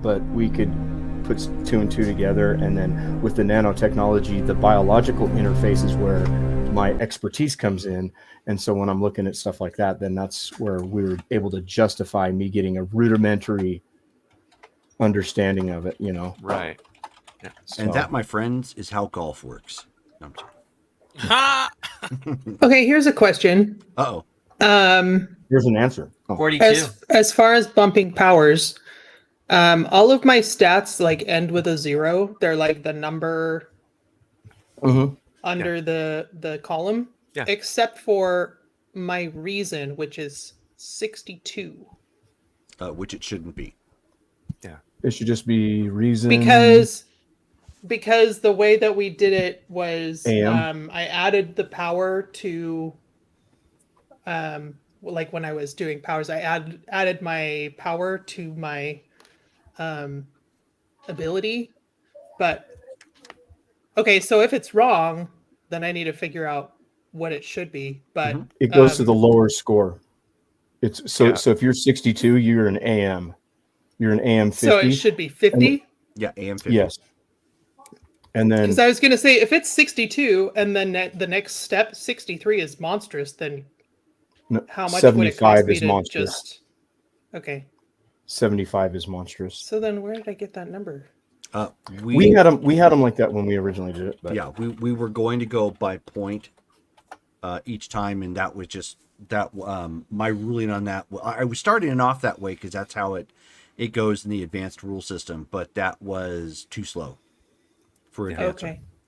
but we could put 2 and 2 together. And then with the nanotechnology, the biological interface is where my expertise comes in. And so when I'm looking at stuff like that, then that's where we're able to justify me getting a rudimentary understanding of it, you know. Right. Yeah. So. And that, my friends, is how golf works. No, I'm sorry. Okay, here's a question. Uh-oh. Here's an answer. 42. As far as bumping powers, all of my stats like end with a 0. They're like the number under the column, except for my reason, which is 62. Which it shouldn't be. Yeah, it should just be reason. Because the way that we did it was I added the power to like when I was doing powers, I added my power to my ability. But okay, so if it's wrong, then I need to figure out what it should be. But it goes to the lower score. It's so if you're 62, you're an AM. You're an AM 50. So it should be 50? Yeah, AM 50. Yes. And then, because I was going to say, if it's 62 and then the next step 63 is monstrous, then how much would it cost me to monstrous. Just? Okay. 75 is monstrous. So then, where did I get that number? We had them like that when we originally did it. But. Yeah, we were going to go by point each time, and that was just that. My ruling on that, I was starting it off that way because that's how it goes in the advanced rule system. But that was too slow. For a dancer.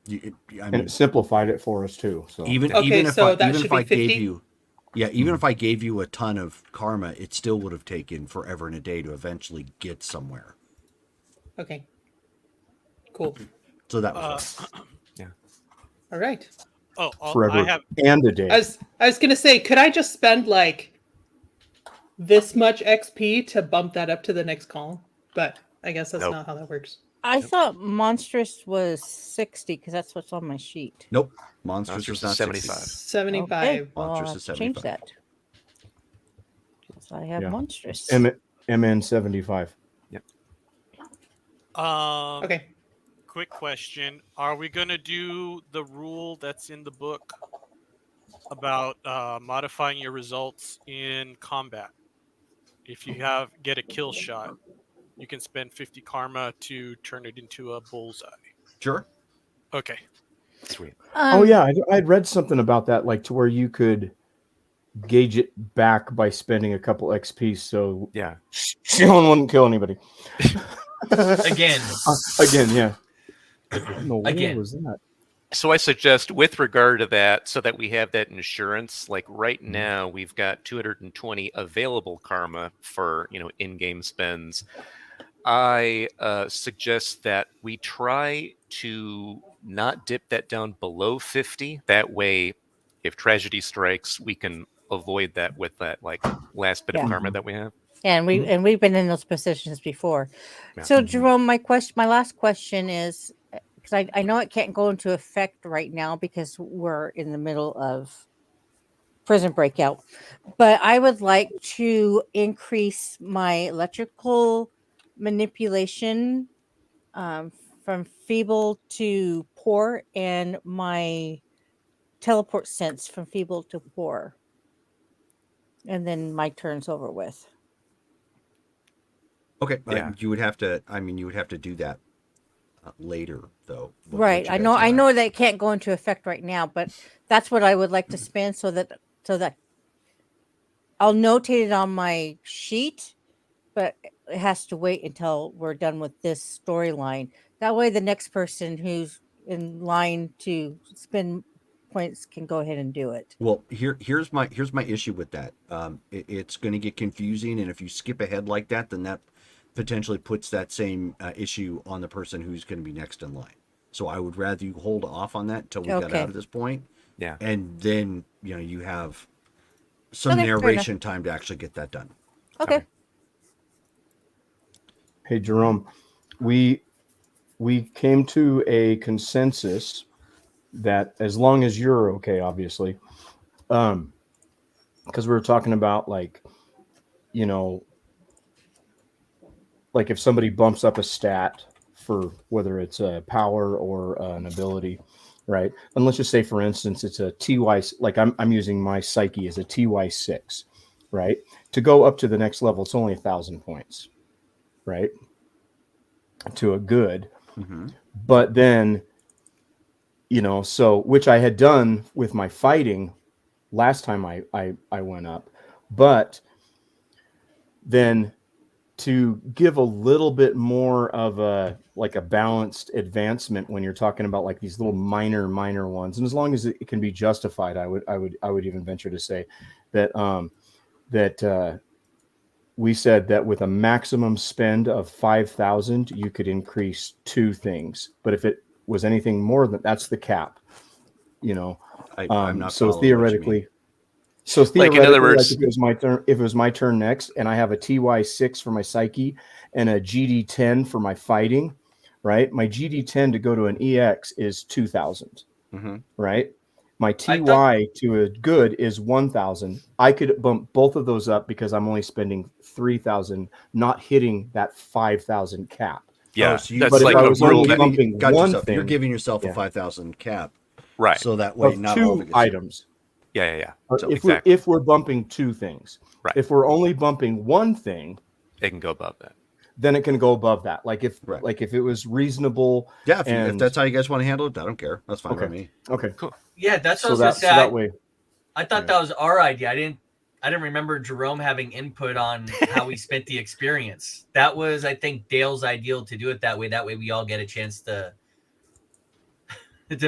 Okay. And it simplified it for us too. So even if I gave you, even if I gave you a ton of karma, it still would have taken forever and a day to eventually get somewhere. Okay. Cool. So that was all right. Forever and a day. I was gonna say, could I just spend like this much XP to bump that up to the next column? But I guess that's not how that works. I thought monstrous was 60 because that's what's on my sheet. Nope. Monstrous is not 75. 75. Okay. Monstrous is 75. Change that. Because I have monstrous. MN 75. Yep. Okay. Quick question. Are we going to do the rule that's in the book about modifying your results in combat? If you get a kill shot, you can spend 50 karma to turn it into a bullseye. Sure. Okay. Sweet. I'd read something about that, like to where you could gauge it back by spending a couple XP. So Sean wouldn't kill anybody. Again. Yeah. Again. Was that? So I suggest, with regard to that, so that we have that insurance, like right now we've got 220 available karma for in-game spends. I suggest that we try to not dip that down below 50. That way, if tragedy strikes, we can avoid that with that last bit of karma that we have. Yeah, and we've been in those positions before. Yeah. So Jerome, my last question is, because I know it can't go into effect right now because we're in the middle of prison breakout, but I would like to increase my electrical manipulation from feeble to poor, and my teleport sense from feeble to poor, and then my turn's over with. Okay, you would have to do that later, though. Right, I know that it can't go into effect right now, but that's what I would like to spend so that I'll notate it on my sheet, but it has to wait until we're done with this storyline. That way, the next person who's in line to spend points can go ahead and do it. Well, here's my issue with that. It's going to get confusing, and if you skip ahead like that, then that potentially puts that same issue on the person who's going to be next in line. So I would rather you hold off on that until we got out of this point. Yeah, and then you have some narration time to actually get that done. Okay. Hey, Jerome, we came to a consensus that as long as you're okay, obviously, because we were talking about like if somebody bumps up a stat for whether it's a power or an ability, right? And let's just say, for instance, it's a TY, like I'm using my psyche as a TY6, right? To go up to the next level, it's only 1,000 points, right? To a good. Mm-hmm. But then, so which I had done with my fighting last time I went up, but then to give a little bit more of a balanced advancement when you're talking about like these little minor ones, and as long as it can be justified, I would even venture to say that we said that with a maximum spend of 5,000 you could increase 2 things, but if it was anything more than that's the cap, I'm not so following what you mean. theoretically, Like, in other words, if it was my turn next, and I have a TY6 for my psyche and a GD10 for my fighting, right? My GD10 to go to an EX is 2,000, Mm-hmm. right? My TY to a good is 1,000. I could bump both of those up because I'm only spending 3,000, not hitting that 5,000 cap. Yeah, so that's but like if I a was rule only that, bumping one thing, you're giving yourself a yeah. 5,000 cap, right? so that way of not all of 2 it gets items. Yeah. So Exactly. if we're bumping 2 things, Right. If we're only bumping one thing, It can go above that. then it can go above that. Like if Right. if it was reasonable. Yeah, if that's how you guys want to handle it, I don't care. That's fine Okay. by me. Okay. Cool. Yeah, that's what I was So gonna say. that way. I thought that was our idea. I didn't remember Jerome having input on how we spent the experience. That was, I think, Dale's ideal to do it that way. That way we all get a chance to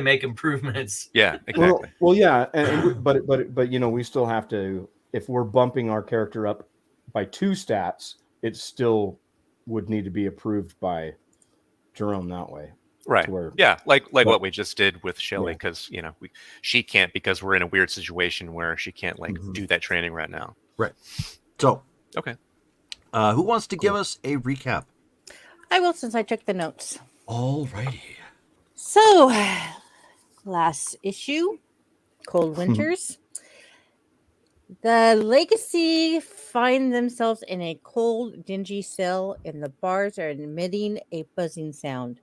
make improvements. Yeah, exactly. Well, yeah, but we still have to, if we're bumping our character up by 2 stats, it still would need to be approved by Jerome that way. Right. Where, yeah, like what we just did with Shelly, Yeah. because she can't, because we're in a weird situation where she can't do that training right now. Right. So, okay. Who wants to give us a recap? I will, since I took the notes. All righty. So, last issue, Cold Winters. The Legacy find themselves in a cold, dingy cell, and the bars are emitting a buzzing sound.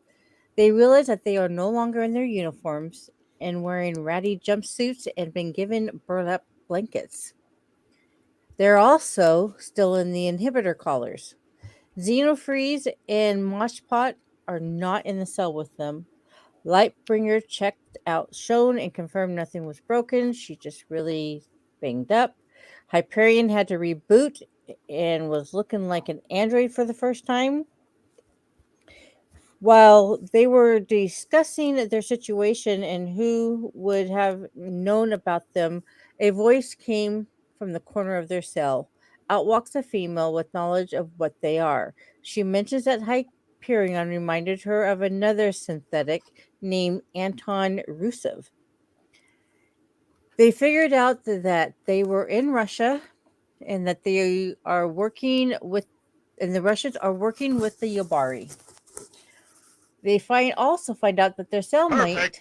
They realize that they are no longer in their uniforms and wearing ratty jumpsuits and been given burlap blankets. They're also still in the inhibitor collars. Xenofreeze and Moshpot are not in the cell with them. Lightbringer checked out Shone and confirmed nothing was broken. She just really banged up. Hyperion had to reboot and was looking like an android for the first time. While they were discussing their situation and who would have known about them, a voice came from the corner of their cell. Out walks a female with knowledge of what they are. She mentions that Hyperion reminded her of another synthetic named Anton Rusev. They figured out that they were in Russia and that they are working with, and the Russians are working with the Yabari. They also find out that their cellmate,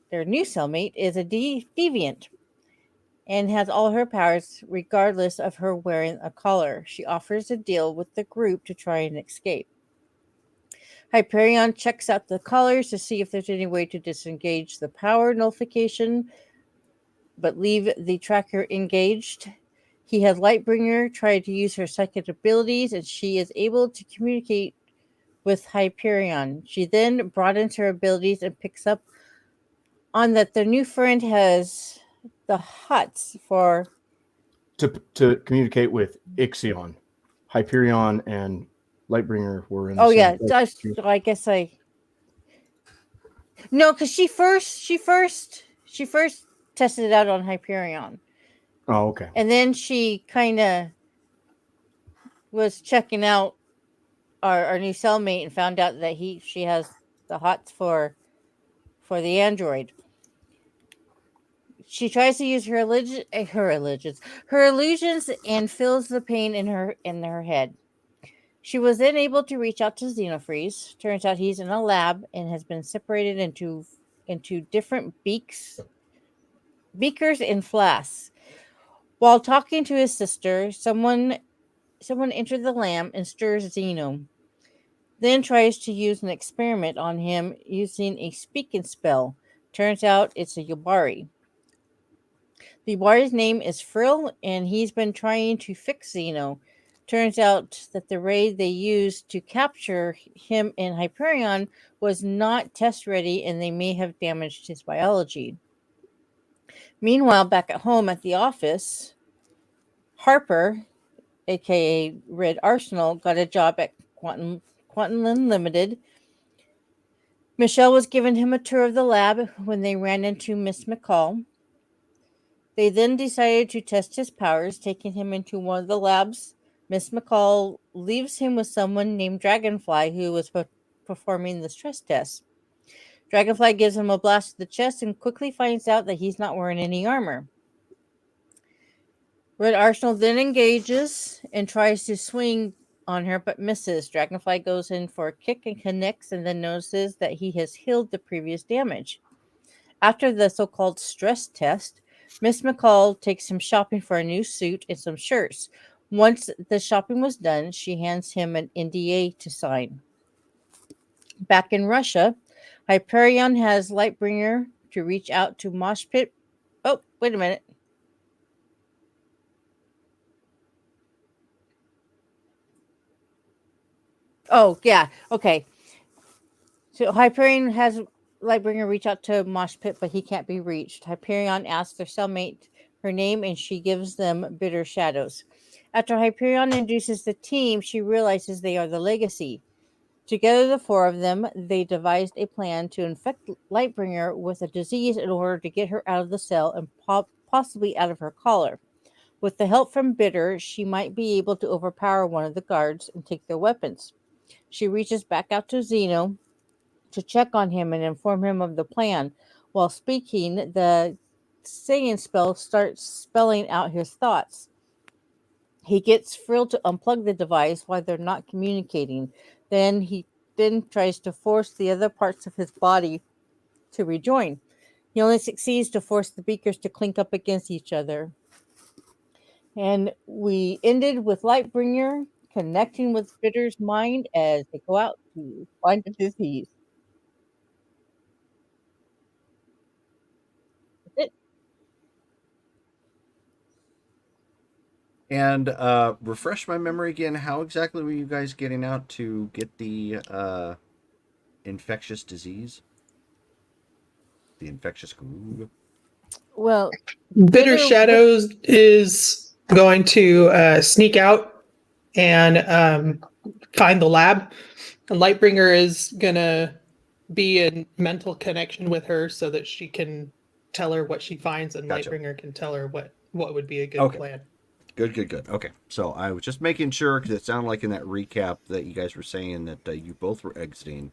their new cellmate, is a deviant and has all her powers regardless of her wearing a collar. She offers a deal with the group to try and escape. Hyperion checks out the collars to see if there's any way to disengage the power nullification, but leave the tracker engaged. He has Lightbringer try to use her psychic abilities, and she is able to communicate with Hyperion. She then broadens her abilities and picks up on that their new friend has the hots for to communicate with Ixion. Hyperion and Lightbringer were in the Oh same yeah, place. I guess no, because she first tested it out on Hyperion, Oh, okay. and then she kind of was checking out our new cellmate and found out that she has the hots for the android. She tries to use her illusions and feels the pain in her head. She was then able to reach out to Xenofreeze. Turns out he's in a lab and has been separated into different beakers and flasks. While talking to his sister, someone entered the lab and stirs Xeno. then tries to use an experiment on him using a speaking spell. Turns out it's a Yubari. The Yubari's name is Frill, and he's been trying to fix Xeno. Turns out that the raid they used to capture him in Hyperion was not test ready, and they may have damaged his biology. Meanwhile, back at home at the office, Harper, aka Red Arsenal, got a job at Quantum Unlimited. Michelle was giving him a tour of the lab when they ran into Miss McCall. They then decided to test his powers, taking him into one of the labs. Miss McCall leaves him with someone named Dragonfly who was performing the stress test. Dragonfly gives him a blast to the chest and quickly finds out that he's not wearing any armor. Red Arsenal then engages and tries to swing on her but misses. Dragonfly goes in for a kick and connects and then notices that he has healed the previous damage. After the so-called stress test, Miss McCall takes him shopping for a new suit and some shirts. Once the shopping was done, she hands him an NDA to sign. Back in Russia, Hyperion has Lightbringer to reach out to Mosh Pit. Oh, wait a minute. Oh, yeah. Okay. So Hyperion has Lightbringer reach out to Mosh Pit, but he can't be reached. Hyperion asks their cellmate her name, and she gives them Bitter Shadows. After Hyperion induces the team, she realizes they are the Legacy. Together, the four of them, they devised a plan to infect Lightbringer with a disease in order to get her out of the cell and possibly out of her collar. With the help from Bitter, she might be able to overpower one of the guards and take their weapons. She reaches back out to Xeno to check on him and inform him of the plan. While speaking, the singing spell starts spelling out his thoughts. He gets Frill to unplug the device while they're not communicating. He tries to force the other parts of his body to rejoin. He only succeeds to force the beakers to clink up against each other. And we ended with Lightbringer connecting with Bitter's mind as they go out to find the disease. And refresh my memory again. How exactly were you guys getting out to get the infectious disease? The infectious groove? Well, Bitter Shadows is going to sneak out and find the lab. And Lightbringer is going to be in mental connection with her so that she can tell her what she finds, and Gotcha. Lightbringer can tell her what would be a good plan. Good. Okay. So I was just making sure because it sounded like in that recap that you guys were saying that you both were exiting.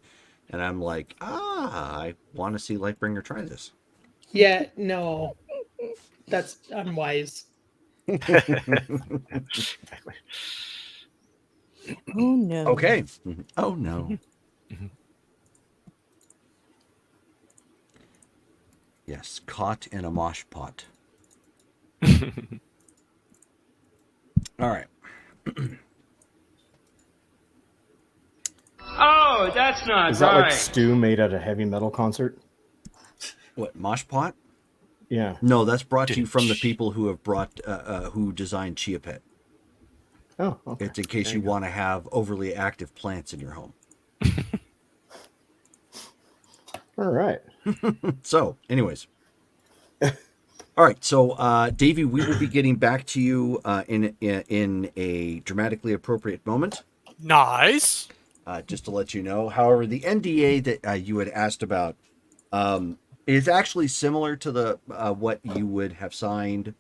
And I'm like, I want to see Lightbringer try this. Yeah, no. That's unwise. Oh, no. Okay. Oh, no. Yes, caught in a mosh pot. All right. Oh, that's not Is that right. like stew made at a heavy metal concert? What, mosh pot? Yeah. No, that's brought to you from the people who have who designed Chia Pet. Oh, okay. It's in case you want to have overly active plants in your home. All right. So, anyways. All right. So, Davey, we will be getting back to you in a dramatically appropriate moment. Nice. Just to let you know. However, the NDA that you had asked about is actually similar to the what you would have signed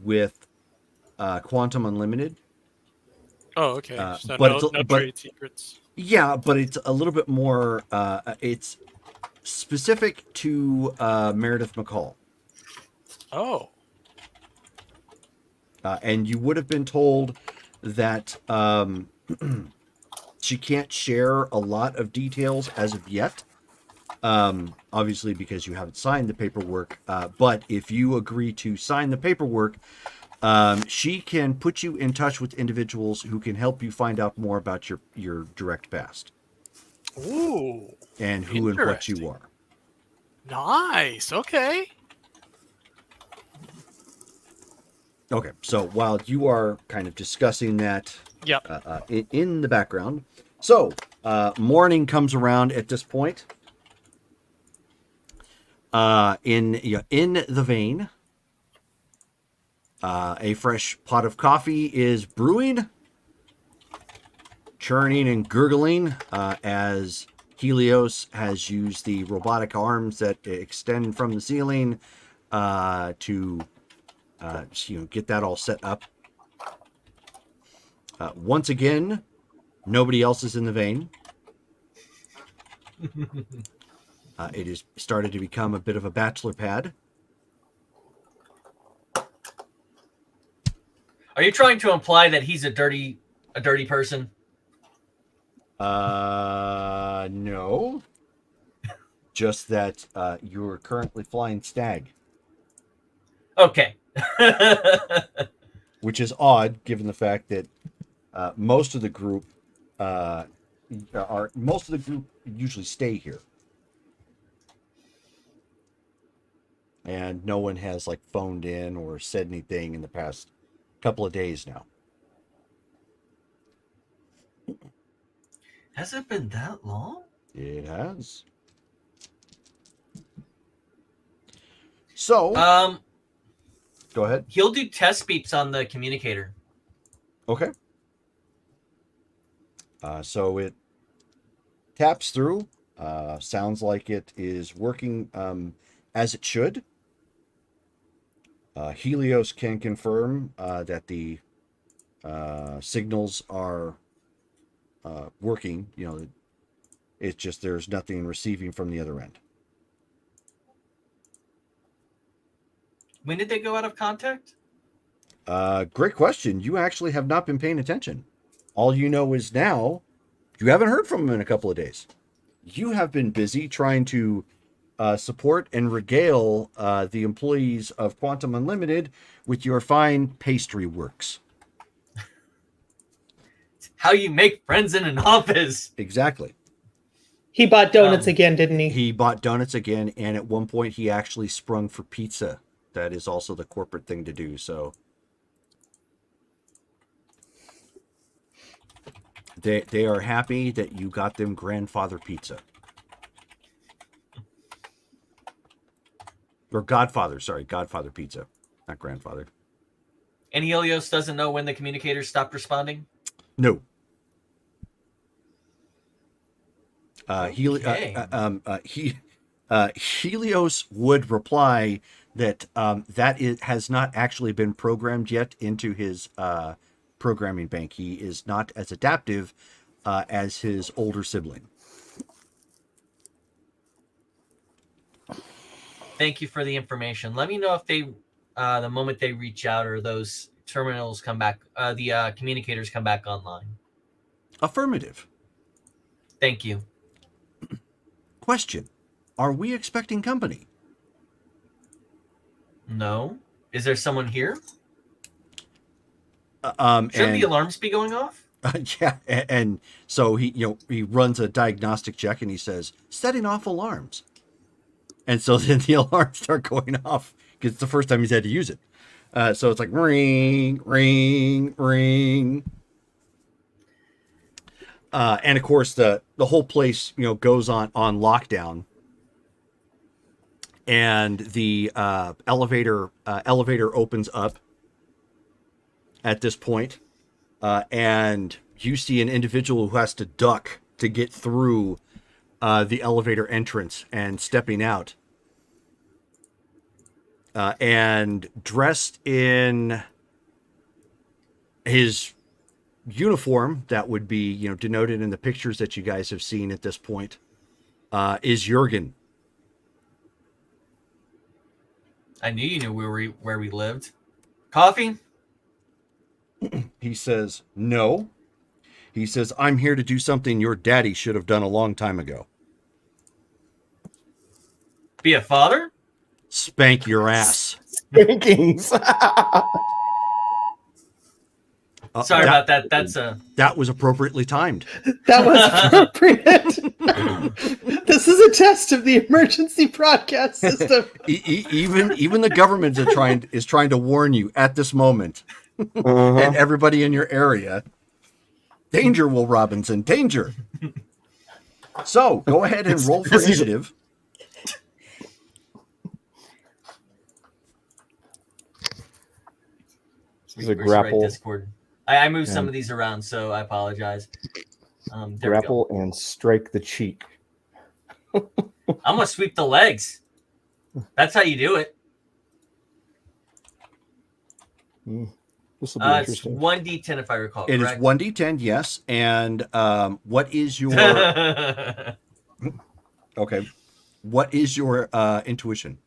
with Quantum Unlimited. Oh, okay. So but no trade secrets. Yeah, but it's a little bit more. It's specific to Meredith McCall. Oh. And you would have been told that she can't share a lot of details as of yet. Obviously, because you haven't signed the paperwork. But if you agree to sign the paperwork, She can put you in touch with individuals who can help you find out more about your direct past Ooh, and who and what you interesting. are. Nice. Okay. Okay, so while you are kind of discussing that Yep. in the background, so morning comes around at this point. In the vein, a fresh pot of coffee is brewing, churning and gurgling as Helios has used the robotic arms that extend from the ceiling to get that all set up. Once again, nobody else is in the vein. It has started to become a bit of a bachelor pad. Are you trying to imply that he's a dirty person? No. Just that you're currently flying Stag, Okay. which is odd given the fact that most of the group usually stay here. And no one has like phoned in or said anything in the past couple of days now. Has it been that long? It has. So, go ahead. He'll do test beeps on the communicator. Okay. So it taps through. Sounds like it is working as it should. Helios can confirm that the signals are working. It's just there's nothing receiving from the other end. When did they go out of contact? Great question. You actually have not been paying attention. All you know is now you haven't heard from them in a couple of days. You have been busy trying to support and regale the employees of Quantum Unlimited with your fine pastry works. How you make friends in an office. Exactly. He bought donuts again, didn't he? He bought donuts again, and at one point he actually sprung for pizza. That is also the corporate thing to do. So they are happy that you got them grandfather pizza. Or Godfather, sorry, Godfather pizza, not grandfather. And Helios doesn't know when the communicator stopped responding? No. Helios would reply that has not actually been programmed yet into his programming bank. He is not as adaptive as his older sibling. Thank you for the information. Let me know if they, the moment they reach out or those terminals come back, the communicators come back online. Affirmative. Thank you. Question. Are we expecting company? No. Is there someone here? Shouldn't the alarms be going off? Yeah, and so he runs a diagnostic check and he says, setting off alarms. And so then the alarms start going off because it's the first time he's had to use it. So it's like ring, ring, ring. And of course the whole place, goes on lockdown. And the elevator opens up at this point. And you see an individual who has to duck to get through the elevator entrance and stepping out. And dressed in his uniform that would be, denoted in the pictures that you guys have seen at this point, is Jurgen. I knew you knew where we lived. Coffee? He says, no. He says, I'm here to do something your daddy should have done a long time ago. Be a father? Spank your ass. Spankings. Sorry about that. That's that was appropriately timed. That was appropriate. This is a test of the emergency broadcast system. Even the government is trying to warn you at this moment, and everybody in your area. Danger, Will Robinson, danger. So go ahead and roll for initiative. This is a Where's the right grapple. Discord? I moved some of these around, so I apologize. There Grapple and strike the cheek. I'm gonna sweep the legs. That's how you do it. This will be It's interesting. 1d10 if I recall. It is correct? 1d10, yes. And what is your okay? What is your intuition?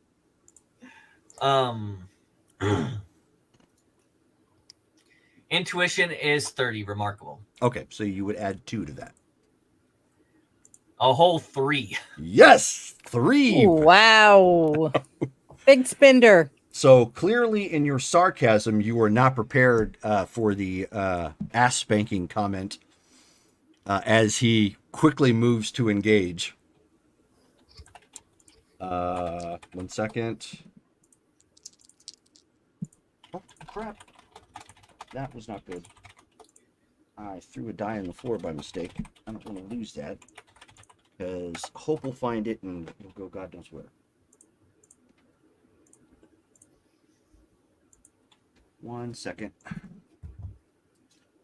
Intuition is 30. Remarkable. Okay, so you would add 2 to that. A whole 3. Yes, 3. Ooh, wow. Big spender. So clearly, in your sarcasm, you were not prepared for the ass spanking comment as he quickly moves to engage. 1 second. Oh, crap. That was not good. I threw a die on the floor by mistake. I don't want to lose that, because Hope will find it and we'll go God knows where. 1 second.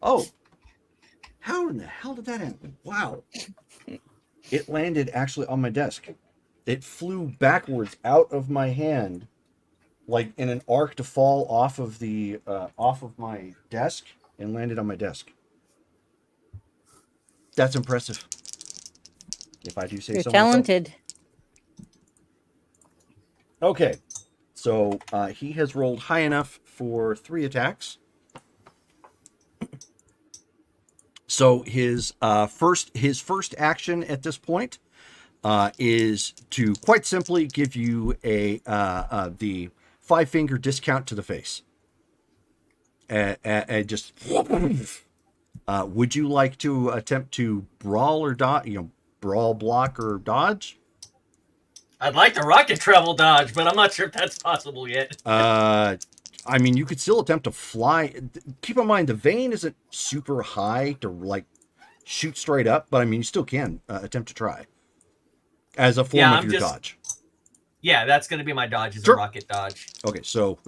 Oh! How in the hell did that happen? Wow. It landed actually on my desk. It flew backwards out of my hand, like in an arc to fall off of the off of my desk and landed on my desk. That's impressive, if I do say so. You're myself. talented. Okay, so he has rolled high enough for 3 attacks. So his first action at this point is to quite simply give you the 5-finger discount to the face. And just would you like to attempt to brawl or brawl, block, or dodge? I'd like to rocket travel dodge, but I'm not sure if that's possible yet. I mean, you could still attempt to fly. Keep in mind, the vane isn't super high to like shoot straight up, but I mean, you still can attempt to try as a form of your dodge. Yeah, that's going to be my dodge, is Sure. a rocket dodge. Okay, so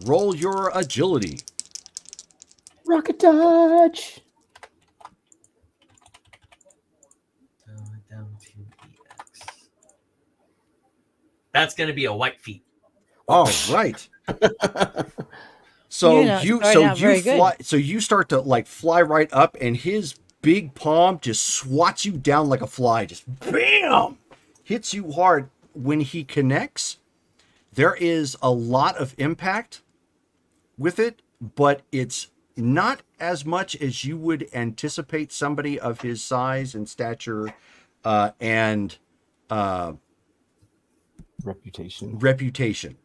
roll your agility. Rocket dodge. Down to EX. That's going to be a white feet. All right. So you fly. So you start to like fly right up, and his big palm just swats you down like a fly. Just bam, hits you hard. When he connects, there is a lot of impact with it, but it's not as much as you would anticipate somebody of his size and stature and reputation.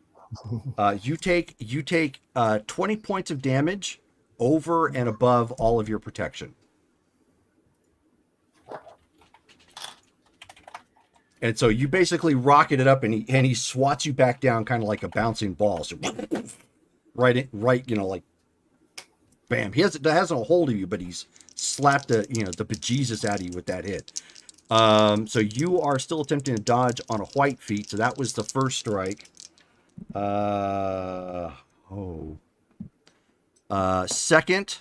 You take 20 points of damage over and above all of your protection. And so you basically rocket it up, and he swats you back down, kind of like a bouncing ball. So right, like bam. He hasn't a hold of you, but he's slapped the bejesus out of you with that hit. So you are still attempting to dodge on a white feet. So that was the first strike. Second.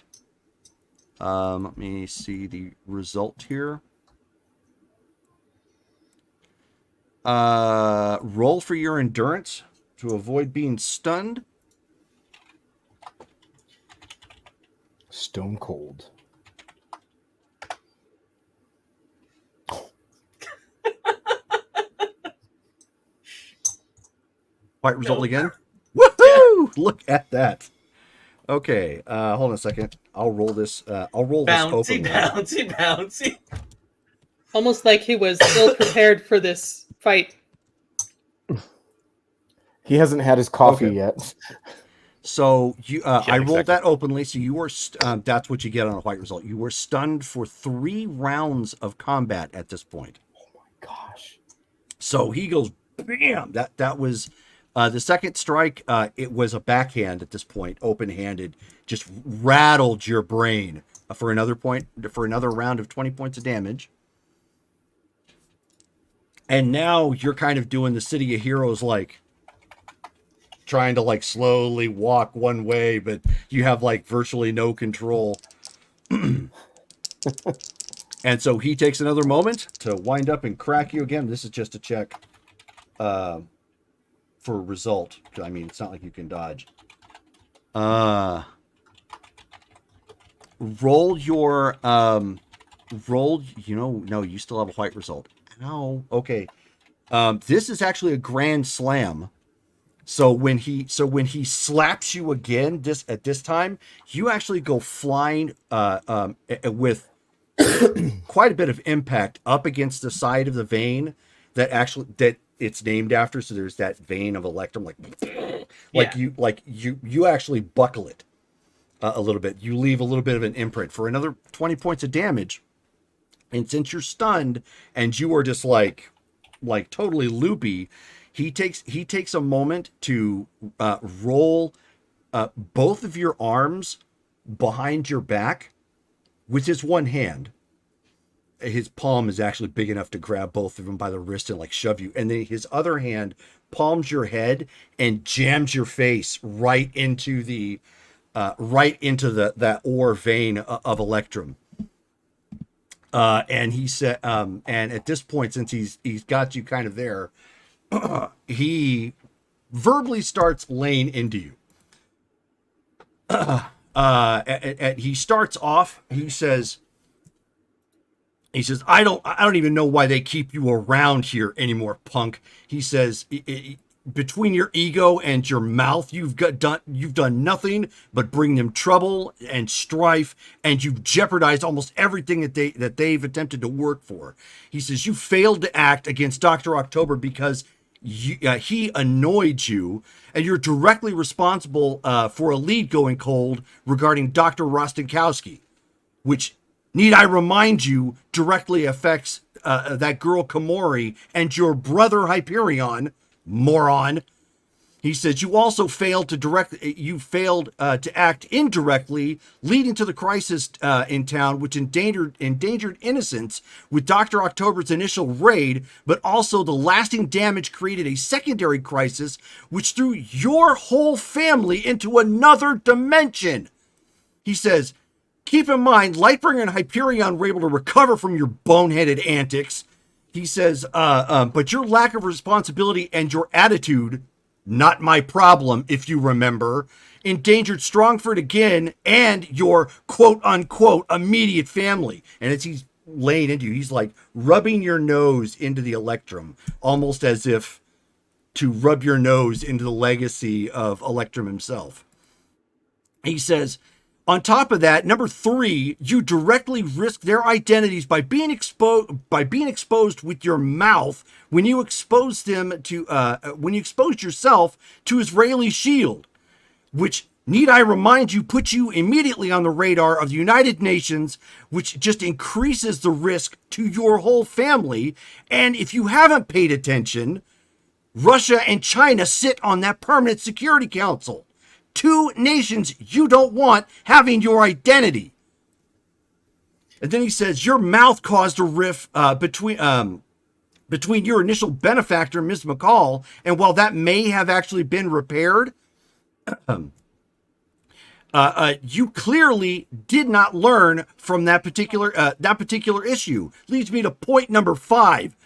Let me see the result here. Roll for your endurance to avoid being stunned. Stone cold. White result again. Woohoo! Look at that. Okay, hold on a second. I'll roll this. I'll roll this open. Bouncy. Almost like he was ill prepared for this fight. He hasn't had his coffee yet. So I rolled exactly. that openly. So you were that's what you get on a white result. You were stunned for 3 rounds of combat at this point. Gosh. So he goes, bam. That was the second strike. It was a backhand at this point, open-handed, just rattled your brain for another round of 20 points of damage. And now you're kind of doing the City of Heroes, like trying to like slowly walk one way, but you have like virtually no control. And so he takes another moment to wind up and crack you again. This is just a check for result. I mean, it's not like you can dodge. Roll your no, you still have a white result. No, okay. This is actually a grand slam. So when he slaps you again at this time, you actually go flying with quite a bit of impact up against the side of the vein that it's named after. So there's that vein of electrum, you actually buckle it a little bit. You leave a little bit of an imprint for another 20 points of damage. And since you're stunned and you are just like totally loopy, he takes a moment to roll both of your arms behind your back with his one hand. His palm is actually big enough to grab both of them by the wrist and like shove you. And then his other hand palms your head and jams your face right into that ore vein of electrum. And he said, and at this point, since he's got you kind of there, he verbally starts laying into you. He starts off. He says, I don't even know why they keep you around here anymore, punk. He says, between your ego and your mouth, you've done nothing but bring them trouble and strife, and you've jeopardized almost everything that they've attempted to work for. He says, you failed to act against Dr. October because he annoyed you, and you're directly responsible for a lead going cold regarding Dr. Rostenkowski, which, need I remind you, directly affects that girl Komori and your brother Hyperion, moron. He says you also failed to act indirectly, leading to the crisis in town, which endangered innocents with Dr. October's initial raid, but also the lasting damage created a secondary crisis, which threw your whole family into another dimension. He says, keep in mind, Lightbringer and Hyperion were able to recover from your boneheaded antics. He says, but your lack of responsibility and your attitude, not my problem, if you remember, endangered Strongford again and your quote-unquote immediate family. And as he's laying into you, he's like rubbing your nose into the electrum, almost as if to rub your nose into the legacy of Electrum himself. He says, on top of that, number 3, you directly risk their identities by being exposed with your mouth when you exposed yourself to Israeli Shield, which, need I remind you, puts you immediately on the radar of the United Nations, which just increases the risk to your whole family. And if you haven't paid attention, Russia and China sit on that Permanent Security Council. 2 nations you don't want having your identity. And then he says, your mouth caused a rift between your initial benefactor, Ms. McCall, and while that may have actually been repaired, you clearly did not learn from that particular issue. Leads me to point number 5.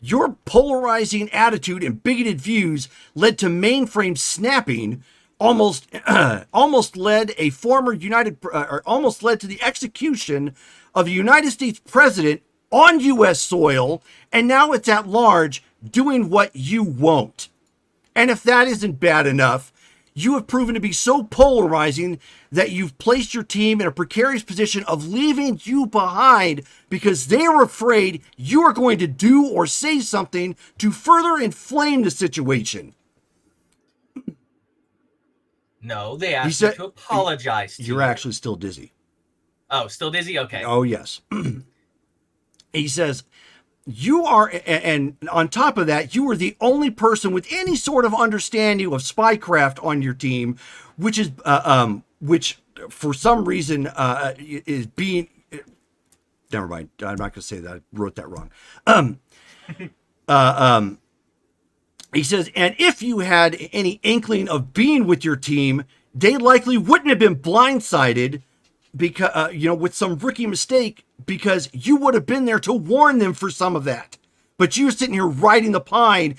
Your polarizing attitude and bigoted views led to mainframe snapping, almost led to the execution of a United States president on U.S. soil, and now it's at large doing what you won't. And if that isn't bad enough, you have proven to be so polarizing that you've placed your team in a precarious position of leaving you behind because they are afraid you are going to do or say something to further inflame the situation. No, they asked said- me to apologize to You're you. actually still dizzy. Oh, still dizzy? Okay. Oh, yes. He says, you are, and on top of that, you are the only person with any sort of understanding of spycraft on your team, which is, which for some reason is being. Never mind. I'm not going to say that. I wrote that wrong. He says, and if you had any inkling of being with your team, they likely wouldn't have been blindsided because with some rookie mistake, because you would have been there to warn them for some of that. But you're sitting here riding the pine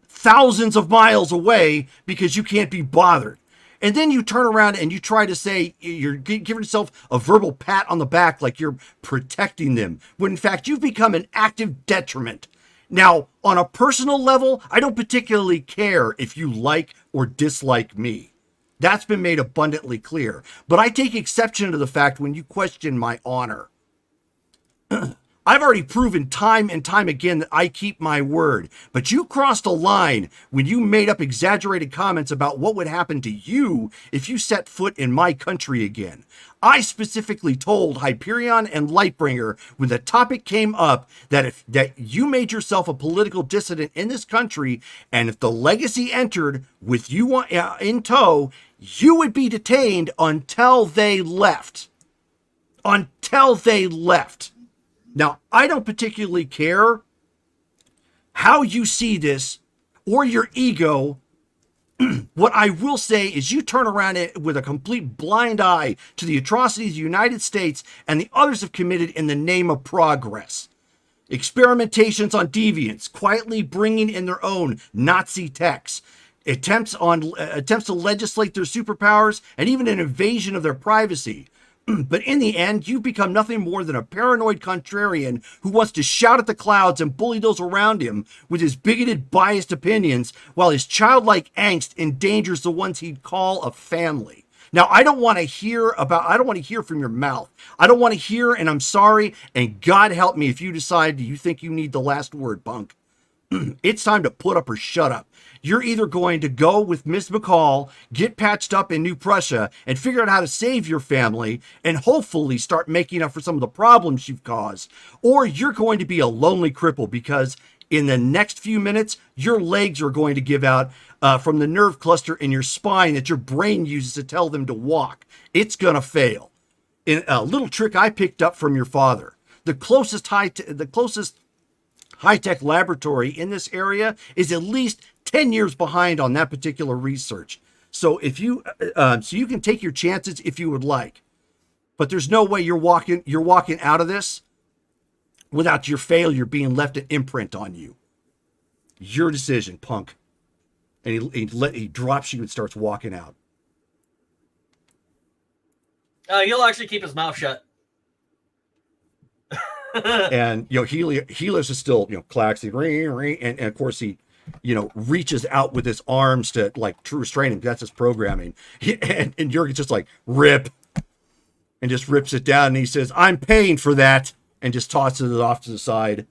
thousands of miles away because you can't be bothered. And then you turn around and you try to say you're giving yourself a verbal pat on the back like you're protecting them, when in fact you've become an active detriment. Now, on a personal level, I don't particularly care if you like or dislike me. That's been made abundantly clear. But I take exception to the fact when you question my honor. I've already proven time and time again that I keep my word, but you crossed a line when you made up exaggerated comments about what would happen to you if you set foot in my country again. I specifically told Hyperion and Lightbringer when the topic came up that you made yourself a political dissident in this country, and if the legacy entered with you in tow, you would be detained until they left. Until they left. Now, I don't particularly care how you see this or your ego. What I will say is you turn around with a complete blind eye to the atrocities the United States and the others have committed in the name of progress. Experimentations on deviants, quietly bringing in their own Nazi techs, attempts to legislate their superpowers, and even an invasion of their privacy. But in the end, you've become nothing more than a paranoid contrarian who wants to shout at the clouds and bully those around him with his bigoted, biased opinions, while his childlike angst endangers the ones he'd call a family. Now, I don't want to hear from your mouth. I don't want to hear, and I'm sorry, and God help me if you decide you think you need the last word, punk. It's time to put up or shut up. You're either going to go with Miss McCall, get patched up in New Prussia, and figure out how to save your family, and hopefully start making up for some of the problems you've caused, or you're going to be a lonely cripple because in the next few minutes, your legs are going to give out from the nerve cluster in your spine that your brain uses to tell them to walk. It's going to fail. In a little trick I picked up from your father. The closest high-tech laboratory in this area is at least 10 years behind on that particular research. So if you can take your chances if you would like, but there's no way you're walking out of this without your failure being left an imprint on you. Your decision, punk. And he drops you and starts walking out. He'll actually keep his mouth shut. And Helios is still claxing, and of course he reaches out with his arms to to restrain him. That's his programming. And Jurgen's just like, rip, and just rips it down. And he says, I'm paying for that, and just tosses it off to the side.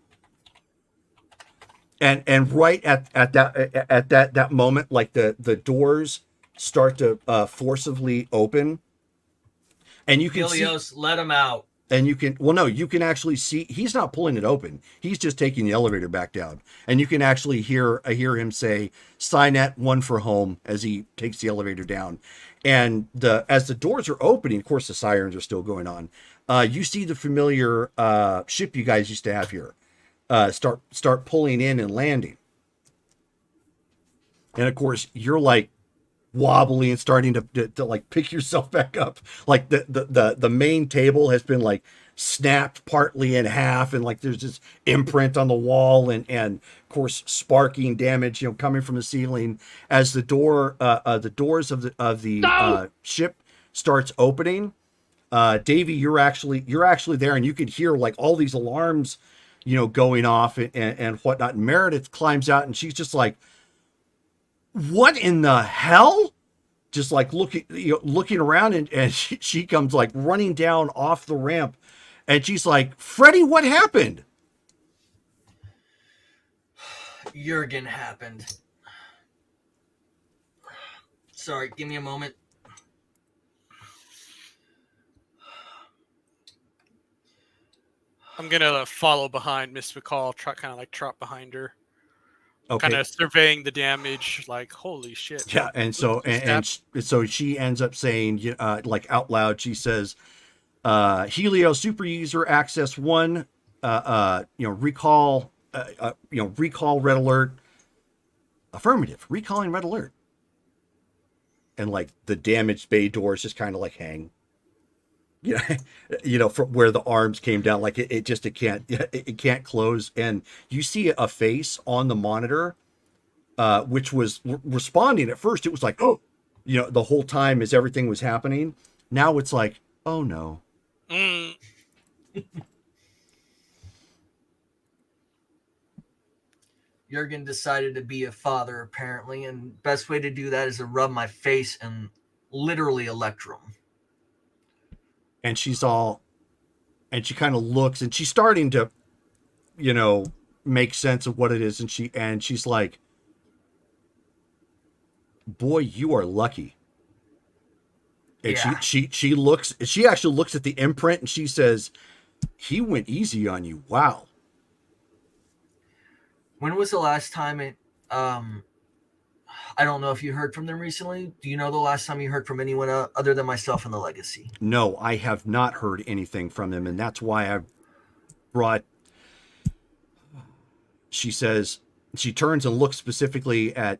And right at that moment, the doors start to forcibly open, and you can Helios, let him out. And you can actually see he's not pulling it open. He's just taking the elevator back down. And you can actually hear him say, Signet 1 for home, as he takes the elevator down. And as the doors are opening, of course the sirens are still going on. You see the familiar ship you guys used to have here start pulling in and landing. And of course you're wobbly and starting to pick yourself back up. The main table has been snapped partly in half, and there's this imprint on the wall, and of course sparking damage coming from the ceiling as the doors of the ship starts opening. Davey, you're actually there, and you can hear all these alarms going off and whatnot. And Meredith climbs out, and she's just like, what in the hell? Just looking around, and she comes running down off the ramp, and she's like, Freddie, what happened? Jurgen happened. Sorry, give me a moment. I'm gonna follow behind Miss McCall, kind of like trot behind her, Okay. kind of surveying the damage. Like, holy shit! Yeah, and so What just so she ends up saying, like out loud, she says, "Helio super user access 1, recall, recall red alert, affirmative, recalling red alert," and like the damaged bay doors just kind of like hang, from where the arms came down, like it can't close, and you see a face on the monitor, which was responding at first. It was like, oh, the whole time as everything was happening. Now it's like, oh no. Mm. Jurgen decided to be a father, apparently, and best way to do that is to rub my face and literally electrum. And she kind of looks, and she's starting to, make sense of what it is. And she's like, boy, you are lucky. And Yeah. she actually looks at the imprint, and she says, he went easy on you. Wow. When was the last time I don't know if you heard from them recently. Do you know the last time you heard from anyone other than myself in the Legacy? No, I have not heard anything from them, and that's why I brought. She says, she turns and looks specifically at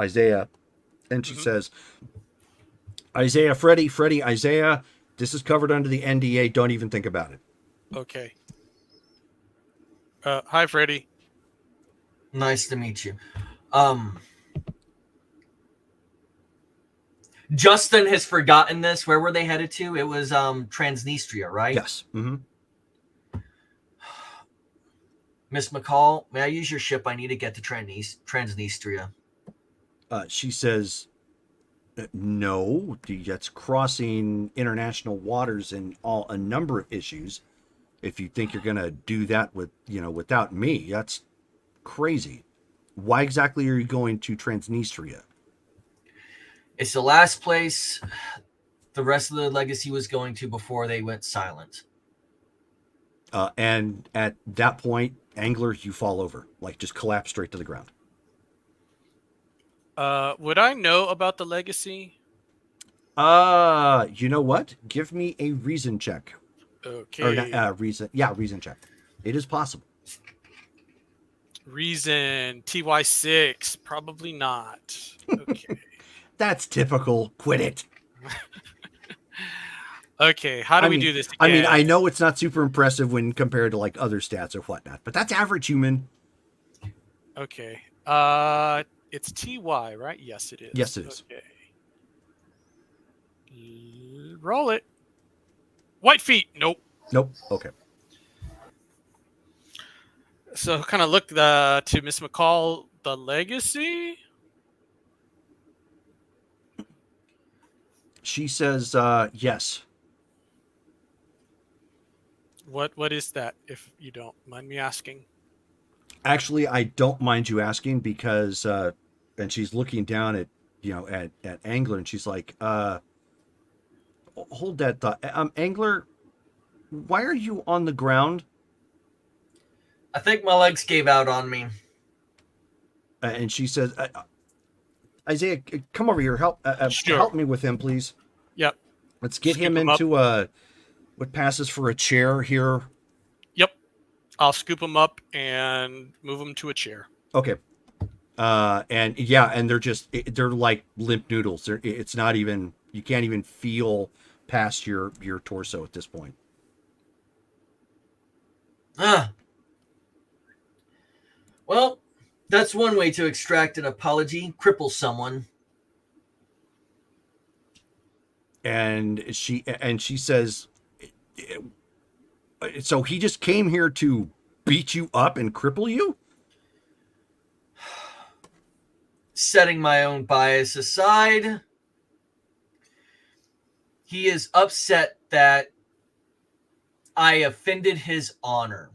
Isaiah, and she says, Isaiah, Freddie, Isaiah, this is covered under the NDA. Don't even think about it. Okay. Hi, Freddie. Nice to meet you. Justin has forgotten this. Where were they headed to? It was Transnistria, right? Yes. Mm-hmm. Miss McCall, may I use your ship? I need to get to Transnistria. She says, no, that's crossing international waters and a number of issues. If you think you're going to do that without me, that's crazy. Why exactly are you going to Transnistria? It's the last place the rest of the Legacy was going to before they went silent. And at that point, Angler, you fall over, like just collapse straight to the ground. Would I know about the Legacy? You know what? Give me a reason check. Okay. Or reason check. It is possible. Reason TY6, probably not. Okay. That's typical. Quit it. Okay, how do we do this again? I mean, I know it's not super impressive when compared to like other stats or whatnot, but that's average human. Okay. It's TY, right? Yes, it is. Yes, it is. Okay. Roll it. White feet. Nope. Nope. Okay. So kind of look to Miss McCall, the Legacy. She says, yes. What is that, if you don't mind me asking? Actually, I don't mind you asking because, and she's looking down at, at Angler, and she's like, hold that thought. Angler, why are you on the ground? I think my legs gave out on me. And she says, Isaiah, come over here. Sure. Help me with him, please. Yep. Let's get Scoop him him into what passes for a chair here. Yep. I'll scoop him up and move him to a chair. Okay. And they're like limp noodles. It's not even, you can't even feel past your torso at this point. Well, that's one way to extract an apology. Cripple someone. And she says, so he just came here to beat you up and cripple you? Setting my own bias aside, he is upset that I offended his honor.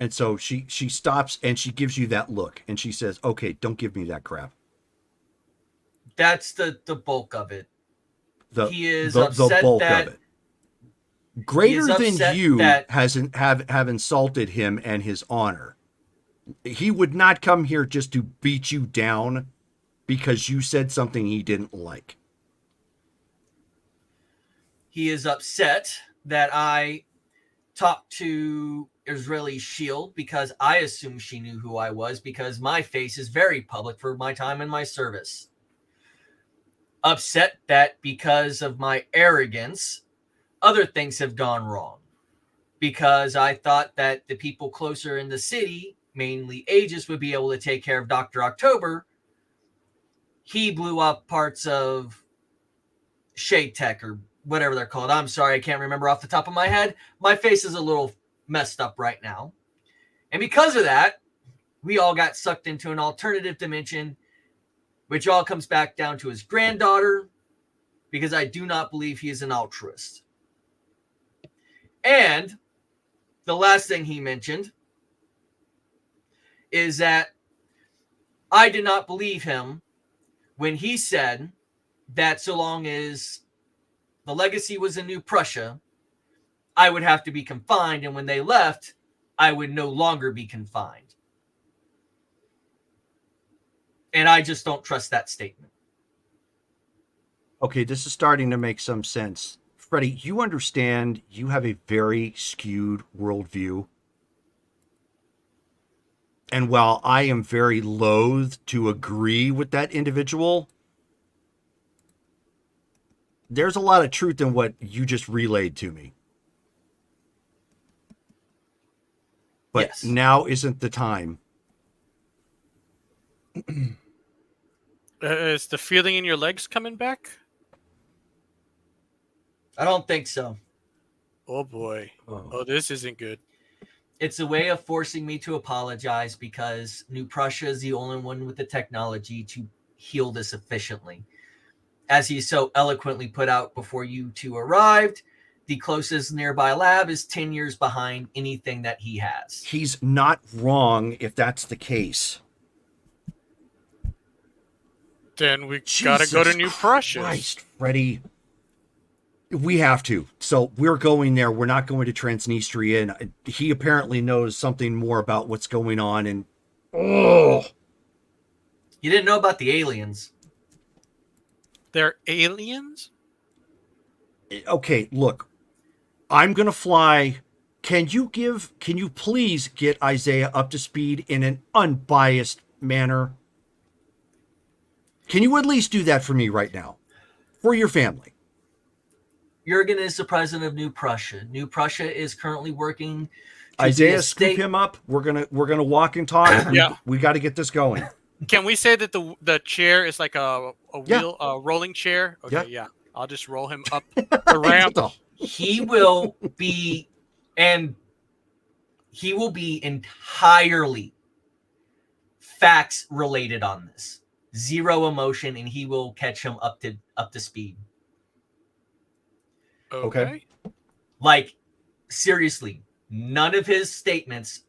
And so she stops and she gives you that look and she says, okay, don't give me that crap. That's the bulk of it. He is the upset bulk that of it. greater than upset you that- have insulted him and his honor. He would not come here just to beat you down because you said something he didn't like. He is upset that I talked to Israeli Shield because I assumed she knew who I was because my face is very public for my time in my service. Upset that because of my arrogance, other things have gone wrong. Because I thought that the people closer in the city, mainly Aegis, would be able to take care of Dr. October. He blew up parts of Shade Tech or whatever they're called. I'm sorry, I can't remember off the top of my head. My face is a little messed up right now. And because of that, we all got sucked into an alternative dimension, which all comes back down to his granddaughter, because I do not believe he is an altruist. And the last thing he mentioned is that I did not believe him when he said that so long as the legacy was in New Prussia, I would have to be confined, and when they left, I would no longer be confined. And I just don't trust that statement. Okay, this is starting to make some sense. Freddie, you understand you have a very skewed worldview. And while I am very loath to agree with that individual, there's a lot of truth in what you just relayed to me. But Yes. now isn't the time. Is the feeling in your legs coming back? I don't think so. Oh boy. Oh, this isn't good. It's a way of forcing me to apologize because New Prussia is the only one with the technology to heal this efficiently. As he so eloquently put out before you two arrived, the closest nearby lab is 10 years behind anything that he has. He's not wrong if that's the case. Then we gotta go to New Prussia. Christ, Freddie. We have to. So we're going there. We're not going to Transnistria. And he apparently knows something more about what's going on. And oh, You didn't know about the aliens. They're aliens? okay. Look, I'm gonna fly. Can you please get Isaiah up to speed in an unbiased manner? Can you at least do that for me right now, for your family? Jurgen is the president of New Prussia. New Prussia is currently working to Isaiah, be a scoop state- him up. We're gonna walk and talk. Yeah. We got to get this going. Can we say that the chair is like a Yeah. wheel, a rolling chair? Okay, Yeah. yeah. I'll just roll him up the ramp. He will be, and he will be entirely facts related on this. Zero emotion, and he will catch him up to speed. Okay. Like, seriously, none of his statements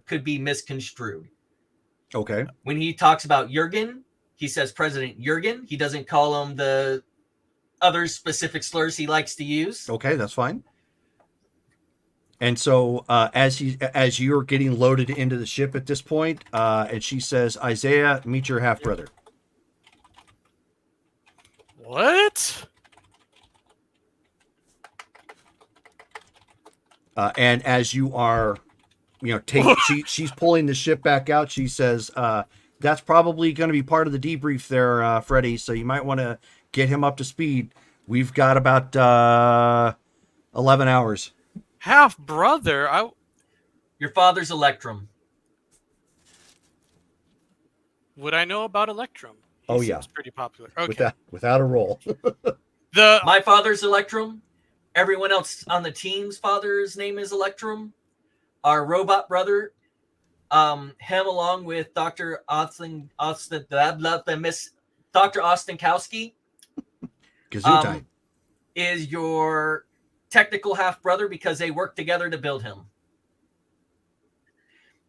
could be misconstrued. Okay. When he talks about Jurgen, he says President Jurgen. He doesn't call him the other specific slurs he likes to use. Okay, that's fine. And so as you're getting loaded into the ship at this point, and she says, Isaiah, meet your half brother. What? And as you are, she's pulling the ship back out. She says, that's probably going to be part of the debrief there, Freddie. So you might want to get him up to speed. We've got about 11 hours. Half brother? Your father's Electrum. Would I know about Electrum? Oh, yeah. Seems pretty popular. Okay. Without a roll. My father's Electrum. Everyone else on the team's father's name is Electrum. Our robot brother, him along with Dr. Dr. Ostenkowski, Gesundheit. is your technical half brother because they work together to build him.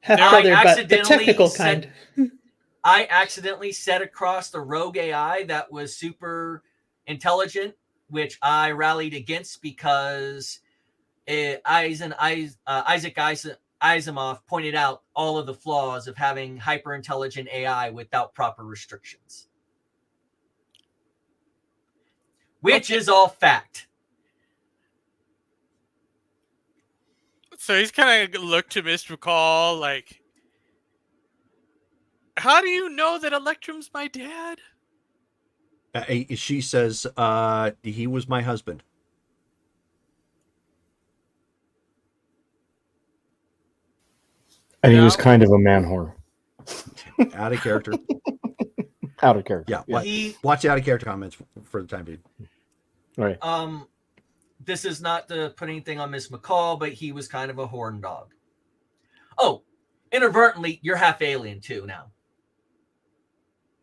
Half I brother, but the accidentally technical said- kind. I accidentally set across the rogue AI that was super intelligent, which I rallied against because Isaac Asimov pointed out all of the flaws of having hyper-intelligent AI without proper restrictions. Which is all fact. So he's kind of looked to Mr. McCall like, how do you know that Electrum's my dad? She says, he was my husband. And he was Yeah. kind of a man whore. Out of character. Out of character. Yeah. Watch the out of character comments for the time being. Right. This is not to put anything on Miss McCall, but he was kind of a horn dog. Oh, inadvertently, you're half alien too now.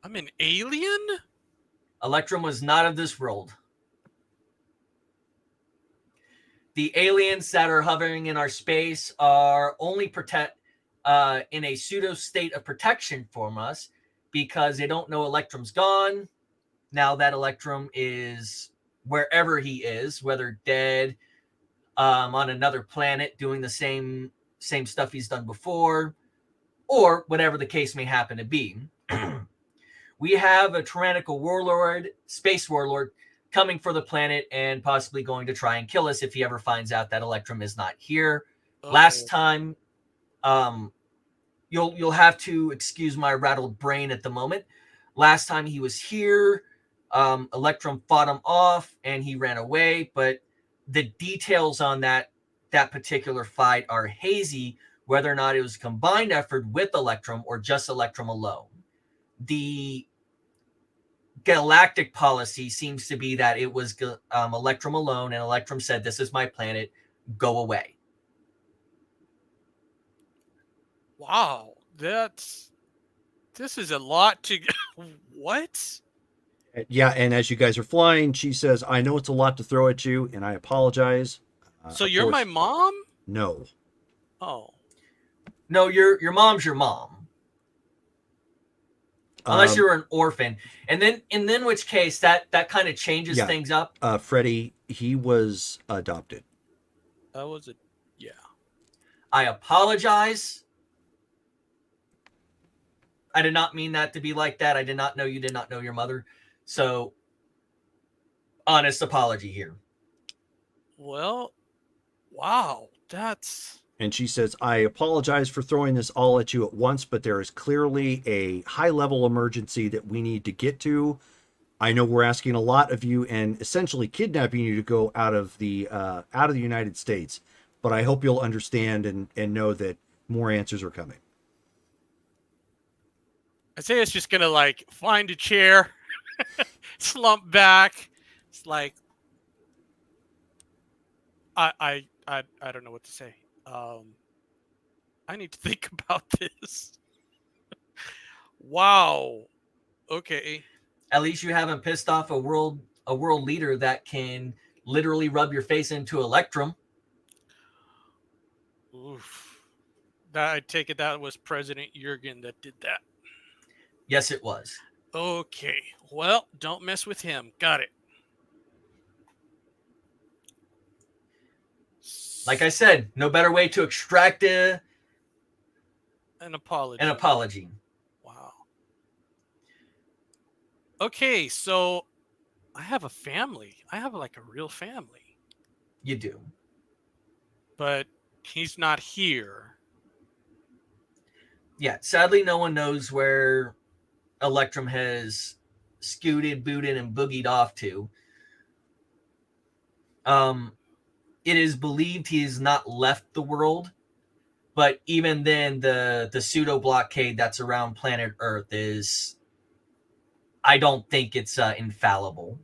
I'm an alien? Electrum was not of this world. The aliens that are hovering in our space are only in a pseudo state of protection from us because they don't know Electrum's gone. Now that Electrum is wherever he is, whether dead, on another planet doing the same stuff he's done before, or whatever the case may happen to be. We have a tyrannical warlord, space warlord, coming for the planet and possibly going to try and kill us if he ever finds out that Electrum is not here. Oh. Last time, you'll have to excuse my rattled brain at the moment. Last time he was here, Electrum fought him off and he ran away, but the details on that particular fight are hazy, whether or not it was a combined effort with Electrum or just Electrum alone. The galactic policy seems to be that it was Electrum alone, and Electrum said, "This is my planet, go away." Wow, this is a lot to... What? Yeah, and as you guys are flying, she says, I know it's a lot to throw at you, and I apologize. So of you're course- my mom? No. Oh. No, your mom's your mom. Unless you're an orphan. And then in which case that kind of changes things up. Freddie, he was adopted. That was yeah. I apologize. I did not mean that to be like that. I did not know you did not know your mother. So, honest apology here. Well, wow, that's... And she says, I apologize for throwing this all at you at once, but there is clearly a high-level emergency that we need to get to. I know we're asking a lot of you and essentially kidnapping you to go out of the United States, but I hope you'll understand and know that more answers are coming. Isaiah's just gonna like find a chair, slump back. It's like I don't know what to say. I need to think about this. Wow. Okay. At least you haven't pissed off a world leader that can literally rub your face into Electrum. Oof. That I take it that was President Jurgen that did that. Yes, it was. Okay. Well, don't mess with him. Got it. Like I said, no better way to extract an apology. an apology. Wow. Okay, so I have a family. I have like a real family. You do. But he's not here. Yeah, sadly, no one knows where Electrum has scooted, booted, and boogied off to. It is believed he has not left the world, but even then, the pseudo blockade that's around planet Earth is, I don't think it's infallible.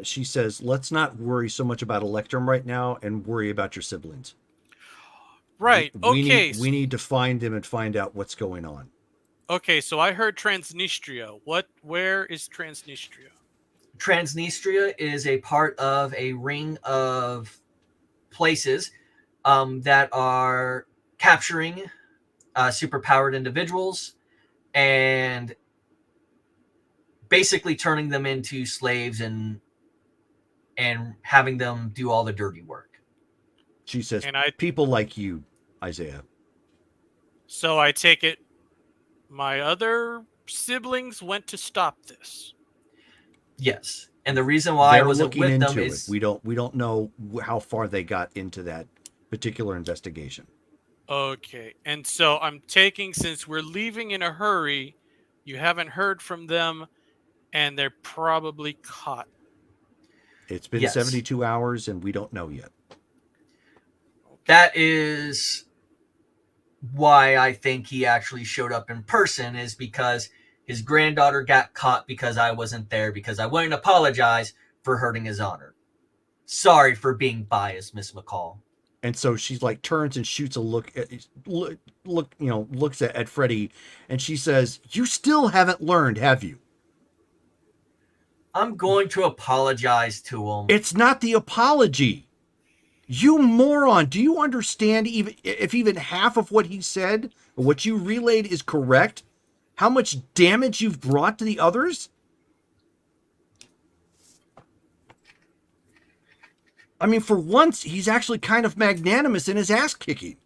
She says, let's not worry so much about Electrum right now and worry about your siblings. Right. Okay. We need to find them and find out what's going on. Okay, so I heard Transnistria. Where is Transnistria? Transnistria is a part of a ring of places that are capturing superpowered individuals and basically turning them into slaves and and having them do all the dirty work. She says, And I people like you, Isaiah. so I take it my other siblings went to stop this. Yes. And the reason why I They're wasn't looking with into them it. is We don't know how far they got into that particular investigation. Okay. And so I'm taking, since we're leaving in a hurry, you haven't heard from them, and they're probably caught. It's been Yes. 72 hours, and we don't know yet. that is why I think he actually showed up in person, is because his granddaughter got caught because I wasn't there, because I wouldn't apologize for hurting his honor. Sorry for being biased, Miss McCall. And so she's like turns and shoots a look, looks at Freddie, and she says, "You still haven't learned, have you?" I'm going to apologize to him. It's not the apology. You moron. Do you understand even half of what he said or what you relayed is correct? How much damage you've brought to the others? I mean, for once, he's actually kind of magnanimous in his ass kicking.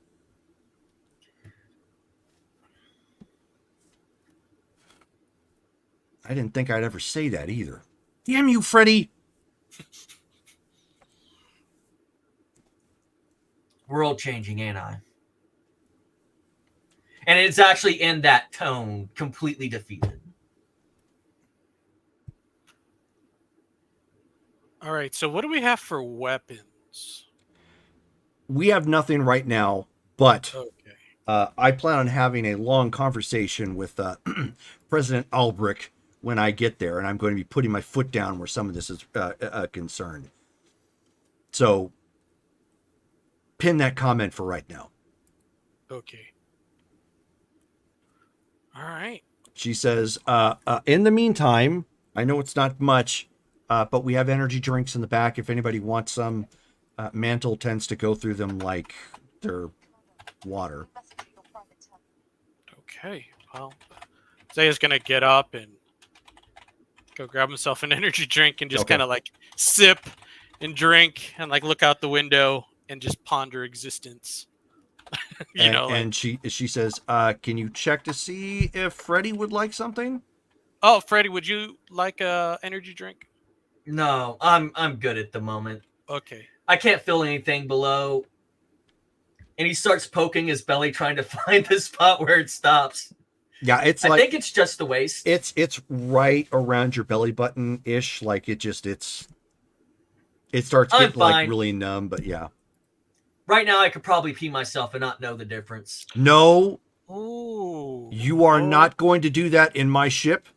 I didn't think I'd ever say that either. Damn you, Freddie. World changing, ain't I? And it's actually in that tone, completely defeated. All right. So what do we have for weapons? We have nothing right now, but Okay. I plan on having a long conversation with President Albrecht when I get there, and I'm going to be putting my foot down where some of this is concerned. So, pin that comment for right now. Okay. All right. She says, in the meantime, I know it's not much, but we have energy drinks in the back. If anybody wants some, Mantle tends to go through them like they're water. Okay. Well, Zaya's gonna get up and go grab himself an energy drink and just Okay. kind of like sip and drink and like look out the window and just ponder existence. And she says, can you check to see if Freddie would like something? Oh, Freddie, would you like a energy drink? No, I'm good at the moment. Okay. I can't feel anything below. And he starts poking his belly, trying to find the spot where it stops. Yeah, it's I like think it's just the waist. it's right around your belly button ish. Like it starts I'm getting like fine. really numb. But yeah, Right now, I could probably pee myself and not know the difference. no, Ooh. you are Oh. not going to do that in my ship.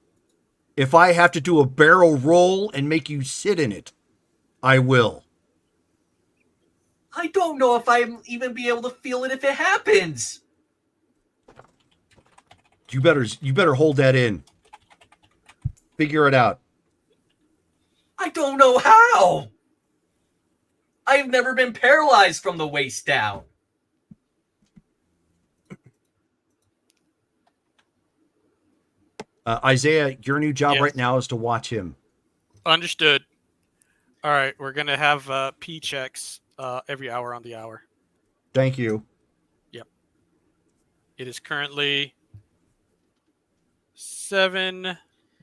If I have to do a barrel roll and make you sit in it, I will. I don't know if I'll even be able to feel it if it happens. You better hold that in. Figure it out. I don't know how. I've never been paralyzed from the waist down. Isaiah, your new job Yes. right now is to watch him. Understood. All right, we're gonna have P checks every hour on the hour. Thank you. It is currently 7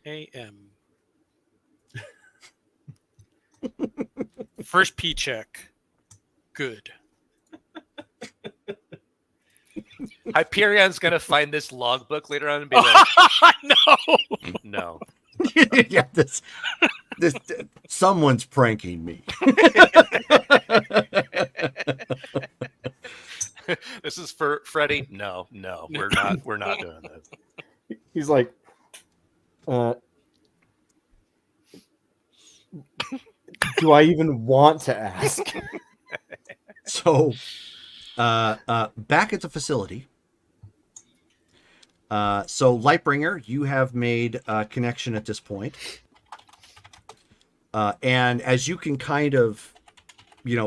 a.m. First P check. Good. Hyperion's gonna find this logbook later on and be like, No. "No, Yeah, this someone's pranking me. this is for Freddie." No, we're not. We're not doing this. He's like, do I even want to ask? So, back at the facility. So Lightbringer, you have made a connection at this point. And as you can kind of,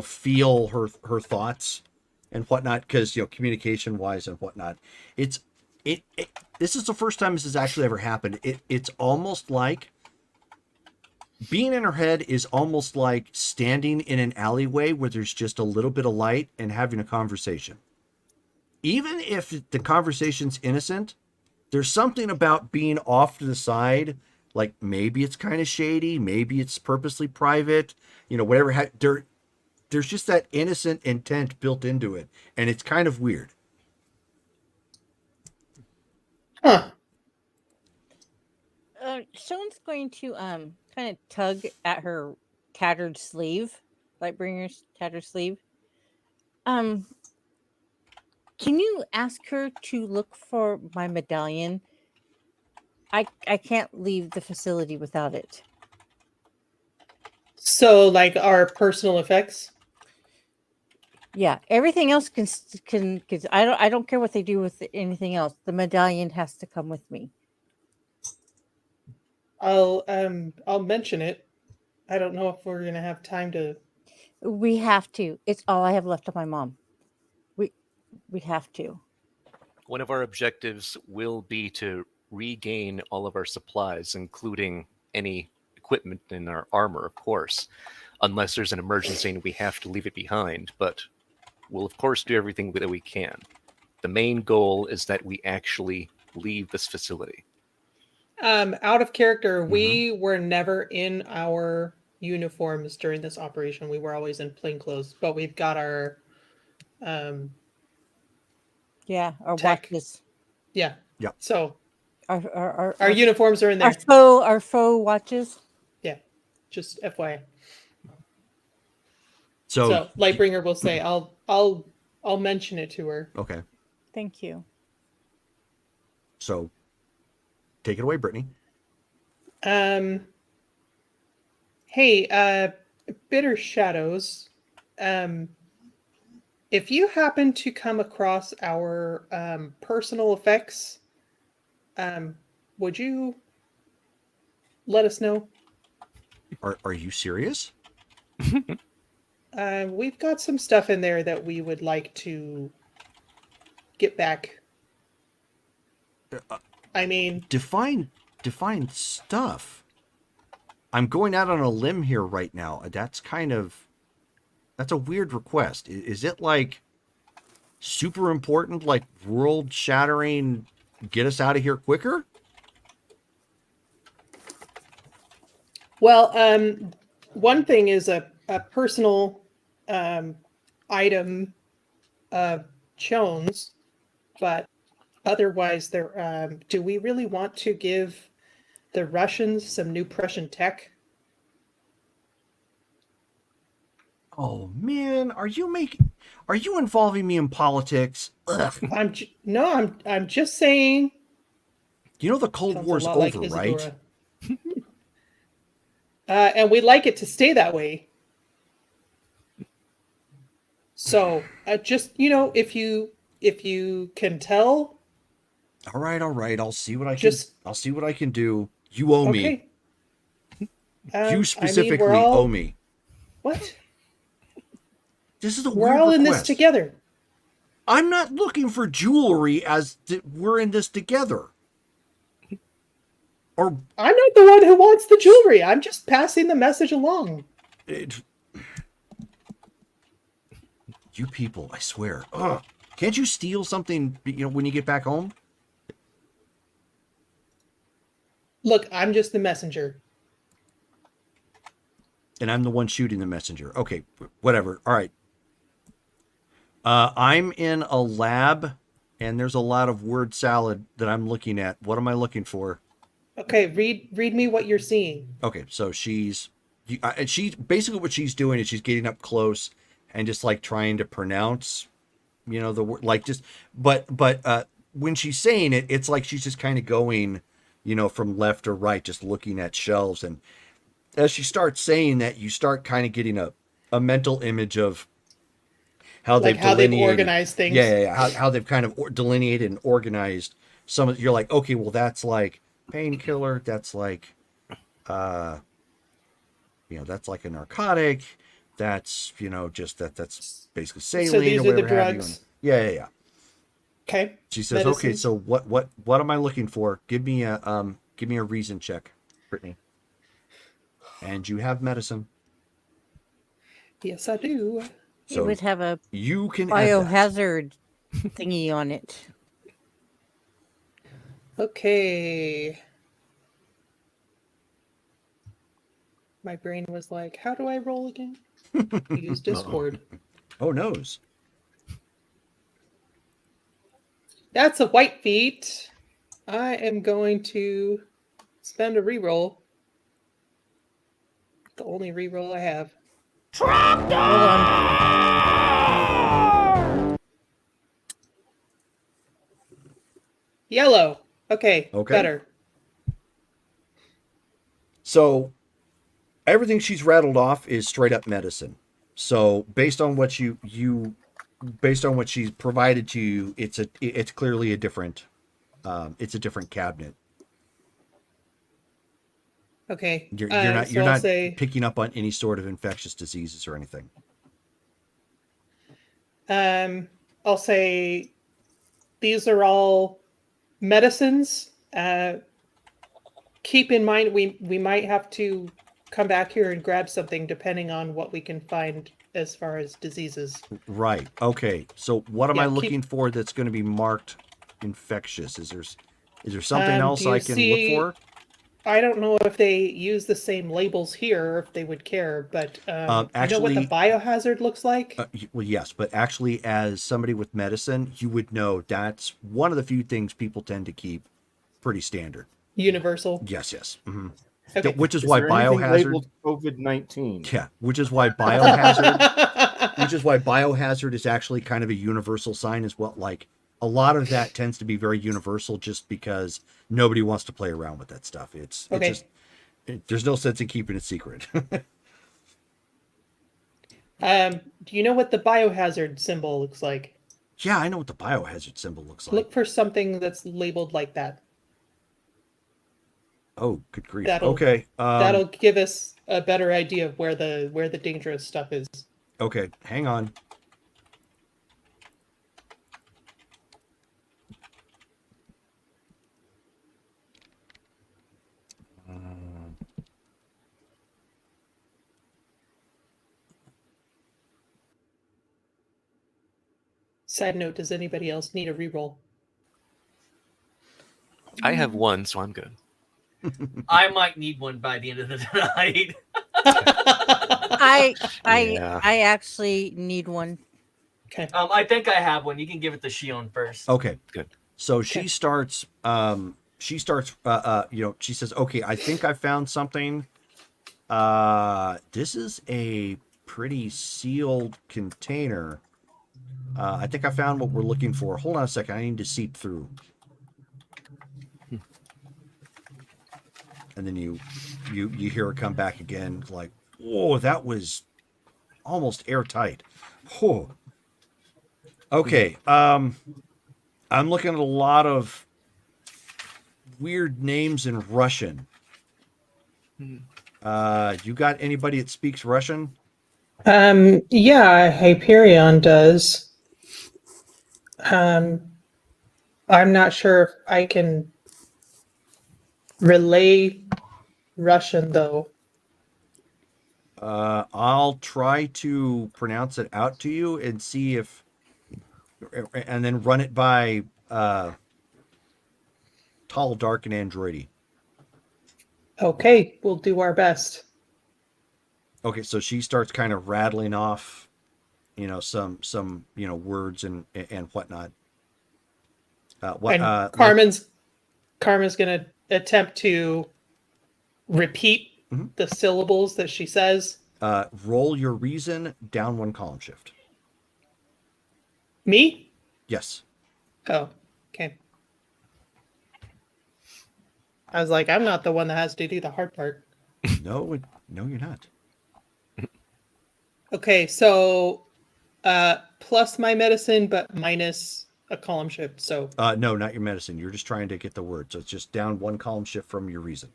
feel her thoughts and whatnot, because, communication wise and whatnot, this is the first time this has actually ever happened. It's almost like being in her head is almost like standing in an alleyway where there's just a little bit of light and having a conversation. Even if the conversation's innocent, there's something about being off to the side, like maybe it's kind of shady, maybe it's purposely private, whatever. There's just that innocent intent built into it, and it's kind of weird. Huh. Someone's going to kind of tug at her tattered sleeve, Lightbringer's tattered sleeve. Can you ask her to look for my medallion? I can't leave the facility without it. So, like our personal effects. Yeah, everything else can because I don't care what they do with anything else. The medallion has to come with me. I'll mention it. I don't know if we're gonna have time to. We have to. It's all I have left of my mom. We have to. One of our objectives will be to regain all of our supplies, including any equipment in our armor, of course, unless there's an emergency and we have to leave it behind. But we'll, of course, do everything that we can. The main goal is that we actually leave this facility. Out of character, we were never in our uniforms during this operation. We were always in plain clothes, but we've got our Yeah, our Tech. watches. yeah. Yep. So Our our uniforms are in there. our faux watches. Yeah. Just FYI. So, So Lightbringer will say, I'll mention it to her. okay. Thank you. So take it away, Brittany. Hey, Bitter Shadows. If you happen to come across our personal effects, would you let us know? Are you serious? We've got some stuff in there that we would like to get back. I mean, Define stuff. I'm going out on a limb here right now. That's a weird request. Is it like super important, like world shattering, get us out of here quicker? well, one thing is a personal item of Jones, but otherwise, there. Do we really want to give the Russians some new Prussian tech? Oh man, are you involving me in politics? Ugh. I'm just saying. You know the Cold Sounds a War's lot over, like right? Isadora. And we'd like it to stay that way. So, just if you can tell. All right. I'll see what I can do. You owe me. Okay. You specifically owe me. What? This is a We're weird all in this request. together. I'm not looking for jewelry we're in this together. Or I'm not the one who wants the jewelry. I'm just passing the message along. You people, I swear. Ugh. Can't you steal something, when you get back home? Look, I'm just the messenger. And I'm the one shooting the messenger. Okay, whatever. All right. I'm in a lab, and there's a lot of word salad that I'm looking at. What am I looking for? Okay, read me what you're seeing. Okay, so she's basically what she's doing is she's getting up close and just like trying to pronounce, the word, like just, but when she's saying it, it's like she's just kind of going, from left to right, just looking at shelves. And as she starts saying that, you start kind of getting a mental image of how they've organized things. Yeah. How they've kind of delineated and organized some of. You're like, okay, well, that's like painkiller. That's like, that's like a narcotic. That's just that's basically saline. So these or are the whatever have you. drugs. Yeah. Okay. She says, okay, so what am I looking for? Give me a reason check, Brittany. And you have medicine. Yes, I do. It So would have a you can add that. biohazard thingy on it. Okay. My brain was like, how do I roll again? Use Discord. Oh, noes. That's a white feat. I am going to spend a reroll. The only reroll I have. Hold on. Yellow. Okay. Okay. Better. So everything she's rattled off is straight up medicine. So based on what based on what she's provided to you, it's clearly a different cabinet. Okay. You're so I'll not say, picking up on any sort of infectious diseases or anything. I'll say these are all medicines. Keep in mind we might have to come back here and grab something depending on what we can find as far as diseases. Right. Okay. So what am Yeah, I looking for that's going to be marked infectious? Is there something else do you I can look see- for? I don't know if they use the same labels here or if they would care, but you know what the Actually- biohazard looks like? Well, yes, but actually, as somebody with medicine, you would know that's one of the few things people tend to keep pretty standard. Universal. Yes, yes. Mm-hmm. Okay. Which is Is why there anything biohazard. labeled COVID-19? Yeah, which is why biohazard. Which is why biohazard is actually kind of a universal sign as well. Like a lot of that tends to be very universal, just because nobody wants to play around with that stuff. It's Okay. just there's no sense in keeping it secret. Do you know what the biohazard symbol looks like? Yeah, I know what the biohazard symbol looks like. Look for something that's labeled like that. Oh, good grief. That'll- Okay. That'll give us a better idea of where the dangerous stuff is. Okay, hang on. Side note, does anybody else need a reroll? I have one, so I'm good. I might need one by the end of the night. Yeah. Oh. I actually need one. Okay. I think I have one. You can give it to Shion first. Okay. Good. So Okay. she starts she says, "Okay, I think I found something. This is a pretty sealed container. I think I found what we're looking for. Hold on a second. I need to seep through." And then you hear her come back again, like, "Whoa, that was almost airtight." Whoa. Okay. I'm looking at a lot of weird names in Russian. You got anybody that speaks Russian? Yeah, Hyperion does. I'm not sure if I can relay Russian though. I'll try to pronounce it out to you and see if, and then run it by Tall, Dark, and Androidy. Okay, we'll do our best. Okay, so she starts kind of rattling off, some words and whatnot. And Carmen's gonna attempt to repeat Mhm. the syllables that she says. Roll your reason down one column shift. Me? Yes. Oh, okay. I was like, I'm not the one that has to do the hard part. No, you're not. Okay, so plus my medicine, but minus a column shift. So No, not your medicine. You're just trying to get the word. So it's just down one column shift from your reason.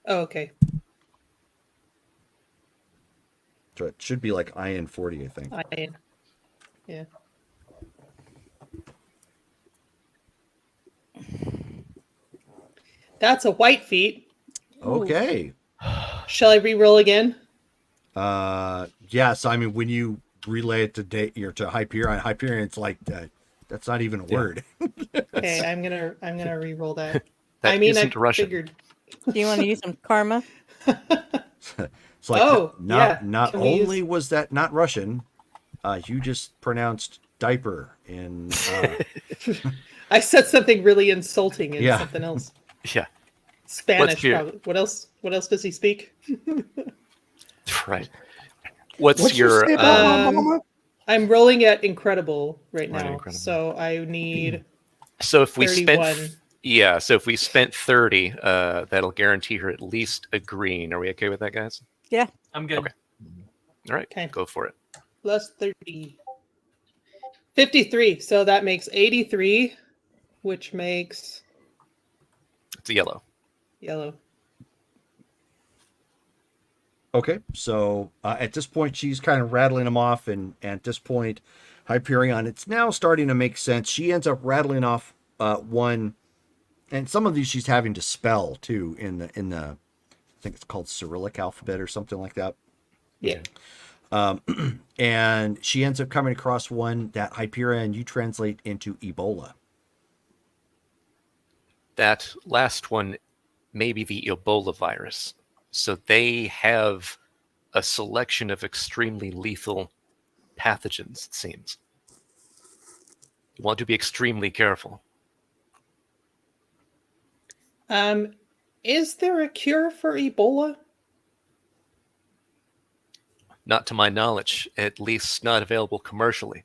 oh, okay. So it should be like IN 40, I think. Yeah. That's a white feet. Okay. Shall I re-roll again? Yes. I mean, when you relay it to Hyperion, it's like that's not even a word. Okay, I'm gonna re-roll that. That I mean, isn't I Russian. figured. Do you want to use some karma? It's like Oh, not yeah. not Can we only use- was that not Russian, you just pronounced diaper in I said something really insulting in Yeah. something else. Yeah, Spanish, your- probably. What else? What else does he speak? right. What's What's your your say about my Um, mama? I'm rolling at incredible right Right, now, incredible. so I need so if we 31. spent yeah, so if we spent 30, that'll guarantee her at least a green. Are we okay with that, guys? I'm good. Okay. All right, Okay. go for it. plus 30. 53. So that makes 83, which makes It's a yellow. yellow. Okay, so at this point, she's kind of rattling them off, and at this point, Hyperion, it's now starting to make sense. She ends up rattling off one, and some of these she's having to spell too in the I think it's called Cyrillic alphabet or something like that. Yeah. And she ends up coming across one that Hyperion you translate into Ebola. That last one may be the Ebola virus. So they have a selection of extremely lethal pathogens, it seems. You want to be extremely careful. Is there a cure for Ebola? Not to my knowledge, at least not available commercially.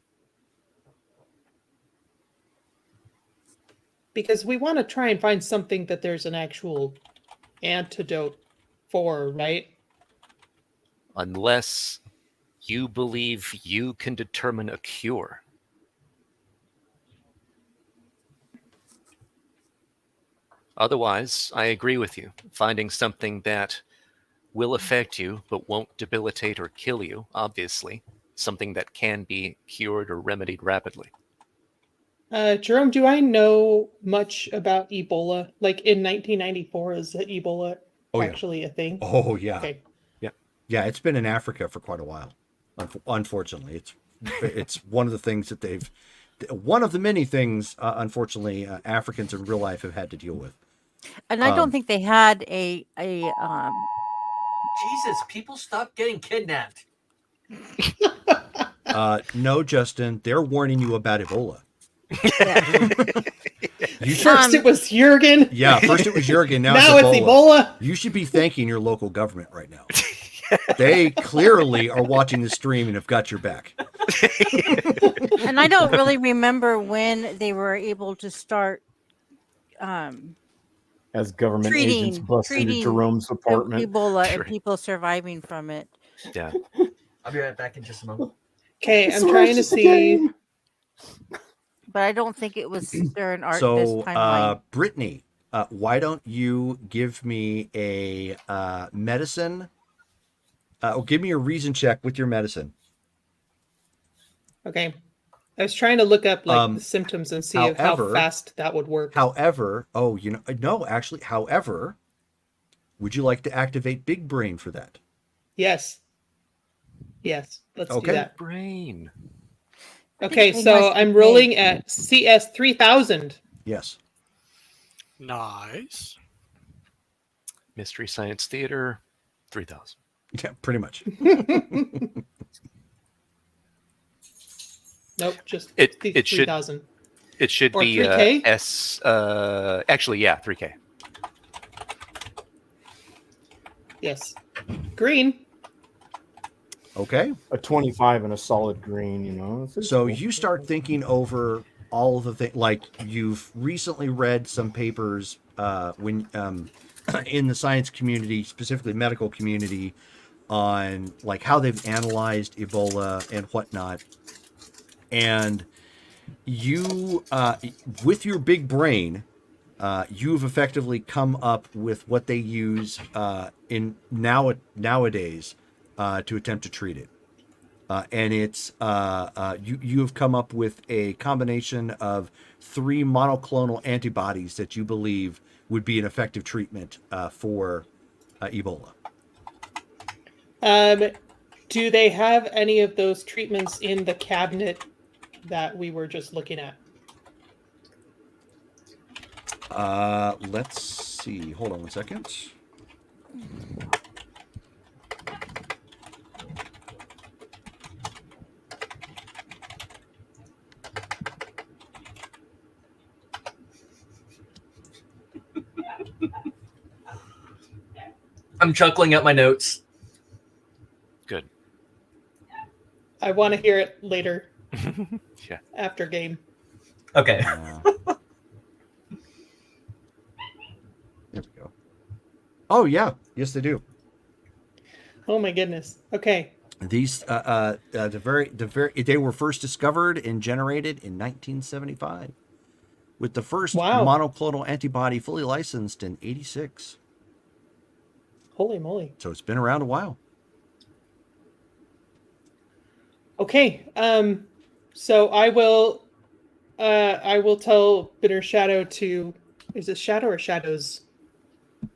Because we want to try and find something that there's an actual antidote for, right? Unless you believe you can determine a cure. Otherwise, I agree with you. Finding something that will affect you but won't debilitate or kill you, obviously. Something that can be cured or remedied rapidly. Jerome, do I know much about Ebola? Like in 1994, is Ebola Oh, yeah. actually a thing? Oh yeah, Okay. yeah. It's been in Africa for quite a while. Unfortunately, it's one of the things that one of the many things, unfortunately, Africans in real life have had to deal with. And I don't think they had Jesus, people stop getting kidnapped. No, Justin, they're warning you about Ebola. First it was Jurgen. Yeah, first it was Jurgen. Now, Now it's Ebola. You should be thanking your local government right now. They clearly are watching the stream and have got your back. and I don't really remember when they were able to start As government agents bust into treating Jerome's apartment. Ebola and Right. people surviving from it. Yeah. I'll be right back in just a moment. Okay, I'm trying to see. But I don't think it was during this So, timeline. Brittany, why don't you give me a medicine? Or give me a reason check with your medicine. Okay. I was trying to look up like the symptoms and see how however- fast that would work. However, however, would you like to activate Big Brain for that? Yes. Yes. Let's do Okay. that. Brain. Okay, they so must be I'm rolling at CS 3000. Yes. Nice. Mystery Science Theater, 3000. Yeah, pretty much. Nope, just It should 3000. It should Or be 3K? actually, yeah, 3K. Yes. Green. Okay. A 25 and a solid green, you know. It's So cool. you start thinking over all of the things, like you've recently read some papers when in the science community, specifically medical community, on like how they've analyzed Ebola and whatnot. And you, with your big brain, you've effectively come up with what they use nowadays to attempt to treat it. And it's you have come up with a combination of 3 monoclonal antibodies that you believe would be an effective treatment for Ebola. Do they have any of those treatments in the cabinet that we were just looking at? Let's see. Hold on one second. I'm chuckling at my notes. Good. I want to hear it later Yeah. after game. Okay. There we go. Oh yeah, yes they do. Oh my goodness. Okay. These they were first discovered and generated in 1975, with the first Wow. monoclonal antibody fully licensed in 86. Holy moly. So it's been around a while. Okay. So I will tell Bitter Shadow to, is it Shadow or Shadows?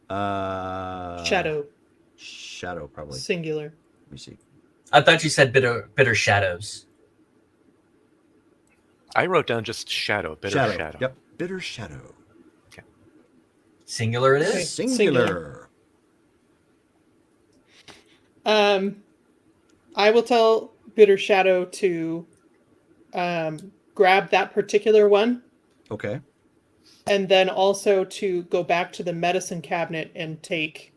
Shadow, Shadow probably. singular. Let me see. I thought you said bitter shadows. I wrote down just shadow, bitter shadow. Yep, bitter shadow. Singular it is. Okay. Singular. I will tell Bitter Shadow to grab that particular one, Okay. and then also to go back to the medicine cabinet and take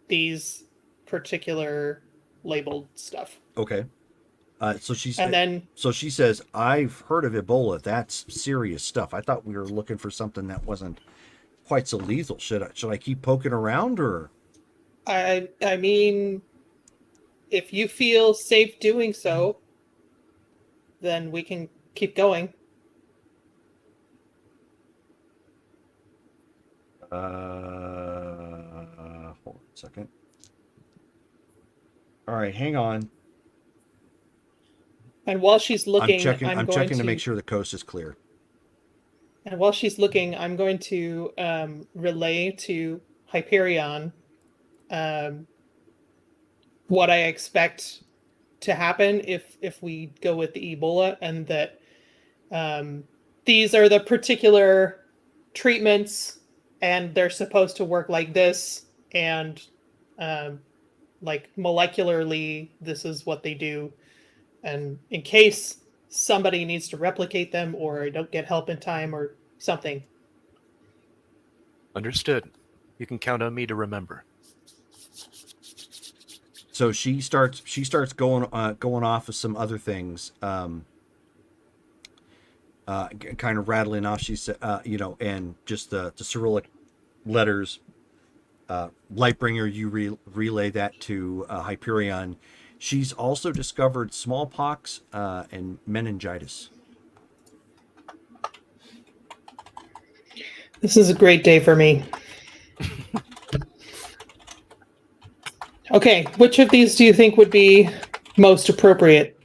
these particular labeled stuff. Okay. So she's And then so she says, "I've heard of Ebola. That's serious stuff. I thought we were looking for something that wasn't quite so lethal. Should I keep poking around or?" I mean, if you feel safe doing so, then we can keep going. Hold on a second. All right, hang on. And while she's looking, I'm checking to make sure the coast is clear. And while she's looking, I'm going to relay to Hyperion what I expect to happen if we go with the Ebola, and that these are the particular treatments, and they're supposed to work like this, and like molecularly, this is what they do. And in case somebody needs to replicate them or don't get help in time or something. Understood. You can count on me to remember. So she starts going off of some other things, kind of rattling off. She said, and just the Cyrillic letters. Lightbringer, you relay that to Hyperion. She's also discovered smallpox and meningitis. This is a great day for me. Okay, which of these do you think would be most appropriate?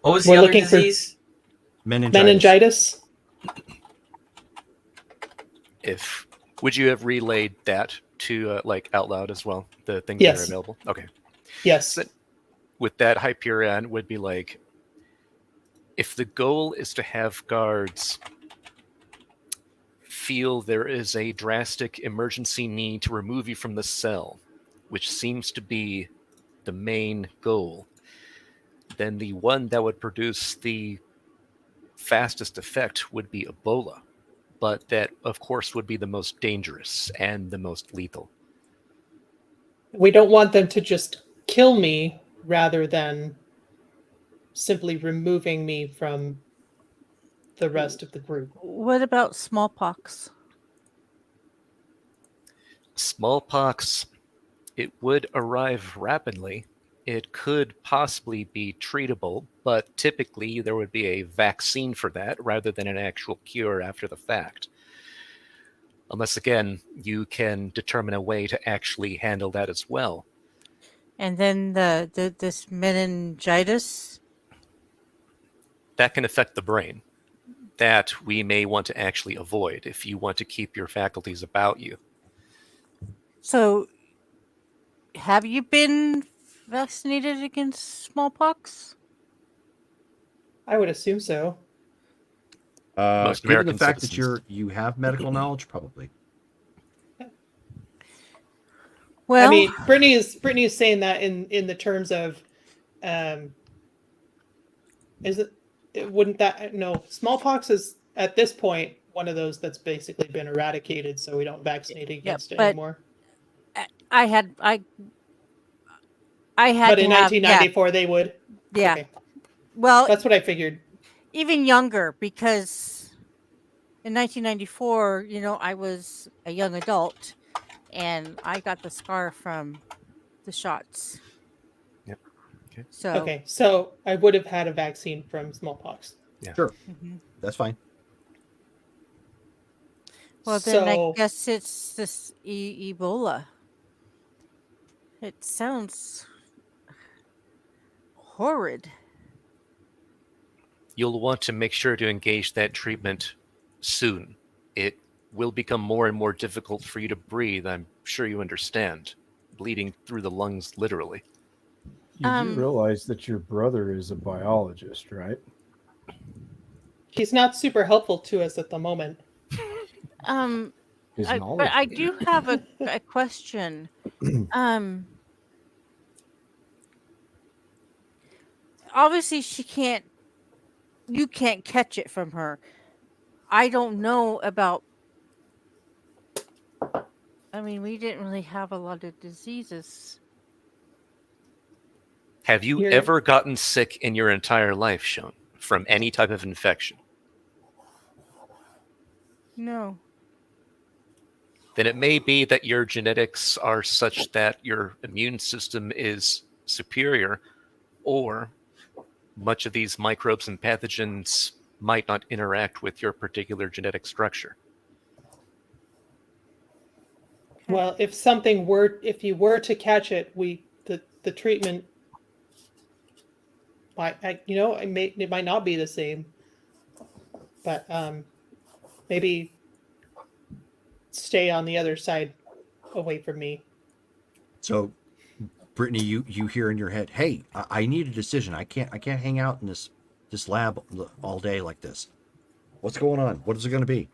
What was We're the other looking for- disease? Meningitis? Would you have relayed that to like out loud as well? The things Yes. that are available? Okay. Yes. So with that, Hyperion would be like, if the goal is to have guards feel there is a drastic emergency need to remove you from the cell, which seems to be the main goal, then the one that would produce the fastest effect would be Ebola. But that, of course, would be the most dangerous and the most lethal. We don't want them to just kill me rather than simply removing me from the rest of the group. What about smallpox? Smallpox, it would arrive rapidly. It could possibly be treatable, but typically there would be a vaccine for that rather than an actual cure after the fact. Unless, again, you can determine a way to actually handle that as well. And then this meningitis? That can affect the brain. That we may want to actually avoid if you want to keep your faculties about you. So have you been vaccinated against smallpox? I would assume so. Most Given American the fact citizens. that you have medical knowledge, probably. Well, I mean, Brittany is saying that in the terms of, um, is wouldn't that no smallpox is at this point one of those that's basically been eradicated, so we don't vaccinate against it but anymore. I had I had But to in have 1994, they would. yeah. Okay, Well, that's what I figured. even younger because in 1994, I was a young adult and I got the scar from the shots. Yep. Okay. So, Okay, so I would have had a vaccine from smallpox. Sure, mhm. that's fine. Well, then I So guess it's this Ebola. It sounds horrid. You'll want to make sure to engage that treatment soon. It will become more and more difficult for you to breathe. I'm sure you understand. Bleeding through the lungs, literally. You do Um, realize that your brother is a biologist, right? he's not super helpful to us at the moment. His but knowledge. I do have a question. Um, Obviously you can't catch it from her. I don't know about. I mean, we didn't really have a lot of diseases. Have you Here- ever gotten sick in your entire life, Sean, from any type of infection? No. Then it may be that your genetics are such that your immune system is superior, or much of these microbes and pathogens might not interact with your particular genetic structure. Well, if you were to catch it, the treatment it might not be the same, but maybe stay on the other side away from me. So, Brittany, you hear in your head, "Hey, I need a decision. I can't hang out in this lab all day like this. What's going on? What is it going to be?"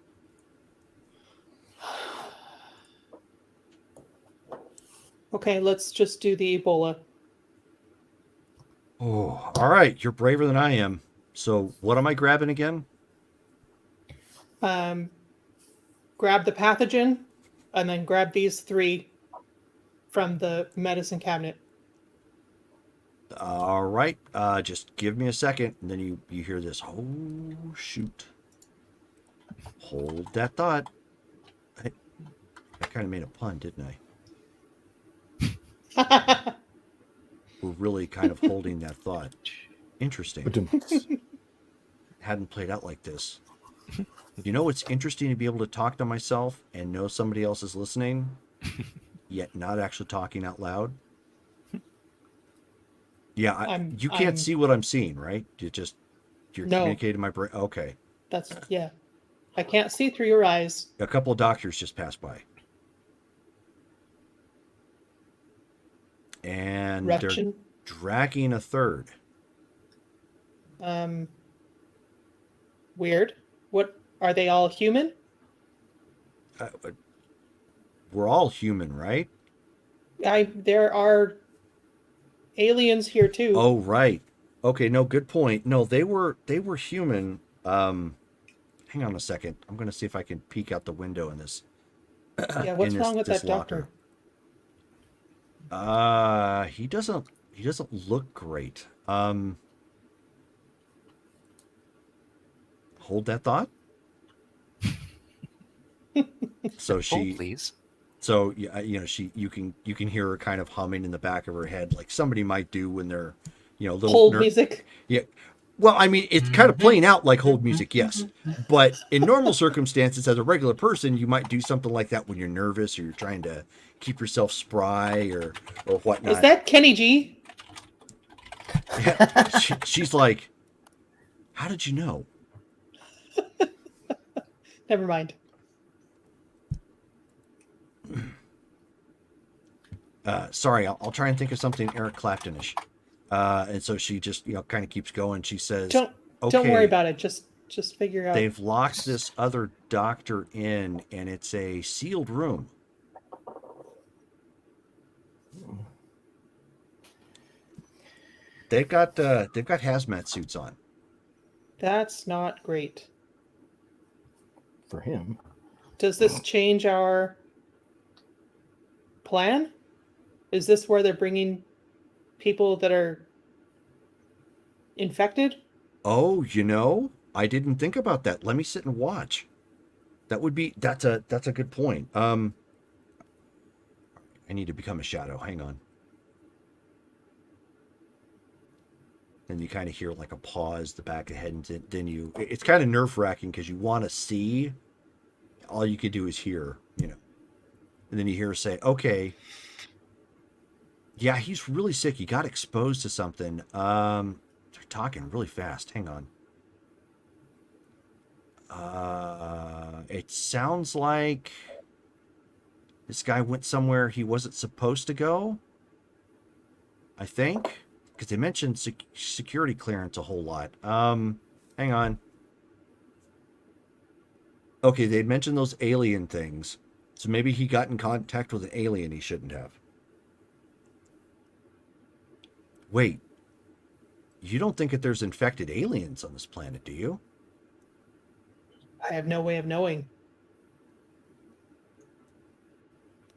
Okay, let's just do the Ebola. Oh, all right. You're braver than I am. So, what am I grabbing again? Grab the pathogen, and then grab these 3 from the medicine cabinet. All right. Just give me a second, and then you hear this. Oh shoot! Hold that thought. I kind of made a pun, didn't I? We're really kind of holding that thought. Interesting. Hadn't played out like this. You know, it's interesting to be able to talk to myself and know somebody else is listening, yet not actually talking out loud. Yeah, you can't see what I'm seeing, right? You're No. communicating my brain. Okay. That's yeah. I can't see through your eyes. A couple of doctors just passed by. And Ruption. they're dragging a third. Weird. What are they all human? We're all human, right? There are aliens here too. Oh, right. Okay, no, good point. No, they were human. Hang on a second. I'm going to see if I can peek out the window in this. Yeah, what's wrong with that locker. doctor? He doesn't look great. Hold that thought. So Hold, please. So you can hear her kind of humming in the back of her head, like somebody might do when they're, little Hold music. Yeah. Well, I mean, it's kind of playing out like hold music, yes. But in normal circumstances, as a regular person, you might do something like that when you're nervous or you're trying to keep yourself spry or whatnot. Is that Kenny G? Yeah. She's like, how did you know? Never mind. Sorry, I'll try and think of something Eric Claptonish. And so she just, kind of keeps going. She says, Don't worry about it. Just figure out. They've locked this other doctor in, and it's a sealed room. They've got hazmat suits on. That's not great. For him. Does this change our plan? Is this where they're bringing people that are infected? Oh, I didn't think about that. Let me sit and watch. That's a good point. I need to become a shadow. Hang on. And you kind of hear like a pause, the back of the head, and then it's kind of nerve-wracking because you want to see. All you could do is hear, And then you hear her say, okay, yeah, he's really sick. He got exposed to something. They're talking really fast. Hang on. It sounds like this guy went somewhere he wasn't supposed to go. I think. Because they mentioned security clearance a whole lot. Hang on. Okay, they'd mentioned those alien things. So maybe he got in contact with an alien he shouldn't have. Wait. You don't think that there's infected aliens on this planet, do you? I have no way of knowing.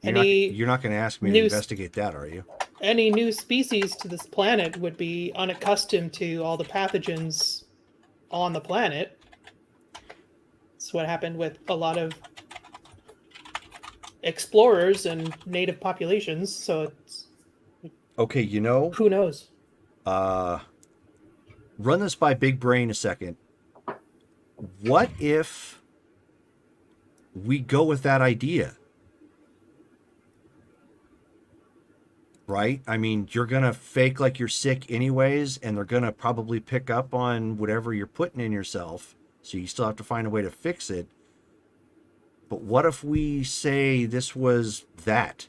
You're not going to ask me to investigate that, are you? Any new species to this planet would be unaccustomed to all the pathogens on the planet. That's what happened with a lot of explorers and native populations. So it's okay. Who knows? Run this by Big Brain a second. What if we go with that idea? Right? I mean, you're going to fake like you're sick anyways, and they're going to probably pick up on whatever you're putting in yourself. So you still have to find a way to fix it. But what if we say this was that?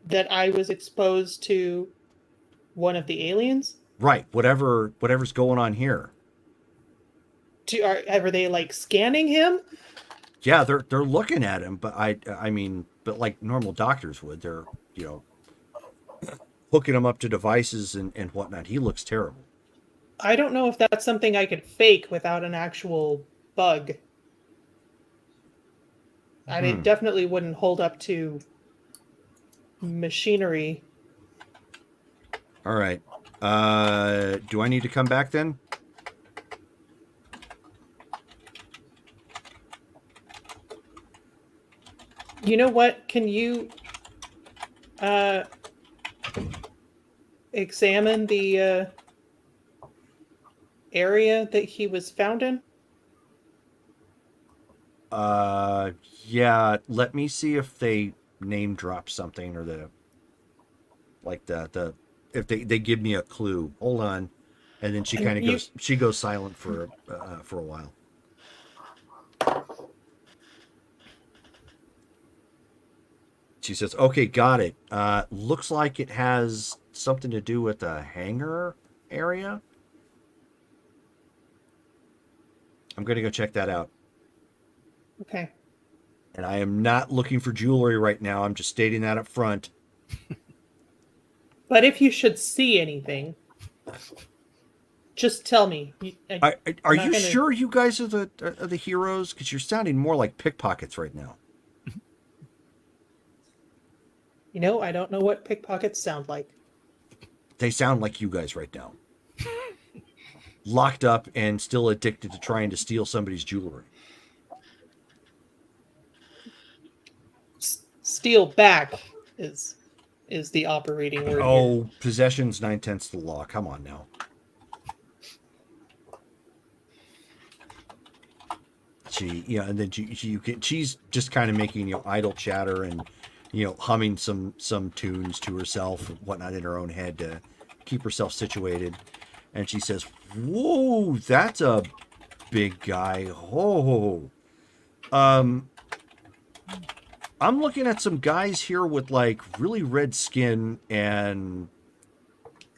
That I was exposed to one of the aliens? Right. Whatever's going on here. Are they like scanning him? Yeah, they're looking at him, but I mean, but like normal doctors would, they're hooking him up to devices and whatnot. He looks terrible. I don't know if that's something I could fake without an actual bug. I mean, it definitely wouldn't hold up to machinery. All right. Do I need to come back then? You know what? Can you examine the area that he was found in? Yeah. Let me see if they name drop something or if they give me a clue. Hold on. And then she kind of goes silent for a while. She says, okay, got it. Looks like it has something to do with the hangar area. I'm going to go check that out. Okay. And I am not looking for jewelry right now. I'm just stating that up front. But if you should see anything, just tell me. Are you sure you guys are the heroes? Because you're sounding more like pickpockets right now. I don't know what pickpockets sound like. They sound like you guys right now. Locked up and still addicted to trying to steal somebody's jewelry. Steal back is the operating word. Oh, possession's 9/10 the law. Come on now. And then she's just kind of making idle chatter and humming some tunes to herself and whatnot in her own head to keep herself situated. And she says, "Whoa, that's a big guy. Oh, I'm looking at some guys here with like really red skin and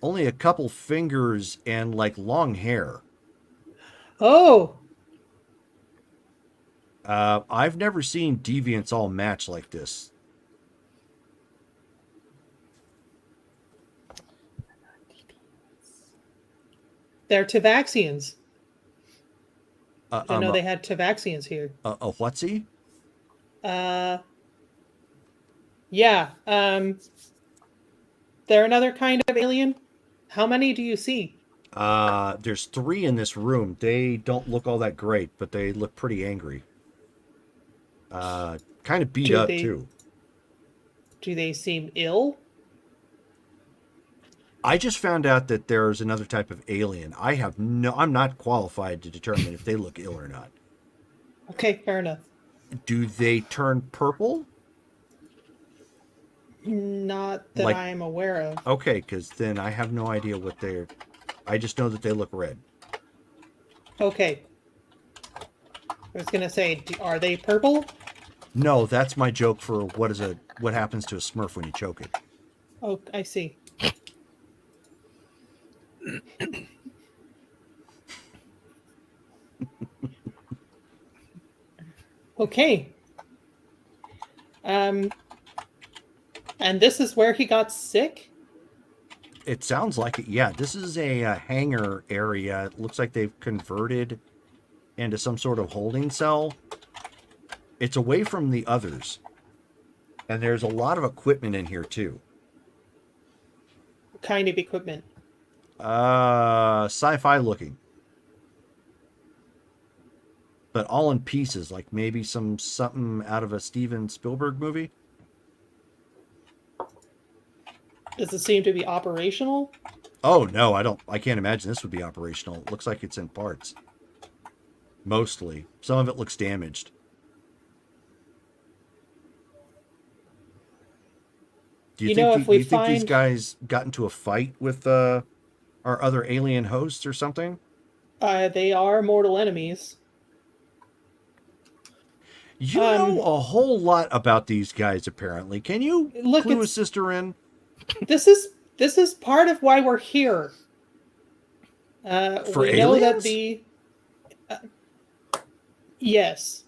only a couple fingers and like long hair. Oh, I've never seen deviants all match like this. they're Tavaxians. I didn't know they had Tavaxians here. A what's he? Yeah. They're another kind of alien. How many do you see? There's 3 in this room. They don't look all that great, but they look pretty angry. Kind of beat up too. Do they seem ill? I just found out that there's another type of alien. I'm not qualified to determine if they look ill or not. Okay, fair enough. Do they turn purple? Not that Like- I'm aware of. Okay, because then I have no idea what they're. I just know that they look red. Okay. I was gonna say, are they purple? No, that's my joke for what happens to a Smurf when you choke it. Oh, I see. Okay. And this is where he got sick? It sounds like it. Yeah, this is a hangar area. It looks like they've converted into some sort of holding cell. It's away from the others. And there's a lot of equipment in here too. What kind of equipment? Sci-fi looking. But all in pieces, like maybe something out of a Steven Spielberg movie. Does it seem to be operational? Oh no, I can't imagine this would be operational. It looks like it's in parts. Mostly. Some of it looks damaged. Do you think these guys got into a fight with our other alien hosts or something? They are mortal enemies. You know a whole lot about these guys, apparently. Can you clue a sister in? This is part of why we're here. For we aliens? know that yes.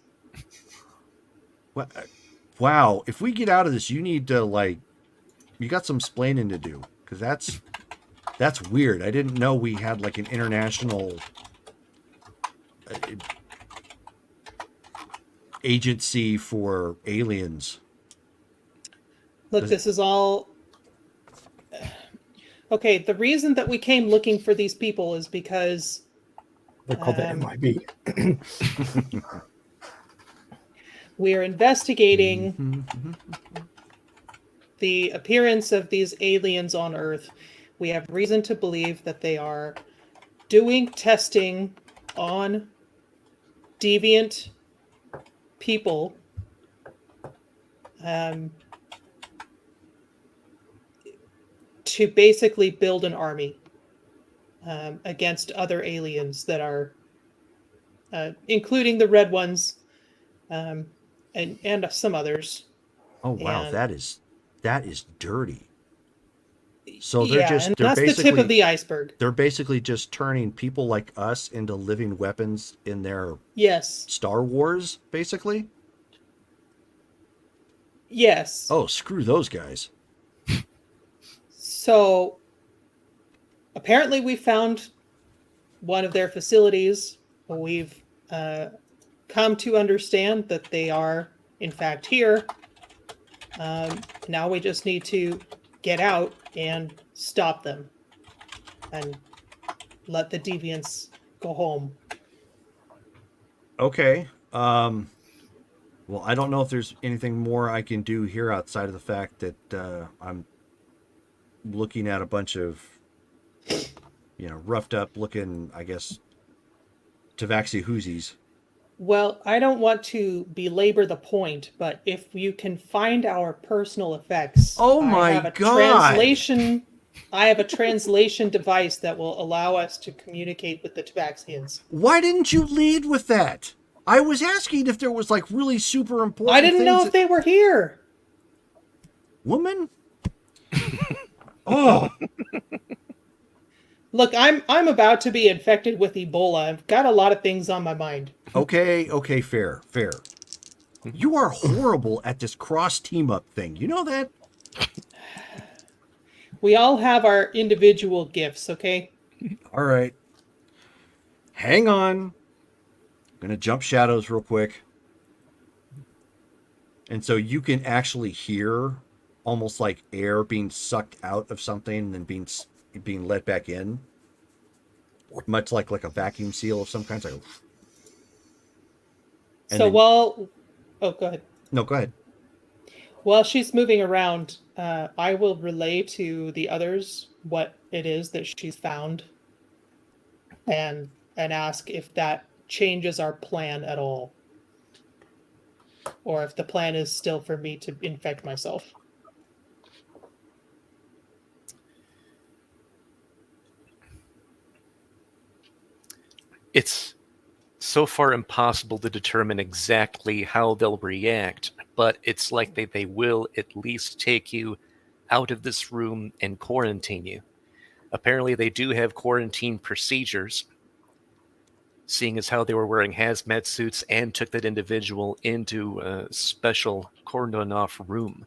Wow. If we get out of this, you need to you got some splaining to do, because that's weird. I didn't know we had like an international agency for aliens. Look, this is all. Okay, the reason that we came looking for these people is because They're called the MIB. we're investigating the appearance of these aliens on Earth. We have reason to believe that they are doing testing on deviant people. To basically build an army against other aliens that are, including the red ones, and some others. Oh wow, And- that is dirty. So and that's the tip of the iceberg. They're basically just turning people like us into living weapons in their Yes. Star Wars, basically. Yes. Oh, screw those guys. So apparently we found one of their facilities. We've come to understand that they are, in fact, here. Now we just need to get out and stop them and let the deviants go home. Okay. Well, I don't know if there's anything more I can do here outside of the fact that I'm looking at a bunch of, roughed up looking, I guess, Tavaxi Hoosies. Well, I don't want to belabor the point, but if you can find our personal effects, Oh my I have a God. I have a translation device that will allow us to communicate with the Tabaxians. Why didn't you lead with that? I was asking if there was like really super important. I didn't know things if they were here. Woman. Oh, Look, I'm about to be infected with Ebola. I've got a lot of things on my mind. okay, fair. You are horrible at this cross team up thing. You know that? We all have our individual gifts, okay? All right. Hang on. I'm going to jump shadows real quick. And so you can actually hear almost like air being sucked out of something and then being let back in. Much like a vacuum seal of some kind. It's like, and So then, while oh, go ahead. no, go ahead. While she's moving around, I will relay to the others what it is that she's found, and ask if that changes our plan at all, or if the plan is still for me to infect myself. It's so far impossible to determine exactly how they'll react, but it's likely they will at least take you out of this room and quarantine you. Apparently, they do have quarantine procedures, seeing as how they were wearing hazmat suits and took that individual into a special cordoned off room.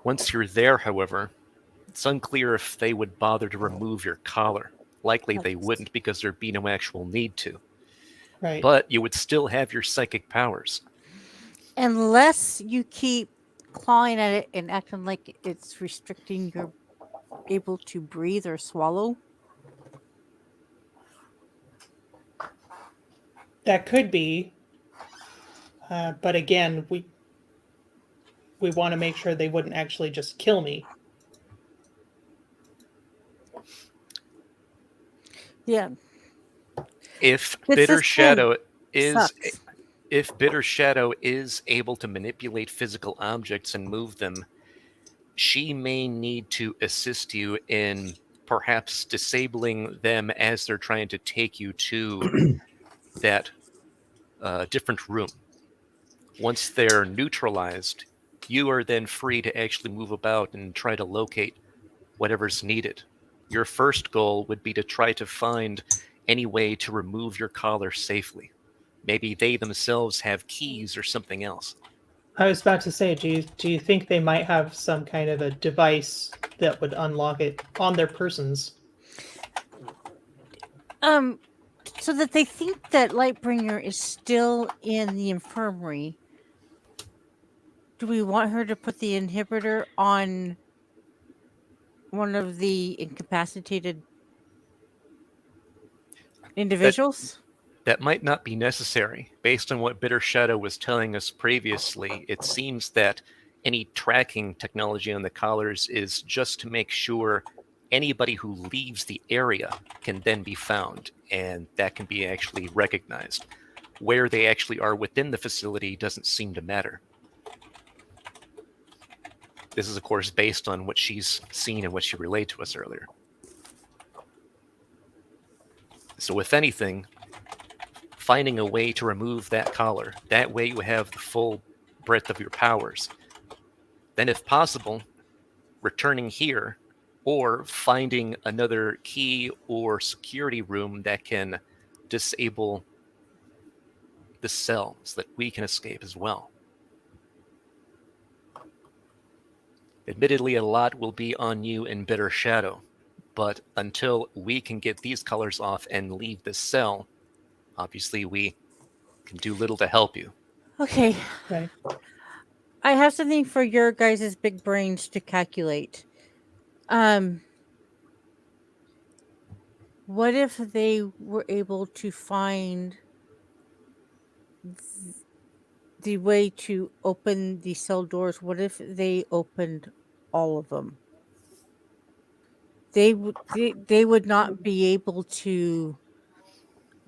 Once you're there, however, it's unclear if they would bother to remove your collar. Likely they wouldn't because there'd be no actual need to. Right. But you would still have your psychic powers. Unless you keep clawing at it and acting like it's restricting your able to breathe or swallow. That could be. But again, we want to make sure they wouldn't actually just kill me. Yeah. If This Bitter is Shadow is sucks. if Bitter Shadow is able to manipulate physical objects and move them, she may need to assist you in perhaps disabling them as they're trying to take you to that different room. Once they're neutralized, you are then free to actually move about and try to locate whatever's needed. Your first goal would be to try to find any way to remove your collar safely. Maybe they themselves have keys or something else. I was about to say, do you think they might have some kind of a device that would unlock it on their persons? So that they think that Lightbringer is still in the infirmary. Do we want her to put the inhibitor on one of the incapacitated individuals? That might not be necessary. Based on what Bitter Shadow was telling us previously, it seems that any tracking technology on the collars is just to make sure anybody who leaves the area can then be found, and that can be actually recognized. Where they actually are within the facility doesn't seem to matter. This is, of course, based on what she's seen and what she relayed to us earlier. So, if anything, finding a way to remove that collar, that way you have the full breadth of your powers. Then, if possible, returning here or finding another key or security room that can disable the cell so that we can escape as well. Admittedly, a lot will be on you in Bitter Shadow, but until we can get these colors off and leave this cell, obviously we can do little to help you. Okay. Right. I have something for your guys' big brains to calculate. What if they were able to find the way to open the cell doors? What if they opened all of them? They would not be able to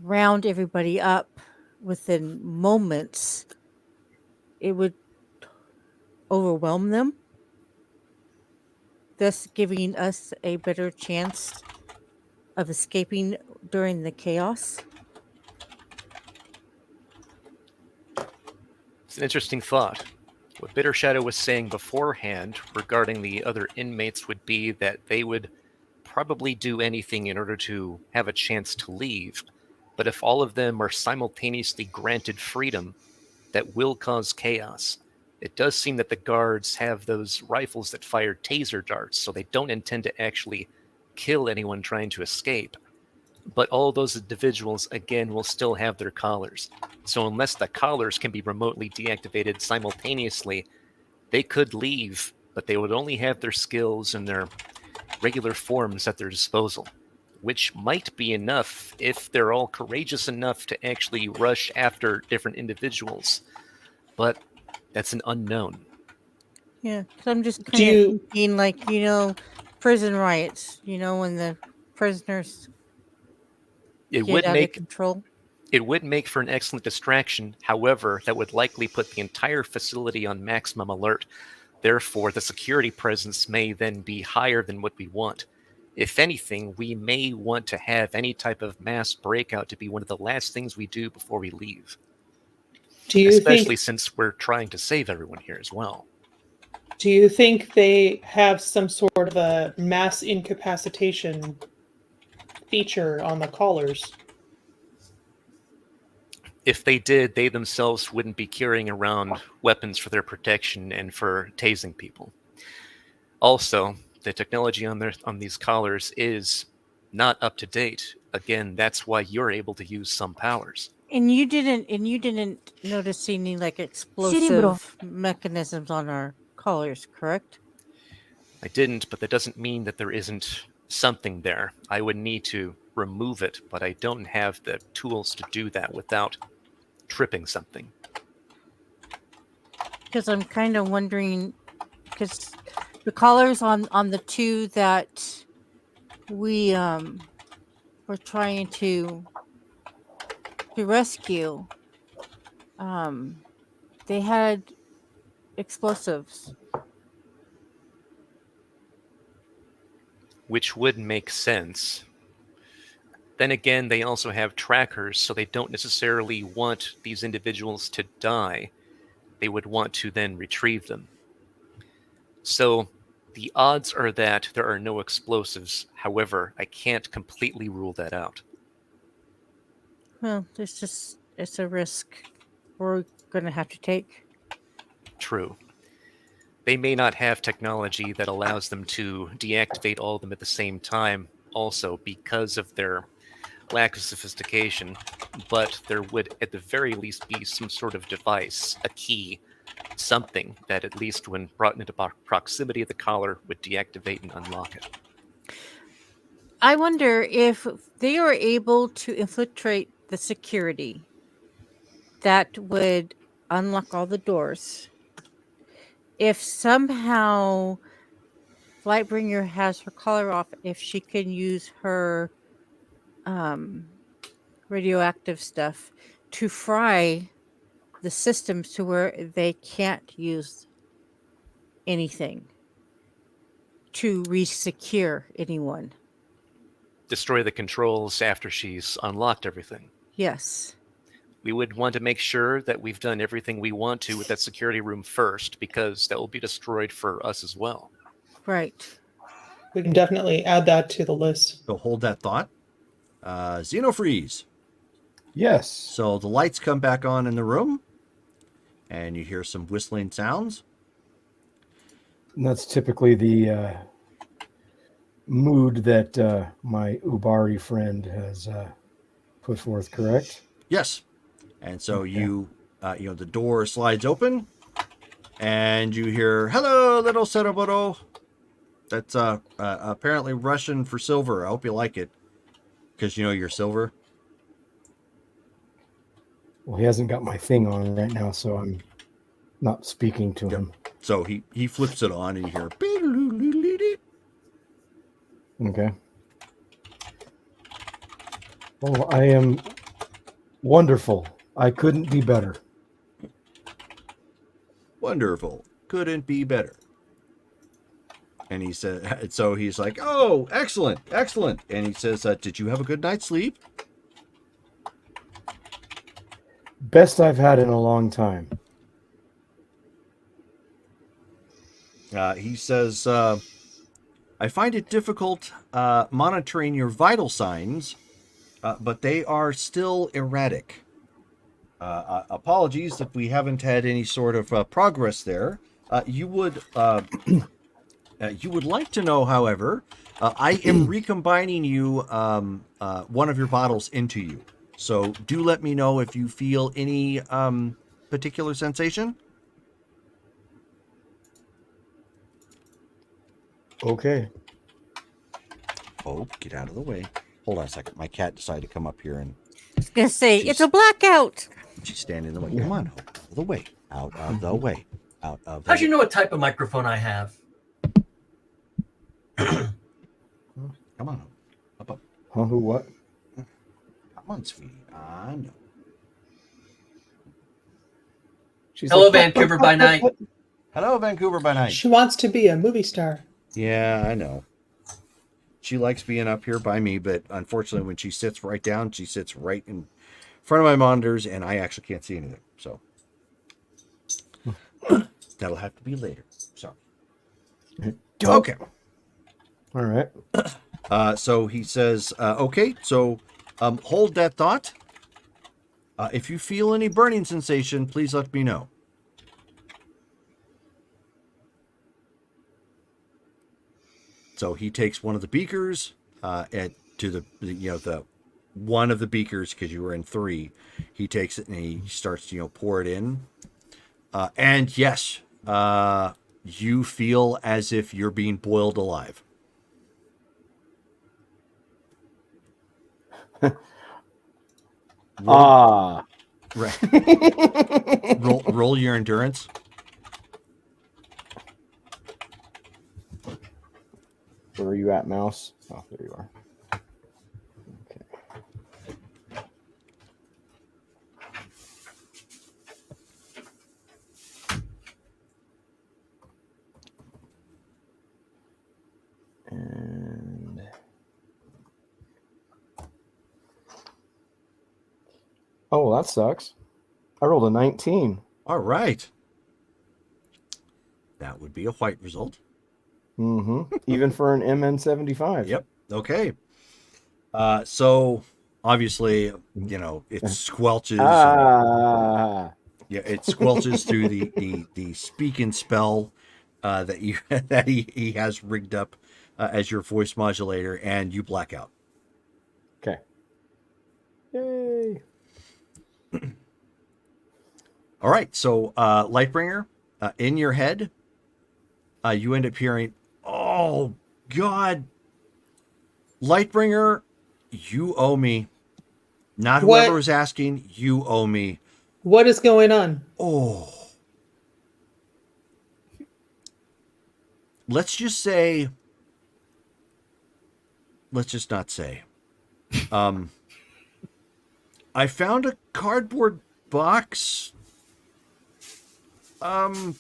round everybody up within moments. It would overwhelm them, thus giving us a better chance of escaping during the chaos. It's an interesting thought. What Bitter Shadow was saying beforehand regarding the other inmates would be that they would probably do anything in order to have a chance to leave. But if all of them are simultaneously granted freedom, that will cause chaos. It does seem that the guards have those rifles that fire taser darts, so they don't intend to actually kill anyone trying to escape. But all those individuals, again, will still have their collars. So unless the collars can be remotely deactivated simultaneously, they could leave, but they would only have their skills and their regular forms at their disposal, which might be enough if they're all courageous enough to actually rush after different individuals. But that's an unknown. Yeah, 'cause I'm just Do kind of you thinking, like, prison riots. When the prisoners It get would out of make control. it would make for an excellent distraction. However, that would likely put the entire facility on maximum alert. Therefore, the security presence may then be higher than what we want. If anything, we may want to have any type of mass breakout to be one of the last things we do before we leave. do you Especially think since we're trying to save everyone here as well. do you think they have some sort of a mass incapacitation feature on the collars? If they did, they themselves wouldn't be carrying around weapons for their protection and for tasing people. Also, the technology on these collars is not up to date. Again, that's why you're able to use some powers. And you didn't notice any like explosive mechanisms on our collars, correct? I didn't, but that doesn't mean that there isn't something there. I would need to remove it, but I don't have the tools to do that without tripping something. Because I'm kind of wondering, because the collars on the two that we were trying to rescue, they had explosives. Which would make sense. Then again, they also have trackers, so they don't necessarily want these individuals to die. They would want to then retrieve them. So the odds are that there are no explosives. However, I can't completely rule that out. Well, it's a risk we're going to have to take. True. They may not have technology that allows them to deactivate all of them at the same time, also because of their lack of sophistication, but there would at the very least be some sort of device, a key, something that at least when brought into proximity of the collar would deactivate and unlock it. I wonder if they are able to infiltrate the security that would unlock all the doors. If somehow Flightbringer has her collar off, if she can use her radioactive stuff to fry the systems to where they can't use anything to re-secure anyone. Destroy the controls after she's unlocked everything. Yes. We would want to make sure that we've done everything we want to with that security room first, because that will be destroyed for us as well. Right. We can definitely add that to the list. So hold that thought. Xenofreeze. Yes. So the lights come back on in the room, and you hear some whistling sounds. And that's typically the mood that my Ubari friend has put forth, correct? Yes. And so Okay. the door slides open, and you hear, "Hello, little Cerebro." That's apparently Russian for silver. I hope you like it, because you're silver. Well, he hasn't got my thing on right now, so I'm not speaking to him. So he flips it on, and you hear. Okay. Well, I am wonderful. I couldn't be better. Wonderful. Couldn't be better. And he said, so he's like, "Oh, excellent, excellent." And he says, "Did you have a good night's sleep?" Best I've had in a long time. He says, I find it difficult monitoring your vital signs, but they are still erratic. Apologies if we haven't had any sort of progress there. You would like to know, however, I am recombining you one of your bottles into you. So do let me know if you feel any particular sensation. Okay. Oh, get out of the way. Hold on a second. My cat decided to come up here and I was gonna say She's- it's a blackout. she's standing in the way. Come on, out of the way. Out of the way. Out of the How'd you way. know what type of microphone I have? Come on. Up. Huh, who, what? Come on, sweetie. I know. She's Hello, like, Vancouver by night. Hello, Vancouver by night. She wants to be a movie star. Yeah, I know. She likes being up here by me, but unfortunately, when she sits right down, she sits right in front of my monitors, and I actually can't see anything. So that'll have to be later. Sorry. Okay. All right. So he says, okay, so hold that thought. If you feel any burning sensation, please let me know. So he takes one of the beakers to the one of the beakers, because you were in 3. He takes it and he starts to pour it in. And yes, you feel as if you're being boiled alive. Ah. Right. roll your endurance. Where are you at, mouse? Oh, there you are. Okay. And oh, well, that sucks. I rolled a 19. All right. That would be a white result. Mm-hmm. Even for an MN75. Yep. Okay. So obviously, it squelches. Ah. Yeah, it squelches through the speak and spell that you that he has rigged up as your voice modulator, and you black out. Okay. Yay. All right. So Lightbringer, in your head, you end up hearing, "Oh God, Lightbringer, you owe me. Not whoever What? was asking, you owe me. What is going on? Oh." Let's just not say. I found a cardboard box. And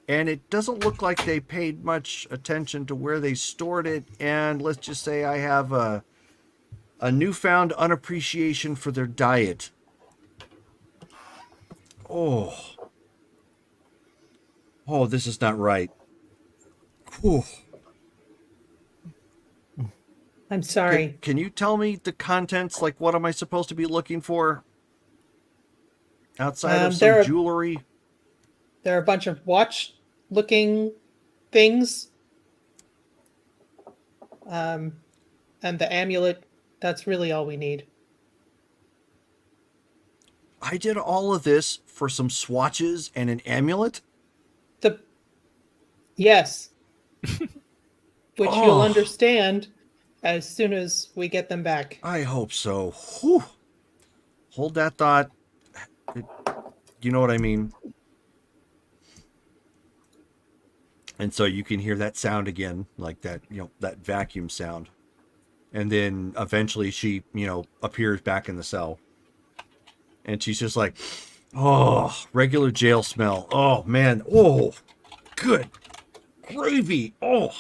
it doesn't look like they paid much attention to where they stored it. And let's just say I have a newfound unappreciation for their diet. Oh, this is not right. Whew. I'm sorry. Can you tell me the contents? Like, what am I supposed to be looking for? Outside of some jewelry? There are a bunch of watch-looking things. And the amulet, that's really all we need. I did all of this for some swatches and an amulet? Yes. Which you'll Oh. understand as soon as we get them back. I hope so. Whew. Hold that thought. You know what I mean? And so you can hear that sound again, like that, that vacuum sound. And then eventually she, appears back in the cell. And she's just like, oh, regular jail smell. Oh, man. Oh, good gravy. Oh.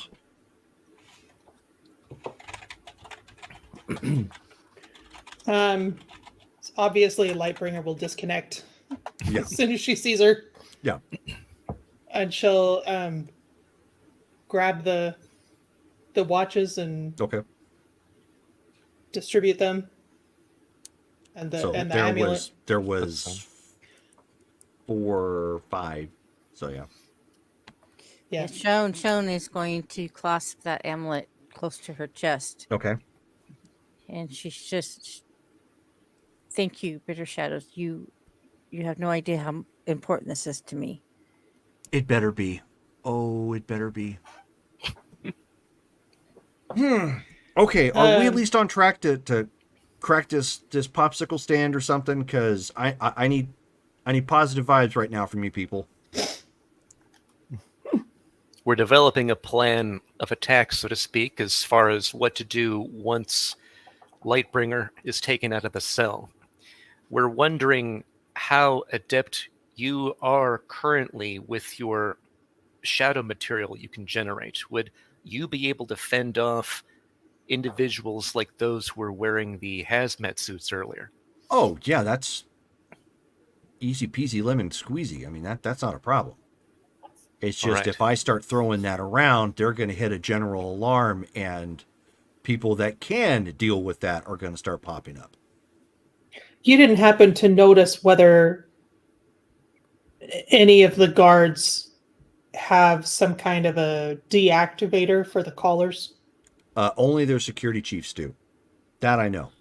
Obviously Lightbringer will disconnect Yeah. as soon as she sees her. Yeah. And she'll grab the watches and Okay. distribute them, and So the there amulet. was 4 or 5. So yeah. Yeah. Shone is going to clasp that amulet close to her chest, Okay. and she's just, thank you, Bitter Shadows. You have no idea how important this is to me. It better be. Oh, it better be. Okay, are we at least on track to crack this popsicle stand or something? Because I need positive vibes right now from you people. We're developing a plan of attack, so to speak, as far as what to do once Lightbringer is taken out of the cell. We're wondering how adept you are currently with your shadow material you can generate. Would you be able to fend off individuals like those who were wearing the hazmat suits earlier? Oh yeah, that's easy peasy lemon squeezy. I mean that's not a problem. It's just Right. if I start throwing that around, they're going to hit a general alarm, and people that can deal with that are going to start popping up. You didn't happen to notice whether any of the guards have some kind of a deactivator for the collars? Only their security chiefs do. That I know.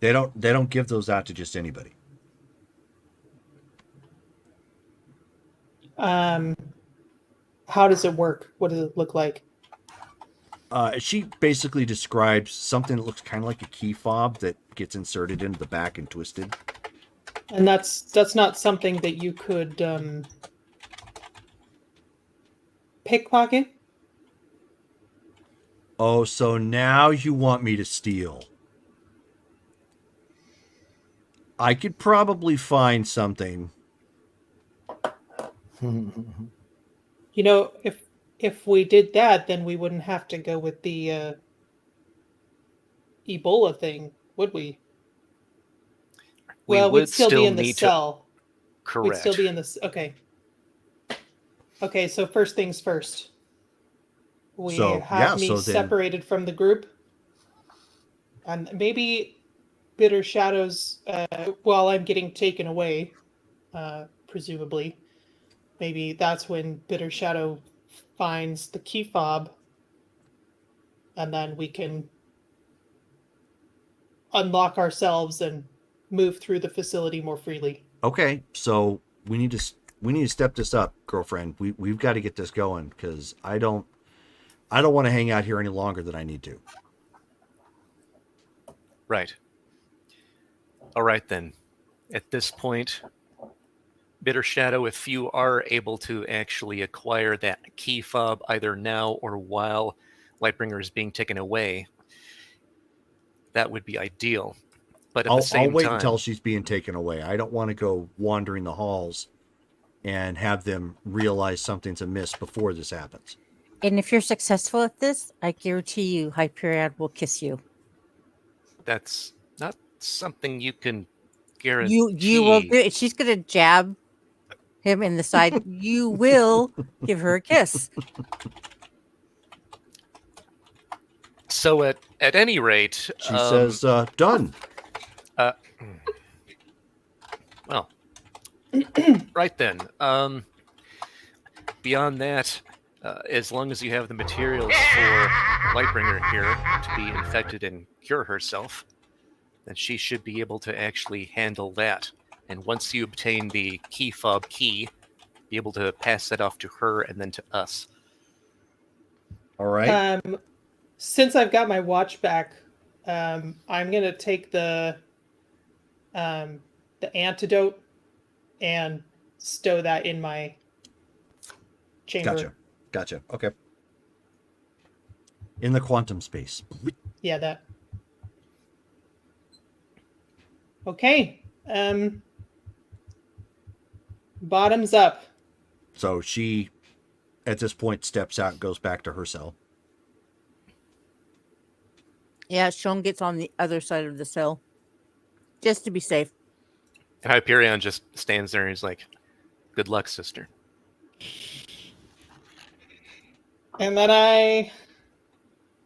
They don't give those out to just anybody. How does it work? What does it look like? She basically describes something that looks kind of like a key fob that gets inserted into the back and twisted. And that's not something that you could pickpocket? Oh, so now you want me to steal? I could probably find something. You know, if we did that, then we wouldn't have to go with the Ebola thing, would we? We Well, we'd would still be still in the need to. cell. We'd still Correct. be in the okay. Okay, so first things first. We So, have yeah, me so then- separated from the group, and maybe Bitter Shadows, while I'm getting taken away, presumably, maybe that's when Bitter Shadow finds the key fob, and then we can unlock ourselves and move through the facility more freely. Okay, so we need to step this up, girlfriend. We've got to get this going because I don't want to hang out here any longer than I need to. Right. All right, then. At this point, Bitter Shadow, if you are able to actually acquire that key fob either now or while Lightbringer is being taken away, that would be ideal. But at the I'll same wait time, until she's being taken away. I don't want to go wandering the halls and have them realize something's amiss before this happens. And if you're successful at this, I guarantee you Hyperion will kiss you. that's not something you can guarantee. You will do it. She's gonna jab him in the side. You will give her a kiss. So at any rate, She says, done. Well, right then. Beyond that, as long as you have the materials for Lightbringer here to be infected and cure herself, then she should be able to actually handle that. And once you obtain the key fob key, be able to pass that off to her and then to us. All right. Since I've got my watch back, I'm gonna take the antidote and stow that in my chamber. Gotcha. Okay. In the quantum space. Yeah, that. Okay. Bottoms up. So she, at this point, steps out and goes back to her cell. Yeah, Sean gets on the other side of the cell, just to be safe. And Hyperion just stands there and he's like, "Good luck, sister." And then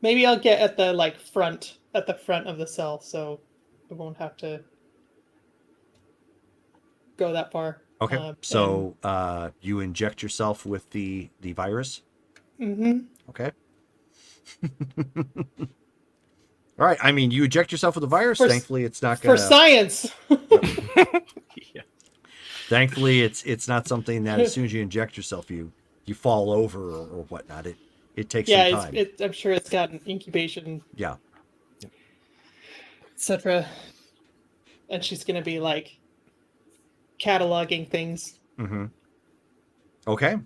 maybe I'll get at the front of the cell, so I won't have to go that far. Okay. So you inject yourself with the virus. Mm-hmm. Okay. All right. I mean, you inject yourself with the virus. For- Thankfully, it's not For gonna. science. Yeah. Thankfully, it's not something that as soon as you inject yourself, you fall over or whatnot. It takes Yeah, some time. I'm sure it's got an incubation, Yeah. etc. And she's gonna be cataloging things. Mm-hmm. Okay.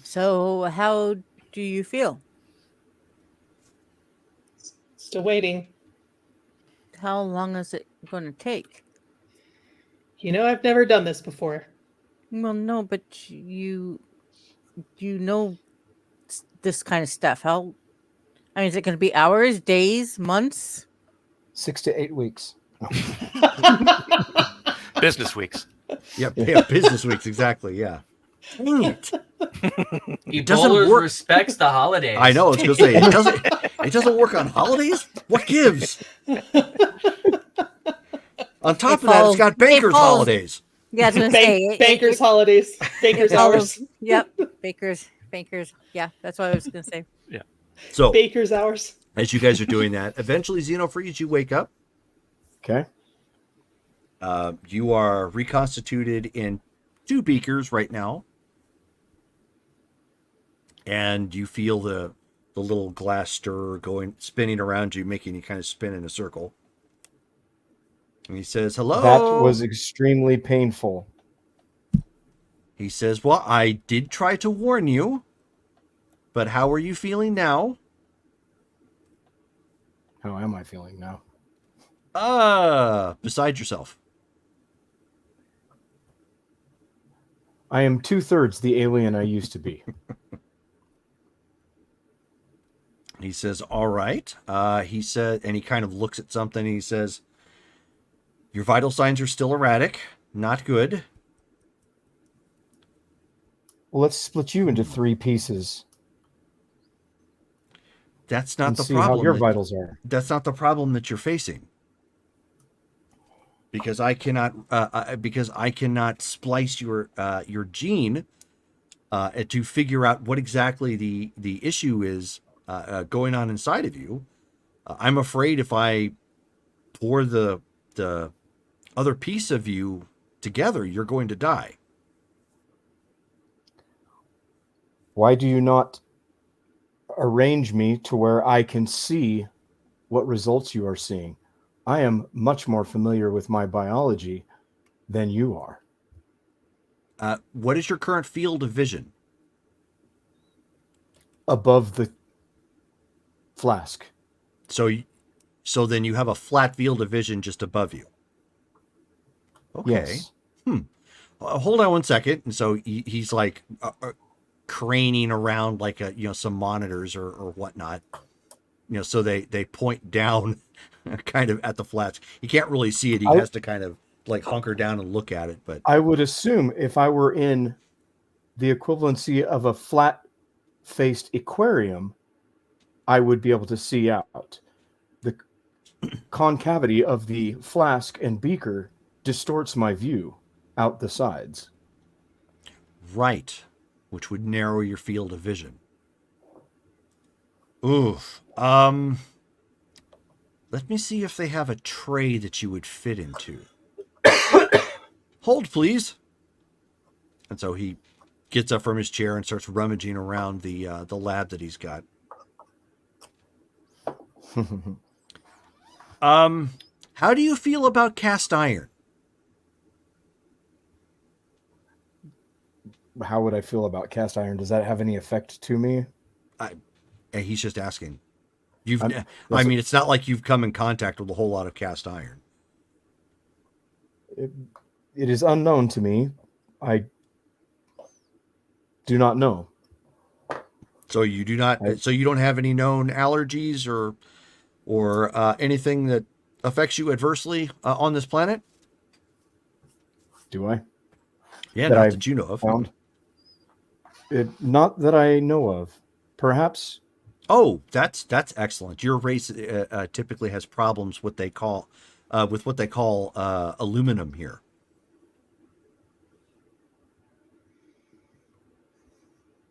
So, how do you feel? Still waiting. How long is it going to take? I've never done this before. Well, no, but you know this kind of stuff. How? I mean, is it going to be hours, days, months? 6 to 8 weeks. Business weeks. Yeah. Business weeks. Exactly. Yeah. Dang it. He doesn't bowlers work. respects the holidays. I know. I was gonna say it doesn't work on holidays. What gives? On top of that, it's got bankers' falls- holidays. Yeah, I was going to say Bankers' holidays. Bankers' hours. Yep, bankers. Yeah, that's what I was going to say. So Baker's hours. as you guys are doing that, eventually Xenofreeze, you wake up. Okay. You are reconstituted in 2 beakers right now, and you feel the little glass stir spinning around you, making you kind of spin in a circle. And he says, "Hello." That was extremely painful. He says, "Well, I did try to warn you, but how are you feeling now?" How am I feeling now? Beside yourself. I am 2/3 the alien I used to be. He says, "All right." He said, and he kind of looks at something. And he says, "Your vital signs are still erratic. Not good." Well, let's split you into 3 pieces That's not and the see problem. how your vitals are. That's not the problem that you're facing. Because I cannot splice your gene to figure out what exactly the issue is going on inside of you. I'm afraid if I pour the other piece of you together, you're going to die. Why do you not arrange me to where I can see what results you are seeing? I am much more familiar with my biology than you are. What is your current field of vision? Above the flask. So then you have a flat field of vision just above you. Okay. Yes. Hold on one second. And so he's like craning around like some monitors or whatnot. So they point down kind of at the flask. He can't really see it. He has to kind of like hunker down and look at it. But I would assume if I were in the equivalency of a flat-faced aquarium, I would be able to see out. The concavity of the flask and beaker distorts my view out the sides. right, which would narrow your field of vision. Oof. Let me see if they have a tray that you would fit into. Hold, please. And so he gets up from his chair and starts rummaging around the lab that he's got. How do you feel about cast iron? How would I feel about cast iron? Does that have any effect to me? And he's just asking. I mean, it's not like you've come in contact with a whole lot of cast iron. It is unknown to me. I do not know. So you do not. So you don't have any known allergies or anything that affects you adversely on this planet? Do I? Yeah, That not I've that you know of. found? Not that I know of. Perhaps. Oh, that's excellent. Your race typically has problems with what they call aluminum here.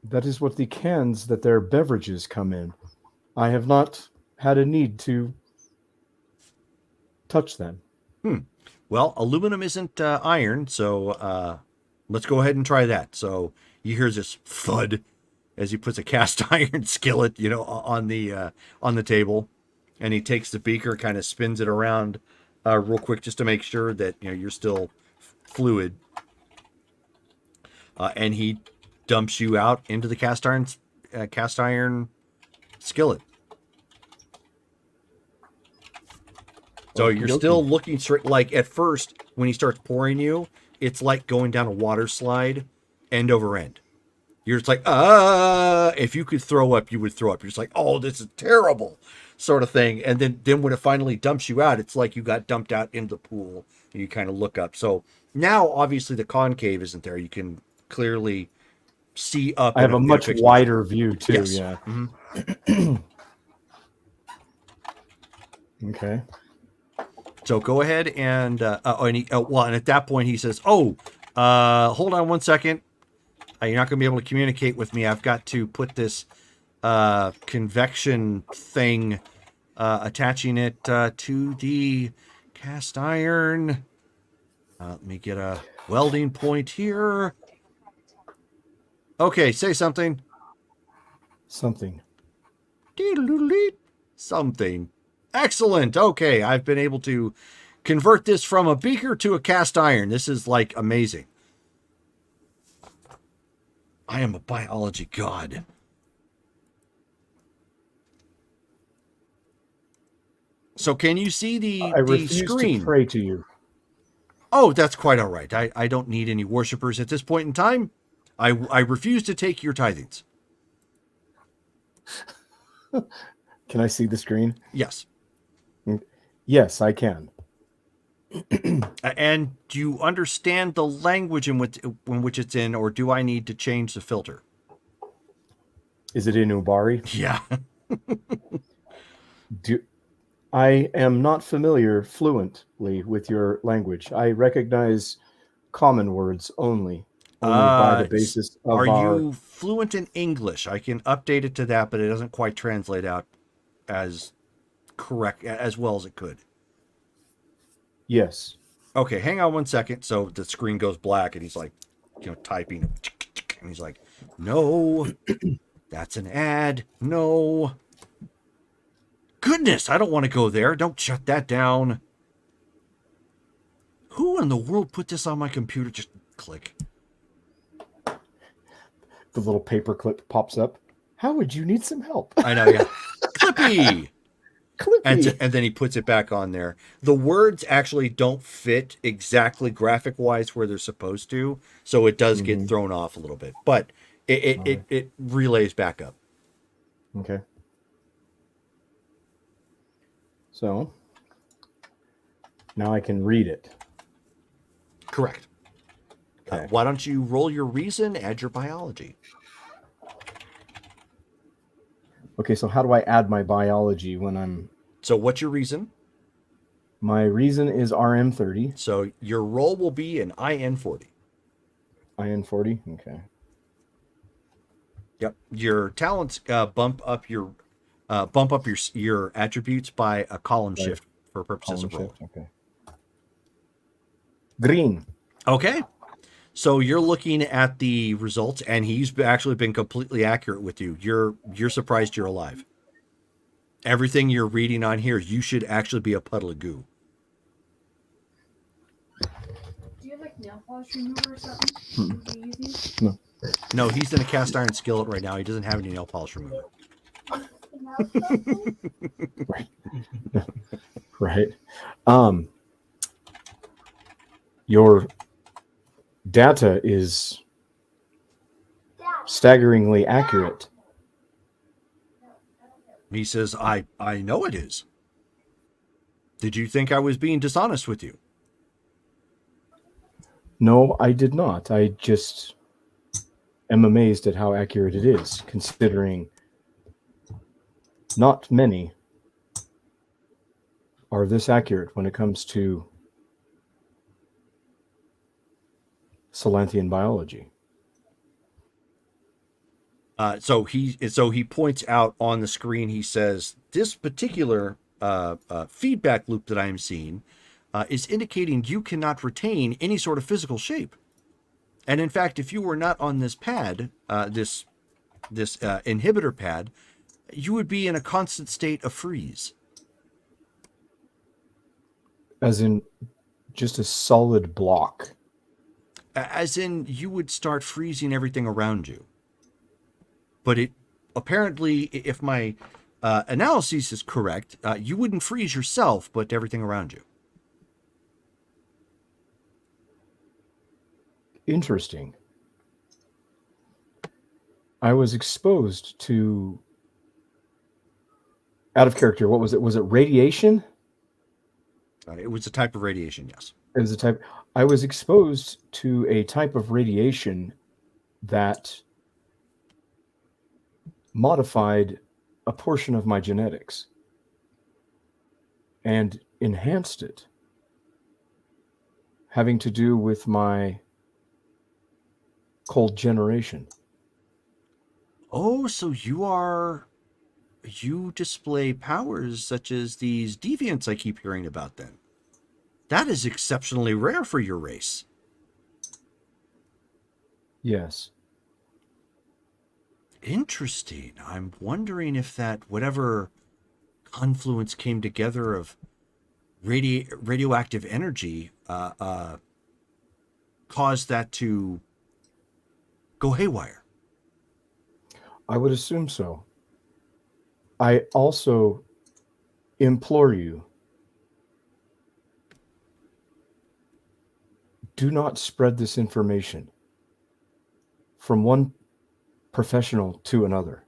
That is what the cans that their beverages come in. I have not had a need to touch them. Well, aluminum isn't iron, so let's go ahead and try that. So you hear this thud as he puts a cast iron skillet, on the table, and he takes the beaker, kind of spins it around real quick just to make sure that you're still fluid, and he dumps you out into the cast iron skillet. So you're still looking straight. Like at first, when he starts pouring you, it's like going down a water slide, end over end. You're just like, if you could throw up, you would throw up. You're just like, oh, this is terrible, sort of thing. And then when it finally dumps you out, it's like you got dumped out into the pool. And you kind of look up. So now, obviously, the concave isn't there. You can clearly see up. I have a much wider view too. Yes. Yeah. Mm-hmm. Okay. So go ahead and and at that point he says, hold on one second. You're not going to be able to communicate with me. I've got to put this convection thing, attaching it to the cast iron. Let me get a welding point here. Okay, say something. Something. Something. Excellent. Okay, I've been able to convert this from a beaker to a cast iron. This is like amazing. I am a biology god. So can you see the refuse screen? To pray to you. Oh, that's quite all right. I don't need any worshipers at this point in time. I refuse to take your tithings. Can I see the screen? Yes. Yes, I can. And do you understand the language in which it's in, or do I need to change the filter? Is it in Ubari? Yeah. I am not fluently with your language. I recognize common words only by the basis of Are you fluent in English? I can update it to that, but it doesn't quite translate out as correct as well as it could. Yes. Okay, hang on one second. So the screen goes black and he's like, typing. And he's like, no, that's an ad. No. Goodness, I don't want to go there. Don't shut that down. Who in the world put this on my computer? Just click. The little paperclip pops up. How would you need some help? I know, yeah. Clippy. Clippy. And then he puts it back on there. The words actually don't fit exactly graphic-wise where they're supposed to, so it does get thrown off a little bit. But it relays back up. Okay. So now I can read it. Correct. Okay. Why don't you roll your reason, add your biology? Okay, so how do I add my biology when I'm... So what's your reason? My reason is RM30. So your roll will be an IN40. IN40? Okay. Yep. Your talents bump up your attributes by a column shift for purposes of rolling. Okay. Green. Okay. So you're looking at the results, and he's actually been completely accurate with you. You're surprised you're alive. Everything you're reading on here, you should actually be a puddle of goo. Do you have like nail polish remover or something? No, he's in a cast iron skillet right now. He doesn't have any nail polish remover. Right. Your data is staggeringly accurate. He says, I know it is. Did you think I was being dishonest with you? No, I did not. I just am amazed at how accurate it is, considering not many are this accurate when it comes to Solanthian biology. So he points out on the screen. He says this particular feedback loop that I am seeing is indicating you cannot retain any sort of physical shape. And in fact, if you were not on this pad, this inhibitor pad, you would be in a constant state of freeze. As in just a solid block. As in, you would start freezing everything around you. But it apparently, if my analysis is correct, you wouldn't freeze yourself, but everything around you. Interesting. I was exposed to, out of character, what was it? Was it radiation? It was a type of radiation, yes. It was a type. I was exposed to a type of radiation that modified a portion of my genetics and enhanced it, having to do with my cold generation. Oh, so you display powers such as these deviants I keep hearing about then. That is exceptionally rare for your race. Yes. Interesting. I'm wondering if that whatever confluence came together of radioactive energy caused that to go haywire. I would assume so. I also implore you, do not spread this information from one professional to another.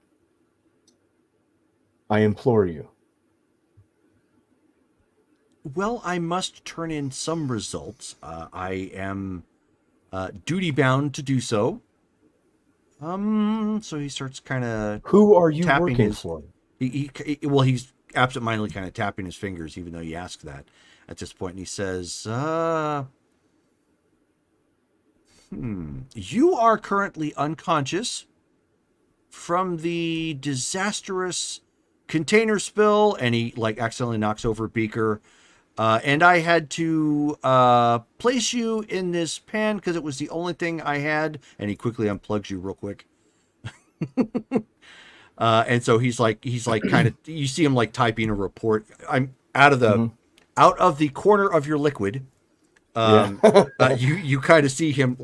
I implore you. Well, I must turn in some results. I am duty bound to do so. So he starts kind of. Who are you tapping working his, for? He's absentmindedly kind of tapping his fingers, even though he asked that at this point, and he says, you are currently unconscious from the disastrous container spill, and he accidentally knocks over a beaker. And I had to place you in this pan because it was the only thing I had. And he quickly unplugs you real quick. And so he's like kind of, you see him typing a report. I'm out of the corner of your liquid. You kind of see him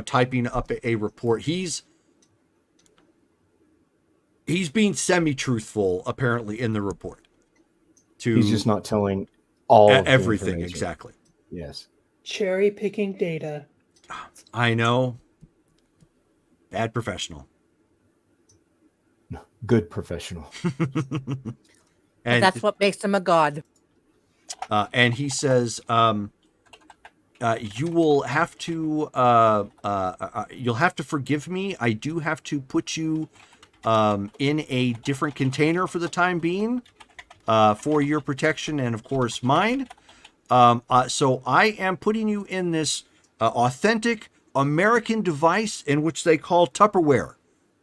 typing up a report. He's being semi-truthful apparently in the report. He's just not telling all of everything exactly. Yes. Cherry picking data. I know. Bad professional. Good professional. And that's what makes him a god. And he says, you will have to you'll have to forgive me. I do have to put you in a different container for the time being, for your protection and of course mine. So I am putting you in this authentic American device in which they call Tupperware.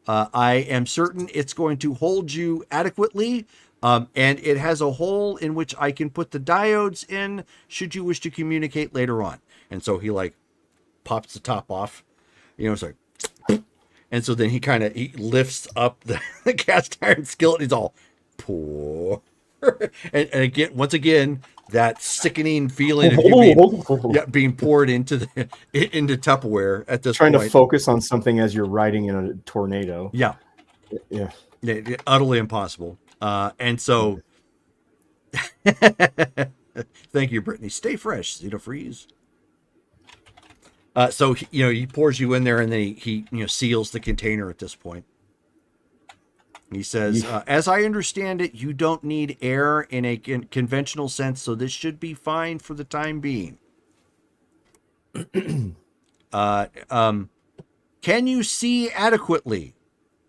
I am certain it's going to hold you adequately, and it has a hole in which I can put the diodes in should you wish to communicate later on. And so he pops the top off, it's like, and so then he lifts up the cast iron skillet. And he's all poor, and again, once again, that sickening feeling of you being poured into Tupperware at this point. Trying to focus on something as you're riding in a tornado. Yeah. Utterly impossible. And so, thank you, Brittany. Stay fresh, freeze. So he pours you in there, and then he seals the container at this point. He says, as I understand it, you don't need air in a conventional sense, so this should be fine for the time being. Can you see adequately?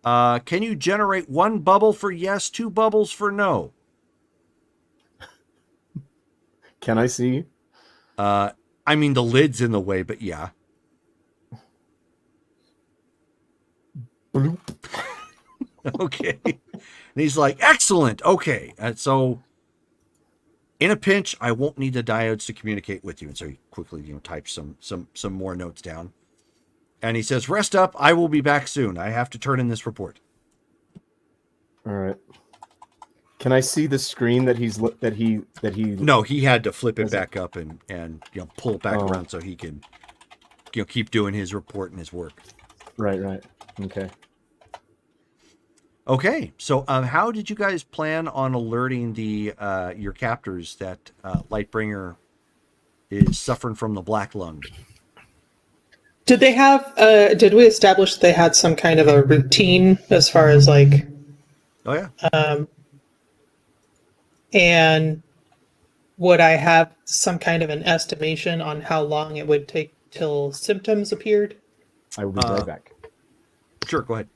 Can you generate 1 bubble for yes, 2 bubbles for no? Can I see? I mean, the lid's in the way, but yeah. Bloop. Okay. And he's like, excellent. Okay. So in a pinch, I won't need the diodes to communicate with you. And so he quickly, types some more notes down. And he says, rest up. I will be back soon. I have to turn in this report. All right. Can I see the screen that he? No, he had to flip it Does it- back up and pull it back Oh. around so he can keep doing his report and his work. Right. Okay. Okay, so how did you guys plan on alerting the your captors that Lightbringer is suffering from the black lung? Did they have? Did we establish that they had some kind of a routine as far as like? Oh yeah. And would I have some kind of an estimation on how long it would take till symptoms appeared? I will be right back. Sure, go ahead.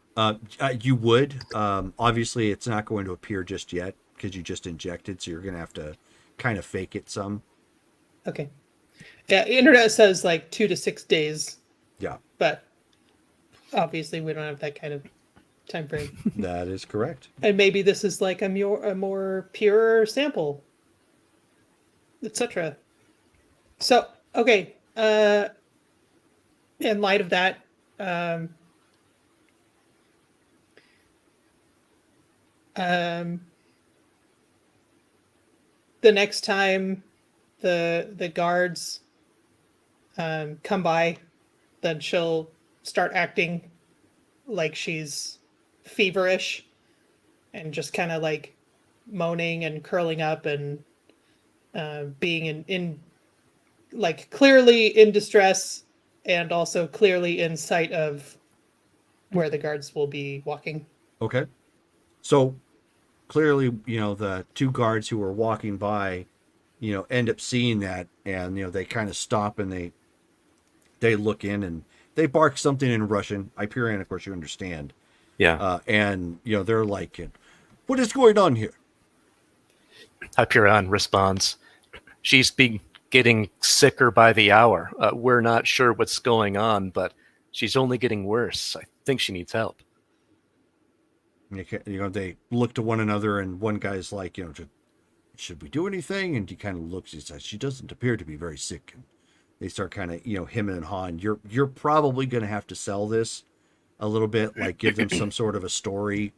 You would. Obviously, it's not going to appear just yet because you just injected, so you're going to have to kind of fake it some. Okay. Yeah, internet says like 2 to 6 days, Yeah, but obviously we don't have that kind of time frame. that is correct. And maybe this is like a more pure sample, etc. So, okay. In light of that, the next time the guards come by, then she'll start acting like she's feverish and just kind of like moaning and curling up and being in like clearly in distress and also clearly in sight of where the guards will be walking. Okay. So clearly, the 2 guards who were walking by, end up seeing that, and they kind of stop and they look in and they bark something in Russian. Hyperion, of course, you understand. Yeah. And they're like, "What is going on here?" Hyperion responds, she's been getting sicker by the hour. We're not sure what's going on, but she's only getting worse. I think she needs help. They look to one another, and one guy's like, should we do anything? And he kind of looks. He says, she doesn't appear to be very sick. And they start kind of, hemming and hawing. You're probably going to have to sell this a little bit, like give them some sort of a story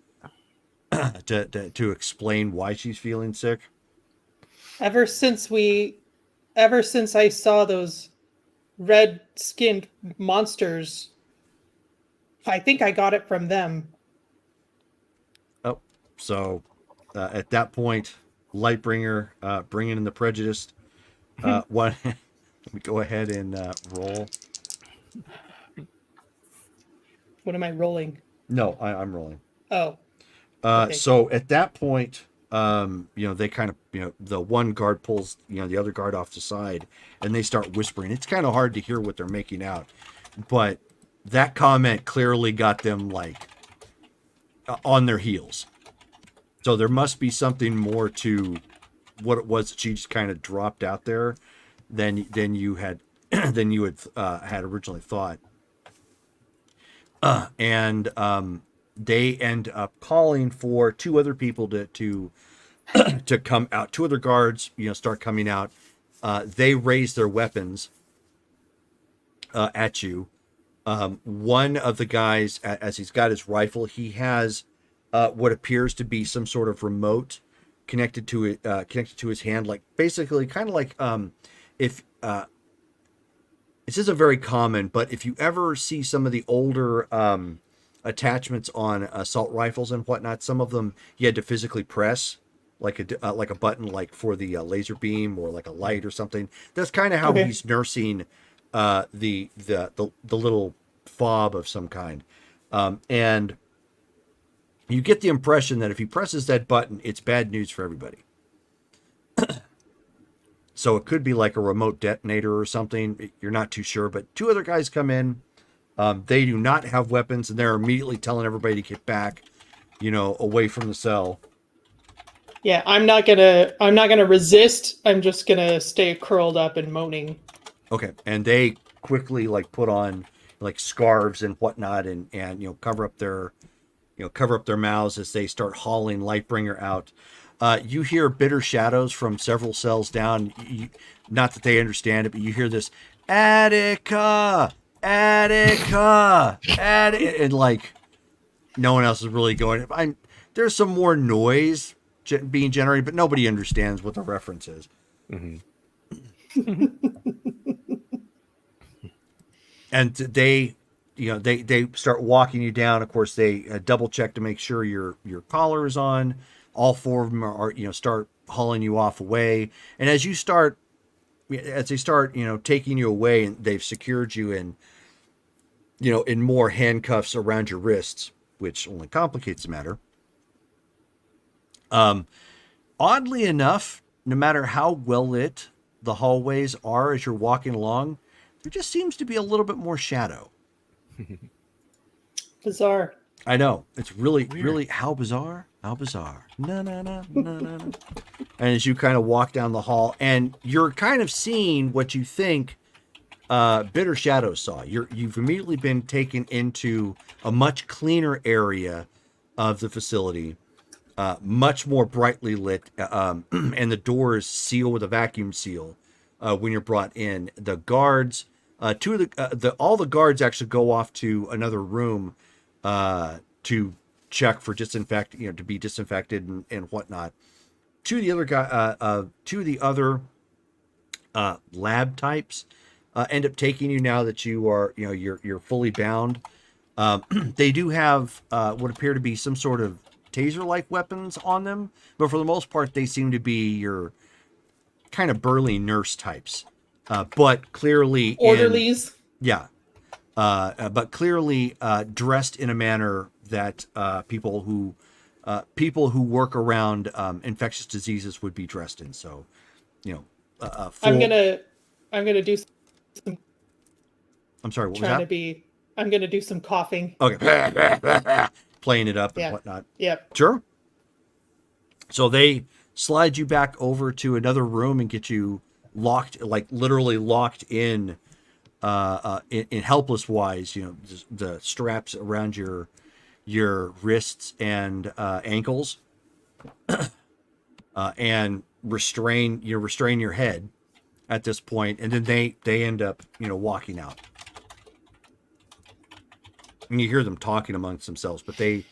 to explain why she's feeling sick. Ever since I saw those red-skinned monsters, I think I got it from them. Oh, so at that point, Lightbringer bringing in the prejudiced. Let me go ahead and roll. What am I rolling? No, I'm rolling. Oh. Okay. So at that point, they kind of, the one guard pulls, the other guard off the side, and they start whispering. It's kind of hard to hear what they're making out, but that comment clearly got them like on their heels. So there must be something more to what it was that she just kind of dropped out there than you had had originally thought. And they end up calling for 2 other people to come out. 2 other guards, start coming out. They raise their weapons at you. One of the guys, as he's got his rifle, he has what appears to be some sort of remote connected to his hand, like basically kind of like if this isn't very common, but if you ever see some of the older attachments on assault rifles and whatnot, some of them you had to physically press like a button, like for the laser beam or like a light or something. That's kind of how Okay. he's nursing the little fob of some kind, and you get the impression that if he presses that button, it's bad news for everybody. So it could be like a remote detonator or something. You're not too sure, but 2 other guys come in. They do not have weapons, and they're immediately telling everybody to get back, away from the cell. Yeah, I'm not gonna resist. I'm just gonna stay curled up and moaning. Okay, and they quickly put on scarves and whatnot, and cover up their mouths as they start hauling Lightbringer out. You hear bitter shadows from several cells down. Not that they understand it, but you hear this Attica, Attica, Attica, and no one else is really going. There's some more noise being generated, but nobody understands what the reference is. Mm-hmm. And they start walking you down. Of course, they double check to make sure your collar is on. All four of them are start hauling you off away. And as they start taking you away, and they've secured you in more handcuffs around your wrists, which only complicates the matter. Oddly enough, no matter how well lit the hallways are as you're walking along, there just seems to be a little bit more shadow. Bizarre. I know. It's really, Weird. really, how bizarre? How bizarre. No, no, no, no, no, no. And as you kind of walk down the hall, and you're kind of seeing what you think Bitter Shadow saw. You've immediately been taken into a much cleaner area of the facility, much more brightly lit, and the doors seal with a vacuum seal when you're brought in. The guards, all the guards actually go off to another room to check for to be disinfected and whatnot. Two of the other lab types end up taking you now that you are you're fully bound. They do have what appear to be some sort of taser-like weapons on them, but for the most part, they seem to be your kind of burly nurse types, but clearly Orderlies. but clearly dressed in a manner that people who work around infectious diseases would be dressed in. So, full... I'm gonna do some I'm sorry, what was that? I'm gonna do some coughing. Okay. Playing it up and Yeah. whatnot. Yep. Sure. So they slide you back over to another room and get you locked, literally locked in helpless wise, the straps around your wrists and ankles, and restrain your head at this point, and then they end up walking out. And you hear them talking amongst themselves, but they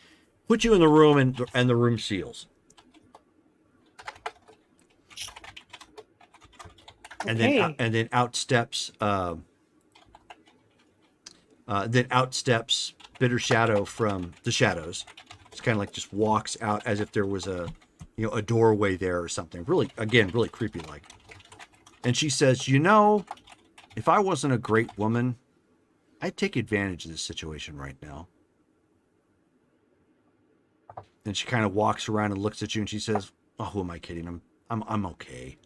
put you in the room, and the room seals. And Okay. then out steps Bitter Shadow from the shadows. It's kind of just walks out as if there was a doorway there or something. Really, again, really creepy like. And she says, if I wasn't a great woman, I'd take advantage of this situation right now. And she kind of walks around and looks at you, and she says, "Oh, who am I kidding? I'm okay."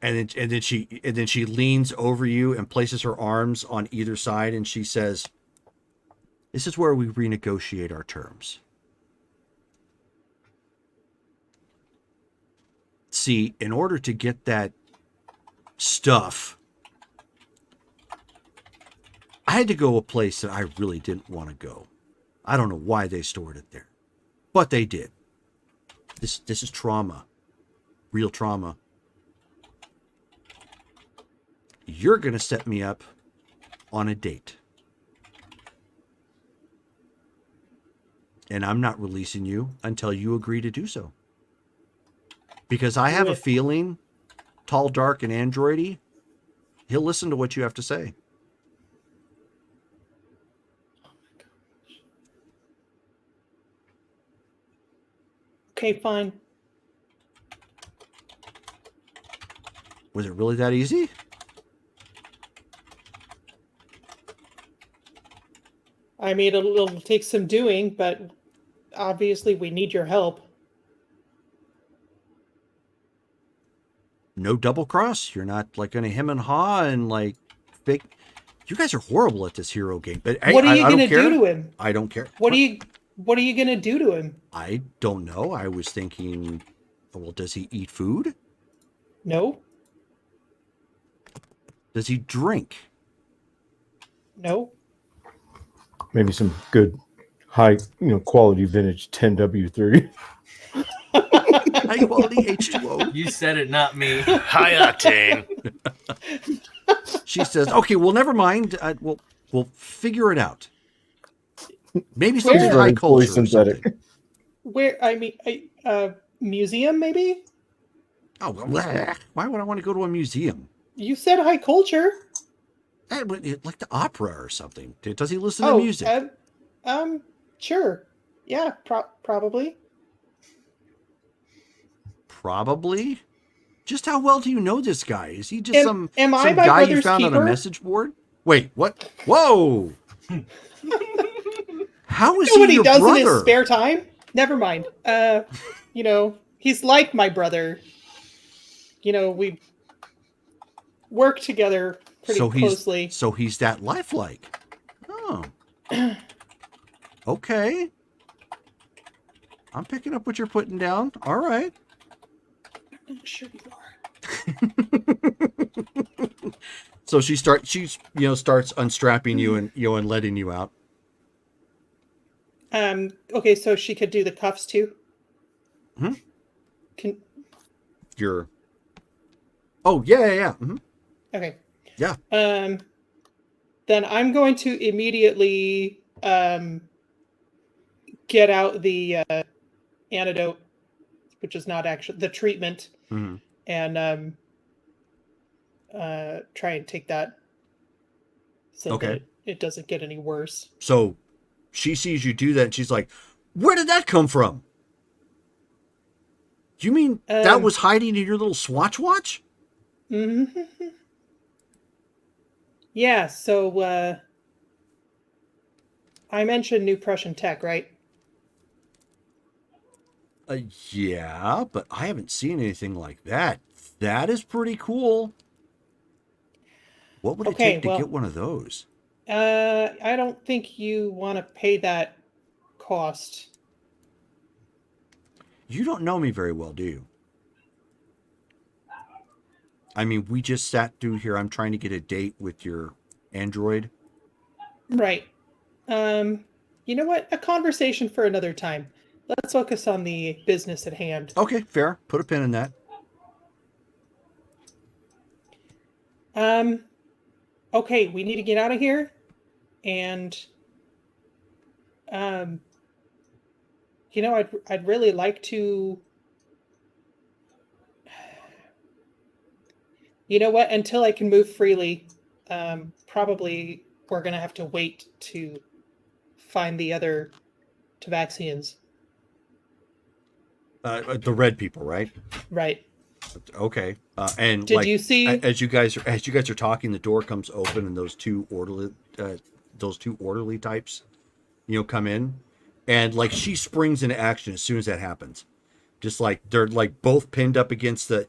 And then she leans over you and places her arms on either side, and she says, "This is where we renegotiate our terms. See, in order to get that stuff, I had to go a place that I really didn't want to go. I don't know why they stored it there, but they did. This is trauma, real trauma. You're going to set me up on a date. And I'm not releasing you until you agree to do so. Because I have a feeling, tall, dark, and androidy, he'll listen to what you have to say." Okay, fine. Was it really that easy? I mean, it'll take some doing, but obviously we need your help. No double cross. You're not going to hem and haw and fake. You guys are horrible at this hero game. But What are you I don't gonna care. do to him? I don't care. What are you gonna do to him? I don't know. I was thinking, well, does he eat food? No, Does he drink? no. Maybe some good high, quality vintage 10W3. High quality H2O. You said it, not me. High octane. She says, "Okay, well, never mind. We'll figure it out. Maybe something Where- high Running fully culture or synthetic. something." Where? I mean, museum maybe? Oh, well, why would I want to go to a museum? You said high culture. Like the opera or something. Does he listen Oh, to music? sure. Yeah, probably. Probably. Just how well do you know this guy? Is he just Am I some my guy you brother's found on a keeper? message board? Wait, what? Whoa! How is You know what he he your does brother? in his spare time? Never mind. He's like my brother. We work together pretty closely. So he's that lifelike. Oh. Okay. I'm picking up what you're putting down. All right. Sure you are. So she starts unstrapping you and letting you out. Okay, so she could do the cuffs too. Hmm? Can Oh, yeah. Mhm. Okay. Yeah. Then I'm going to immediately get out the antidote, which is not actually the treatment, Mhm. and try and take that so Okay. that it doesn't get any worse. So she sees you do that and she's like, "Where did that come from? You mean that was hiding in your little Swatch watch?" Mm-hmm. Yeah, so I mentioned New Prussian Tech, right? Yeah, but I haven't seen anything like that. That is pretty cool. What would it Okay, take to well- get one of those? I don't think you want to pay that cost. You don't know me very well, do you? I mean, we just sat through here. I'm trying to get a date with your android. Right. You know what? A conversation for another time. Let's focus on the business at hand. Okay, fair. Put a pin in that. Okay, we need to get out of here. And I'd really like to. You know what? Until I can move freely, probably we're gonna have to wait to find the other Tavaxians. The red people, right? Right. Okay. And Did you see? as you guys are talking, the door comes open and those two orderly types, come in, and like she springs into action as soon as that happens. Just like they're like both pinned up against the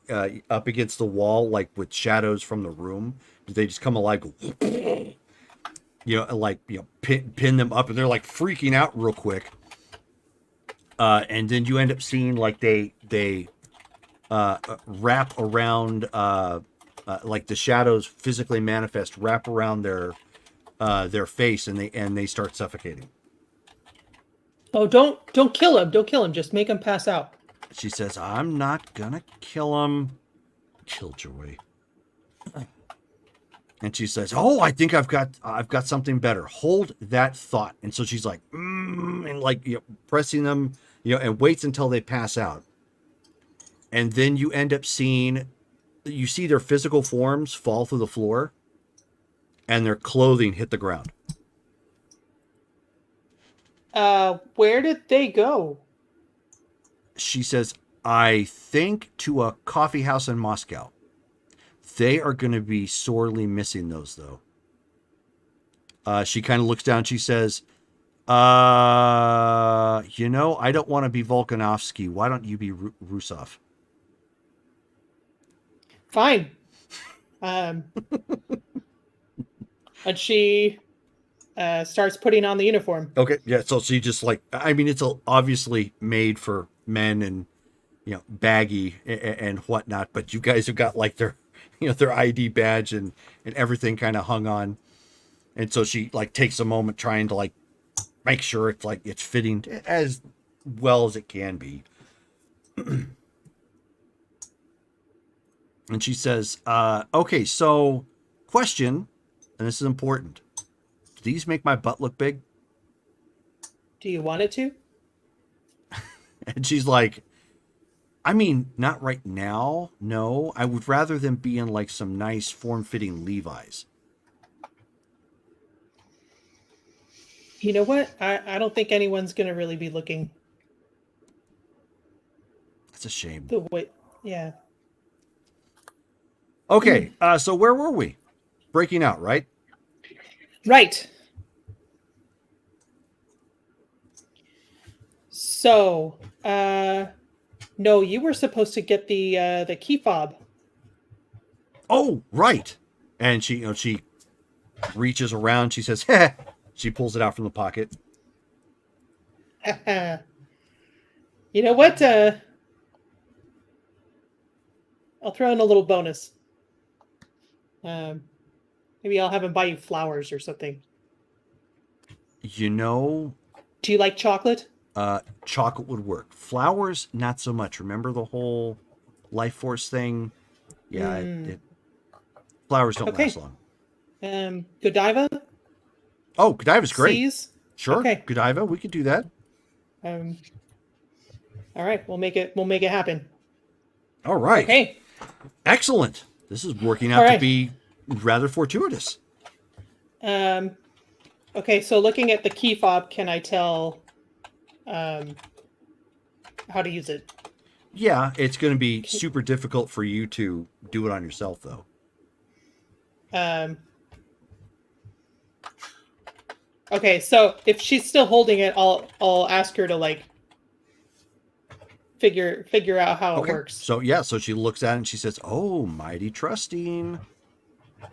wall, like with shadows from the room. They just come alive, go, pin them up, and they're like freaking out real quick. And then you end up seeing like they wrap around, like the shadows physically manifest, wrap around their face, and they start suffocating. Oh, don't kill him! Don't kill him! Just make him pass out. She says, "I'm not gonna kill him, Killjoy." And she says, "Oh, I think I've got something better. Hold that thought." And so she's like, and like pressing them, and waits until they pass out. And then you end up seeing their physical forms fall through the floor, and their clothing hit the ground. Where did they go? She says, "I think to a coffee house in Moscow. They are going to be sorely missing those, though." She kind of looks down. She says, I don't want to be Volkanovsky. Why don't you be Rusov?" Fine. And she starts putting on the uniform. Okay, yeah. So she just like, I mean, it's obviously made for men and baggy and whatnot, but you guys have got like their their ID badge and everything kind of hung on, and so she like takes a moment trying to like make sure it's like it's fitting as well as it can be. And she says, okay, so question, and this is important. Do these make my butt look big? Do you want it to? And she's like, I mean, not right now. No, I would rather them be in like some nice form-fitting Levi's. You know what? I don't think anyone's going to really be looking That's a shame. the way. Yeah. Okay, so where were we? Breaking out, right? Right. So, no, you were supposed to get the key fob. Oh, right. And she, she reaches around. She says, "Heh." She pulls it out from the pocket. You know what? I'll throw in a little bonus. Maybe I'll have him buy you flowers or something. You know, Do you like chocolate? chocolate would work. Flowers, not so much. Remember the whole life force thing? Yeah, flowers don't last long. Godiva? Oh, Godiva's great. C's? Sure, Okay. Godiva, we could do that. All right, we'll make it happen. All right. Okay. Excellent. This is working out All right. to be rather fortuitous. Okay, so looking at the key fob, can I tell how to use it? Yeah, it's going to be super difficult for you to do it on yourself, though. Okay, so if she's still holding it, I'll ask her to like figure out how it works. So yeah, so she looks at it and she says, "Oh, mighty trusting.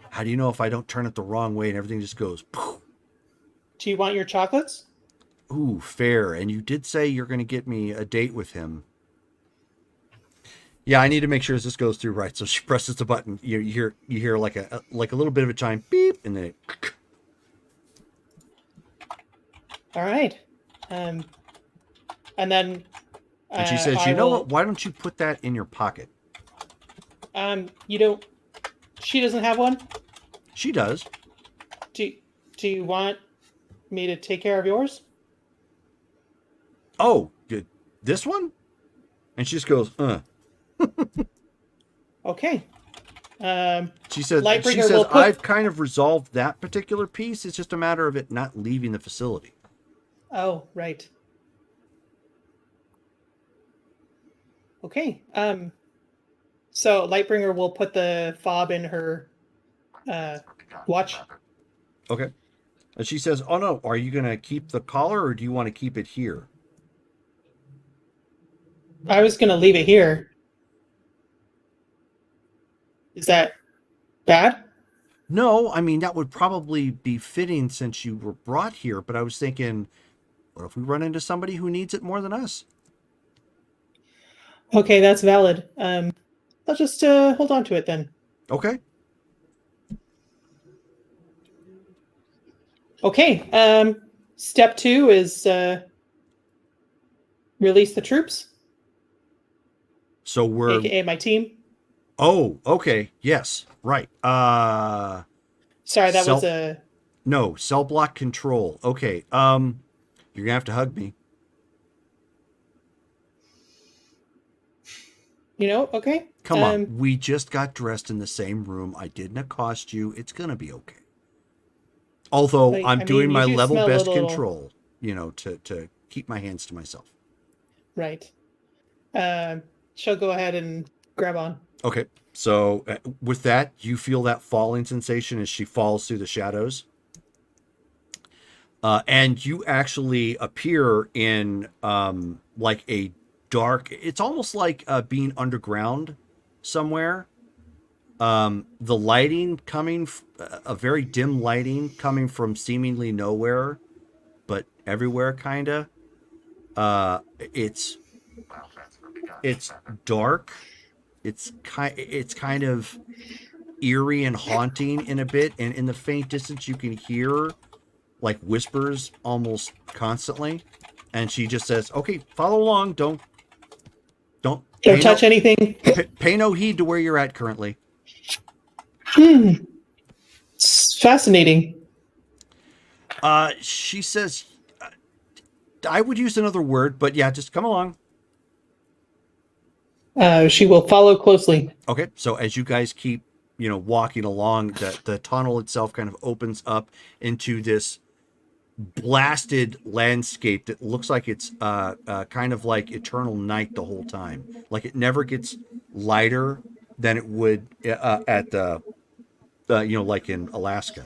How do you know if I don't turn it the wrong way and everything just goes poof?" Do you want your chocolates? Ooh, fair. And you did say you're going to get me a date with him. Yeah, I need to make sure this goes through right. So she presses the button. You hear like a little bit of a chime, beep, and then it. All right. And then. And she says, "You know what? Why don't you put that in your pocket?" You don't. She doesn't have one. She does. Do you want me to take care of yours? Oh, good. This one? And she just goes, Okay. She says, I've kind of resolved that particular piece. It's just a matter of it not leaving the facility. Oh, right. Okay. So Lightbringer will put the fob in her watch. Okay. And she says, "Oh no, are you going to keep the collar or do you want to keep it here?" I was going to leave it here. Is that bad? No, I mean, that would probably be fitting since you were brought here, but I was thinking, what if we run into somebody who needs it more than us? Okay, that's valid. I'll just hold on to it then. Okay. Okay. Step 2 is release the troops. So we're AKA my team. Oh, okay. Yes. Right. Sorry, that was a No, cell block control. Okay. You're gonna have to hug me. Okay. Come on. We just got dressed in the same room. I didn't accost you. It's gonna be okay. Although I'm doing my level best control, to keep my hands to myself. Right. She'll go ahead and grab on. Okay. So with that, you feel that falling sensation as she falls through the shadows. And you actually appear in like a dark, it's almost like being underground somewhere. The lighting coming, a very dim lighting coming from seemingly nowhere, but everywhere, kinda. It's dark. It's kind of eerie and haunting in a bit, and in the faint distance you can hear like whispers almost constantly. And she just says, "Okay, follow along. Don't Don't pay touch no, anything. pay no heed to where you're at currently." It's fascinating. She says, I would use another word, but yeah, just come along. She will follow closely. Okay, so as you guys keep, walking along, the tunnel itself kind of opens up into this blasted landscape that looks like it's kind of like eternal night the whole time. Like it never gets lighter than it would at the like in Alaska,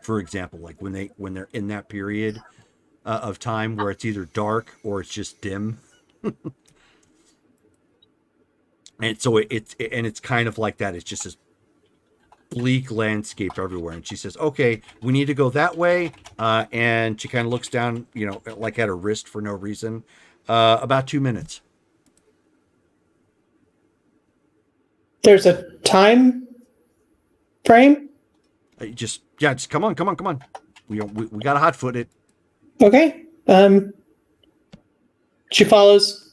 for example. Like when they're in that period of time where it's either dark or it's just dim. And so it's kind of like that. It's just this bleak landscape everywhere. And she says, "Okay, we need to go that way." And she kind of looks down, like at her wrist for no reason. About 2 minutes. There's a time frame. Just come on. We got to hot foot it. Okay. She follows.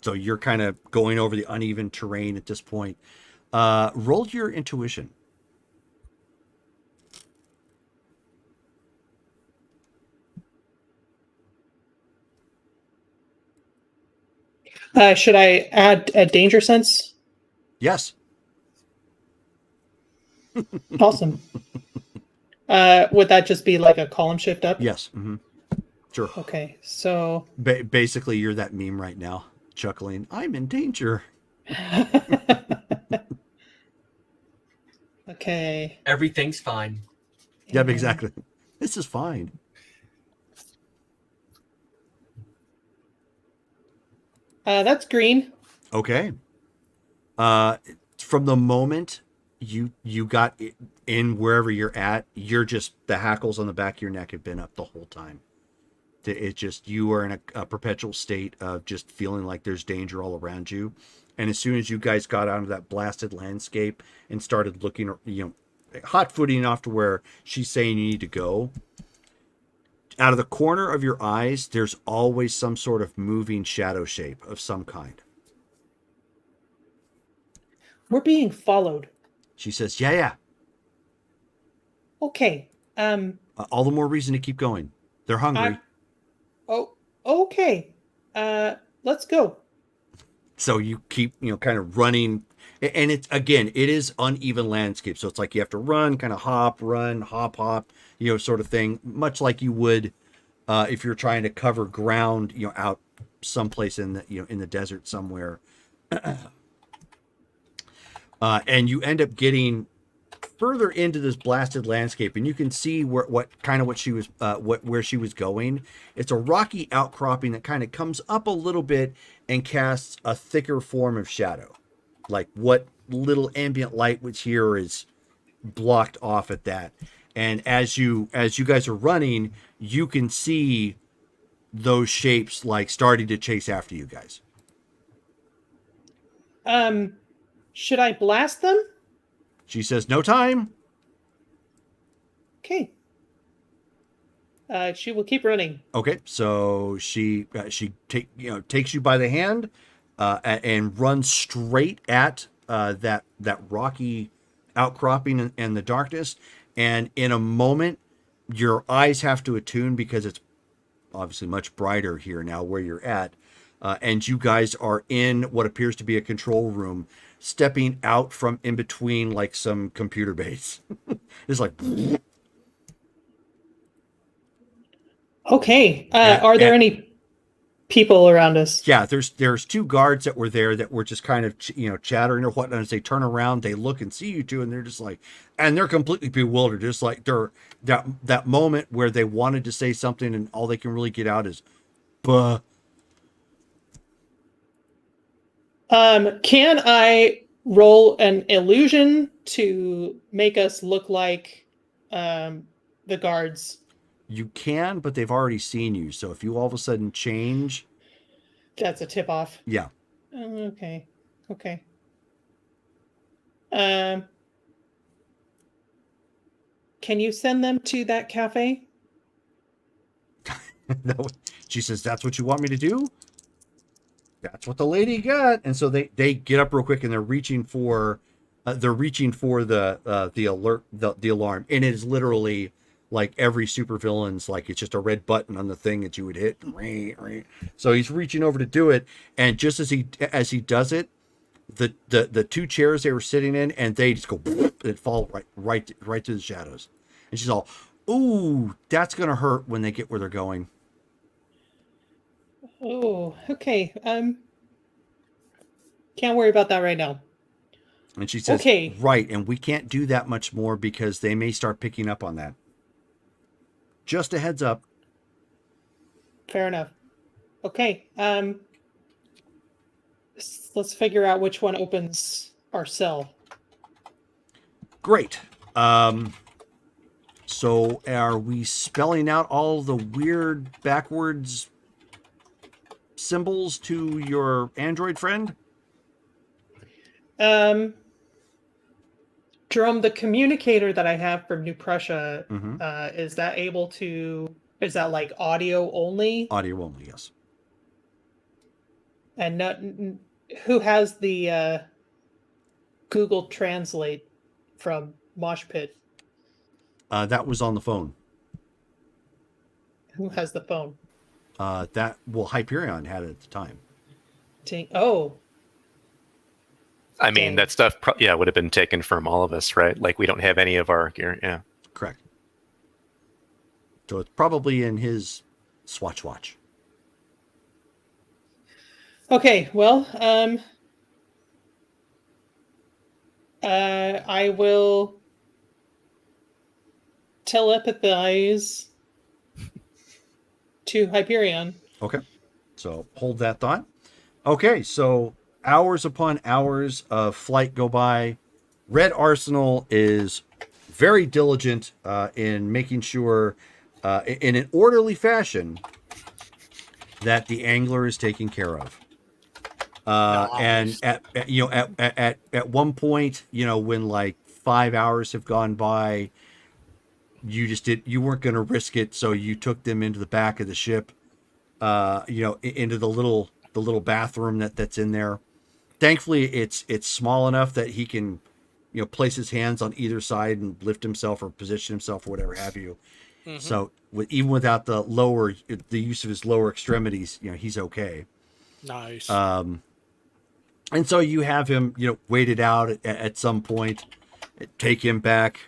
So you're kind of going over the uneven terrain at this point. Roll your intuition. Should I add a danger sense? Yes. Awesome. Would that just be like a column shift up? Yes. Mm-hmm. Sure. Okay, so Basically, you're that meme right now, chuckling. I'm in danger. okay. Everything's fine. Yep, exactly. This is fine. That's green. Okay. From the moment you got in wherever you're at, you're just, the hackles on the back of your neck have been up the whole time. It's just, you are in a perpetual state of just feeling like there's danger all around you. And as soon as you guys got out of that blasted landscape and started looking, hot footing off to where she's saying you need to go, out of the corner of your eyes, there's always some sort of moving shadow shape of some kind. We're being followed. She says, yeah. Okay. All the more reason to keep going. They're hungry. Okay. Let's go. So you keep, kind of running. And it is uneven landscape. So it's like you have to run, kind of hop, run, hop, sort of thing. Much like you would if you're trying to cover ground, out someplace in the, in the desert somewhere. And you end up getting further into this blasted landscape, and you can see where she was going. It's a rocky outcropping that kind of comes up a little bit and casts a thicker form of shadow. Like what little ambient light was here is blocked off at that. And as you guys are running, you can see those shapes like starting to chase after you guys. Should I blast them? She says, "No time." Okay. She will keep running. Okay, so she takes you by the hand and runs straight at that rocky outcropping in the darkness. And in a moment, your eyes have to attune because it's obviously much brighter here now where you're at. And you guys are in what appears to be a control room, stepping out from in between like some computer base. It's like... Okay. Are there any people around us? Yeah, there's two guards that were there that were just kind of chattering or whatnot. As they turn around, they look and see you two, and they're just like, and they're completely bewildered. Just like they're that moment where they wanted to say something and all they can really get out is, "Buh." Can I roll an illusion to make us look like the guards? You can, but they've already seen you. So if you all of a sudden change, That's a tip off. yeah. Okay. Okay. Um, can you send them to that cafe? She says, "That's what you want me to do?" That's what the lady got. And so they get up real quick and they're reaching for the alert, the alarm, and it is literally like every supervillain's, like it's just a red button on the thing that you would hit. So he's reaching over to do it, and just as he does it, the two chairs they were sitting in, and they just go and fall right to the shadows. And she's all, "Ooh, that's gonna hurt when they get where they're going." Oh, okay. Can't worry about that right now. And she says, Okay. "Right, and we can't do that much more because they may start picking up on that. Just a heads up." Fair enough. Okay. Let's figure out which one opens our cell. Great. So are we spelling out all the weird backwards symbols to your android friend? Jerome, the communicator that I have from New Prussia, Mm-hmm. is that like audio only? Audio only, yes. And who has the Google Translate from Mosh Pit? That was on the phone. Who has the phone? Hyperion had it at the time. Oh, I mean, Dang. that stuff, would have been taken from all of us, right? Like, we don't have any of our gear. Yeah. Correct. So it's probably in his Swatch watch. okay. Well, I will telepathize to Hyperion. Okay. So hold that thought. Okay, so hours upon hours of flight go by. Red Arsenal is very diligent in making sure, in an orderly fashion, that the angler is taken care of. And at one point, when like 5 hours have gone by, you weren't going to risk it, so you took them into the back of the ship, into the little bathroom that's in there. Thankfully, it's small enough that he can, place his hands on either side and lift himself or position himself or whatever have you. Mm-hmm. So even without the use of his lower extremities, he's okay. Nice. And so you have him, waited out at some point, take him back,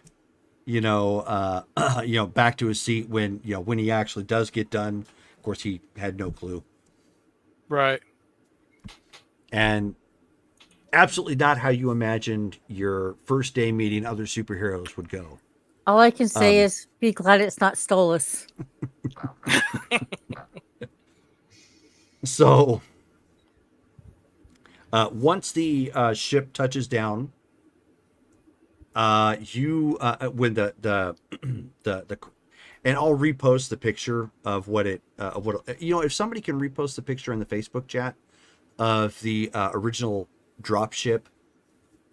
back to his seat when he actually does get done. Of course, he had no clue. Right. And absolutely not how you imagined your first day meeting other superheroes would go. All I can say is be glad it's not Stolas. So once the ship touches down, when the and I'll repost the picture of if somebody can repost the picture in the Facebook chat of the original drop ship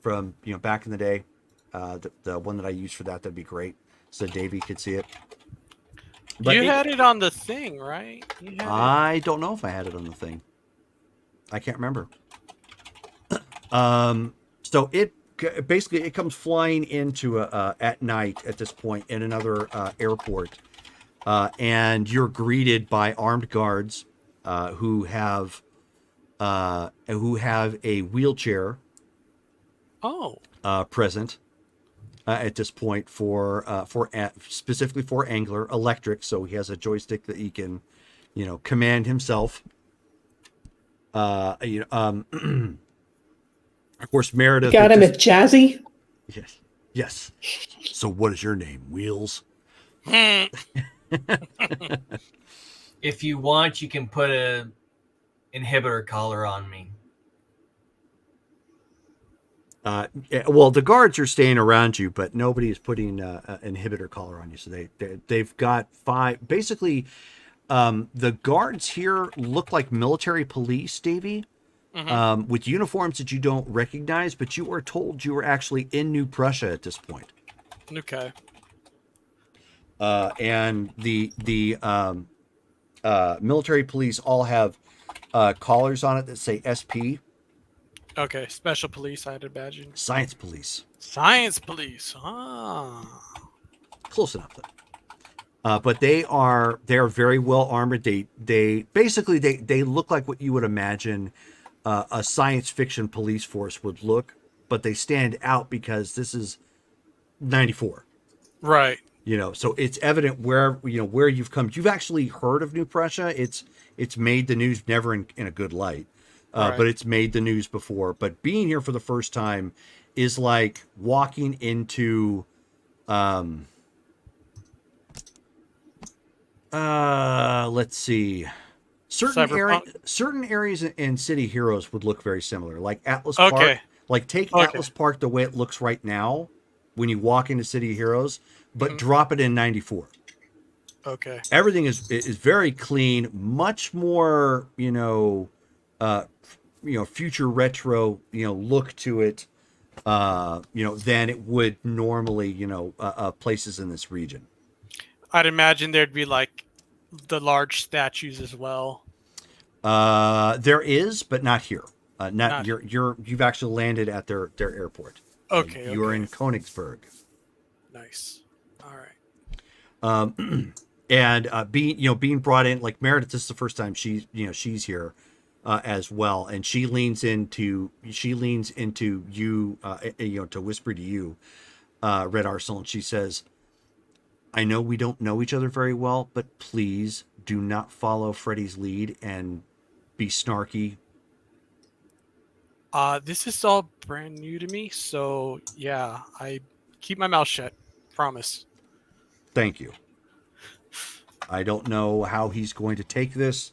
from back in the day, the one that I used for that'd be great, so Davey could see it. But you had it on the thing, right? I don't know if I had it on the thing. I can't remember. So it comes flying into at night at this point in another airport, and you're greeted by armed guards who have a wheelchair present at this point for specifically for Angler, electric, so he has a joystick that he can command himself. Of course, Meredith Got him at Jazzy. Yes. So what is your name, Wheels? If you want, you can put a inhibitor collar on me. Well, the guards are staying around you, but nobody is putting an inhibitor collar on you. So they've got 5. Basically, the guards here look like military police, Davey, with uniforms that you don't recognize, but you are told you are actually in New Prussia at this point. Okay. And the military police all have collars on it that say SP, Okay. Special police, I'd imagine. Science Police. Science police. Ah. Close enough, though. But they're very well armored. They basically they look like what you would imagine a science fiction police force would look, but they stand out because this is 94. Right. So it's evident where you've come. You've actually heard of New Prussia. It's made the news, never in a good light, Right. but it's made the news before. But being here for the first time is like walking into let's see. Cyberpunk? Certain areas in City Heroes would look very similar, like Atlas Park. Okay. Like take Okay. Atlas Park the way it looks right now when you walk into City Heroes, but drop it in 94. Okay. Everything is very clean, much more future retro look to it, than it would normally places in this region. I'd imagine there'd be like the large statues as well. There is, but not here. Not- You've actually landed at their airport. Okay. You're okay. in Königsberg. Nice. All right. And being brought in, like Meredith, this is the first time she's here as well, and she leans into you to whisper to you, Red Arsenal, and she says, I know we don't know each other very well, but please do not follow Freddy's lead and be snarky. This is all brand new to me, so yeah, I keep my mouth shut. Promise. Thank you. I don't know how he's going to take this,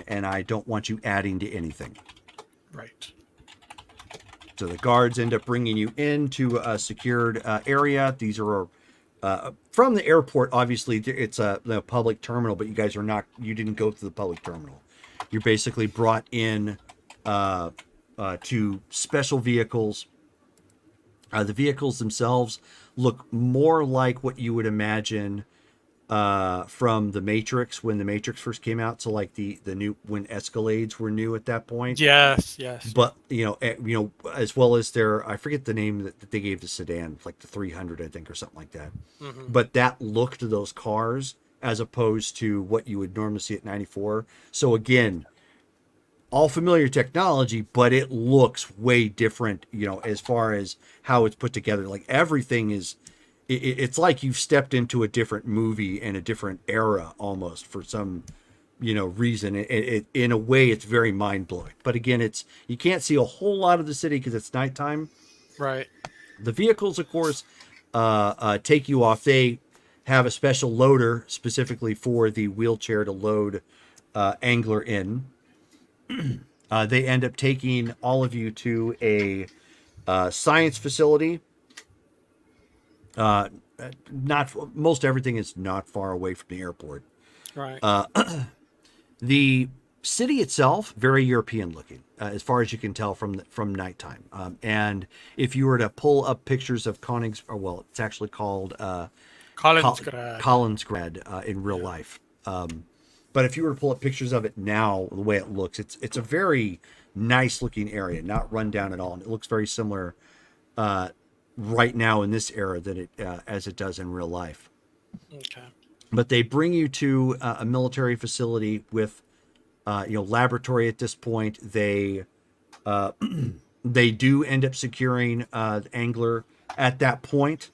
and I don't want you adding to anything. Right. So the guards end up bringing you into a secured area. These are from the airport. Obviously, it's the public terminal, but you guys you didn't go through the public terminal. You're basically brought in to special vehicles. The vehicles themselves look more like what you would imagine from the Matrix, when the Matrix first came out. So like the new, when Escalades were new at that point. Yes. But as well as I forget the name that they gave the sedan, like the 300, I think, or something like that. Mm-hmm. But that look to those cars as opposed to what you would normally see at 94. So again, all familiar technology, but it looks way different, as far as how it's put together. Like everything is, it's like you've stepped into a different movie and a different era almost for some, reason. It in a way, it's very mind blowing. But again, you can't see a whole lot of the city because it's nighttime. Right. The vehicles, of course, take you off. They have a special loader specifically for the wheelchair to load Angler in. They end up taking all of you to a science facility. Most everything is not far away from the airport. Right. The city itself, very European looking, as far as you can tell from nighttime. And if you were to pull up pictures of it's actually called Collinsgrad in real life. But if you were to pull up pictures of it now, the way it looks, it's a very nice looking area, not run down at all. And it looks very similar right now in this era as it does in real life. Okay. But they bring you to a military facility with, laboratory at this point. They do end up securing the Angler at that point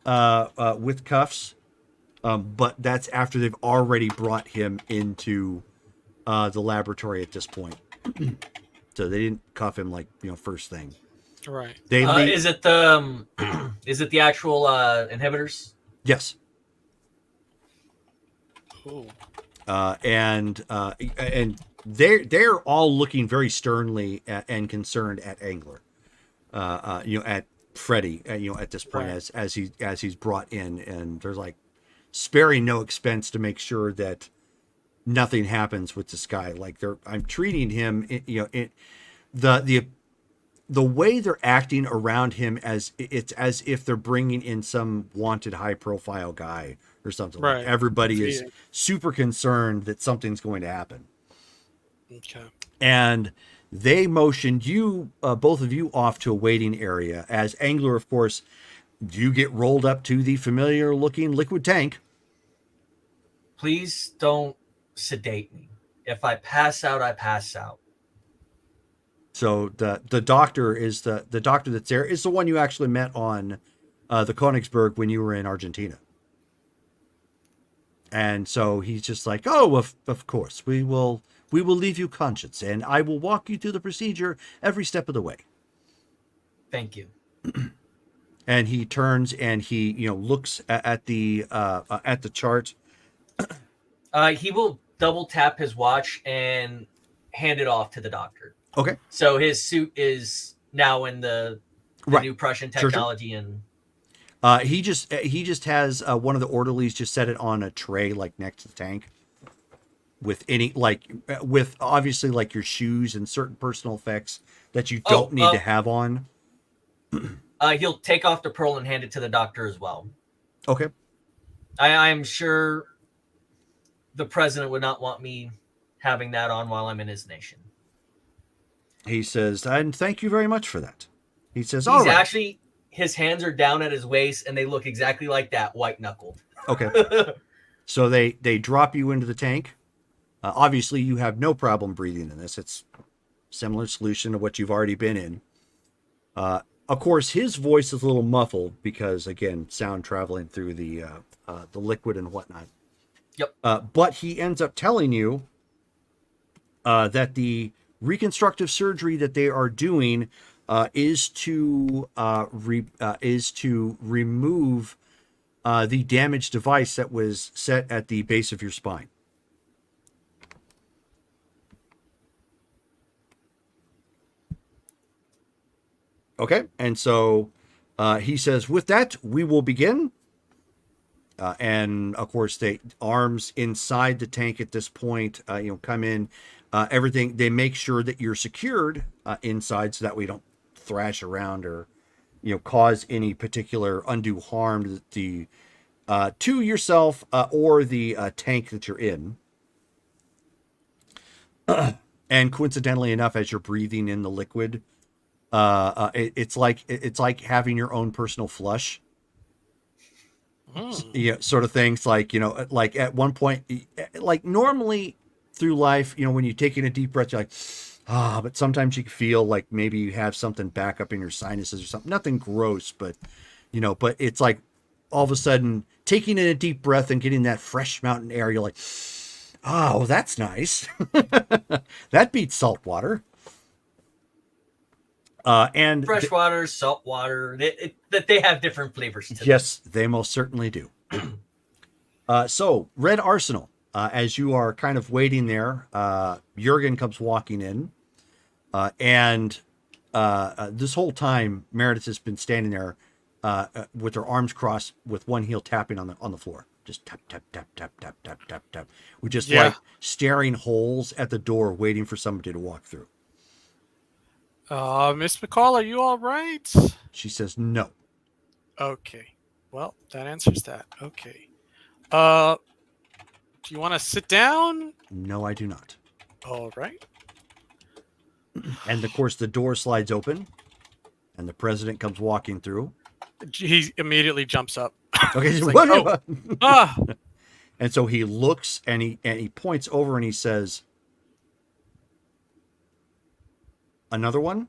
with cuffs. But that's after they've already brought him into the laboratory at this point. So they didn't cuff him first thing. Right. Is it the actual inhibitors? Yes. Cool. And they're all looking very sternly and concerned at Angler. at Freddy, at this point, Right. as he's brought in, and there's like sparing no expense to make sure that nothing happens with this guy. Like I'm treating him, the way they're acting around him as it's as if they're bringing in some wanted high profile guy or something. Like Right. everybody is Yeah. super concerned that something's going to happen. Okay. And they motioned you, both of you, off to a waiting area. As Angler, of course, you get rolled up to the familiar looking liquid tank. Please don't sedate me. If I pass out, I pass out. So the doctor is the doctor that's there is the one you actually met on the Königsberg when you were in Argentina. And so he's just like, oh, of course, we will leave you conscious, and I will walk you through the procedure every step of the way. Thank you. And he turns and he looks at the chart. He will double tap his watch and hand it off to the doctor. Okay. So his suit is now in the Right. new Prussian Sure, sure. technology, and he just has one of the orderlies just set it on a tray like next to the tank with with obviously like your shoes and certain personal effects that you don't need to have on. He'll take off the pearl and hand it to the doctor as well. Okay. I'm sure the president would not want me having that on while I'm in his nation. He says, and thank you very much for that. He says, He's all right. actually, his hands are down at his waist and they look exactly like that, white knuckled. Okay. So they drop you into the tank. Obviously, you have no problem breathing in this. It's similar solution to what you've already been in. Of course, his voice is a little muffled because, again, sound traveling through the liquid and whatnot. Yep. But he ends up telling you that the reconstructive surgery that they are doing is to remove the damaged device that was set at the base of your spine. Okay, and so he says, with that, we will begin. And of course, the arms inside the tank at this point, come in. Everything, they make sure that you're secured inside so that we don't thrash around or, cause any particular undue harm to yourself or the tank that you're in. And coincidentally enough, as you're breathing in the liquid, it's like having your own personal flush. Sort of things like, like at one point, like normally through life, when you're taking a deep breath, you're like, but sometimes you can feel like maybe you have something back up in your sinuses or something, nothing gross, but but it's like all of a sudden taking in a deep breath and getting that fresh mountain air. You're like, oh, that's nice. That beats salt water. And freshwater, saltwater, that they have different flavors to them. Yes, they most certainly do. So, Red Arsenal, as you are kind of waiting there, Jurgen comes walking in, and this whole time, Meredith has been standing there with her arms crossed, with one heel tapping on the floor, just tap tap tap tap tap tap tap tap, with just like staring holes at the door, waiting for somebody to walk through. Miss McCall, are you all right? She says no. Okay. Well, that answers that. Okay. Do you want to sit down? No, I do not. All right. And of course, the door slides open, and the president comes walking through. He immediately jumps up. Okay, He's like, like, oh. And so he looks and he points over and he says, "Another one?"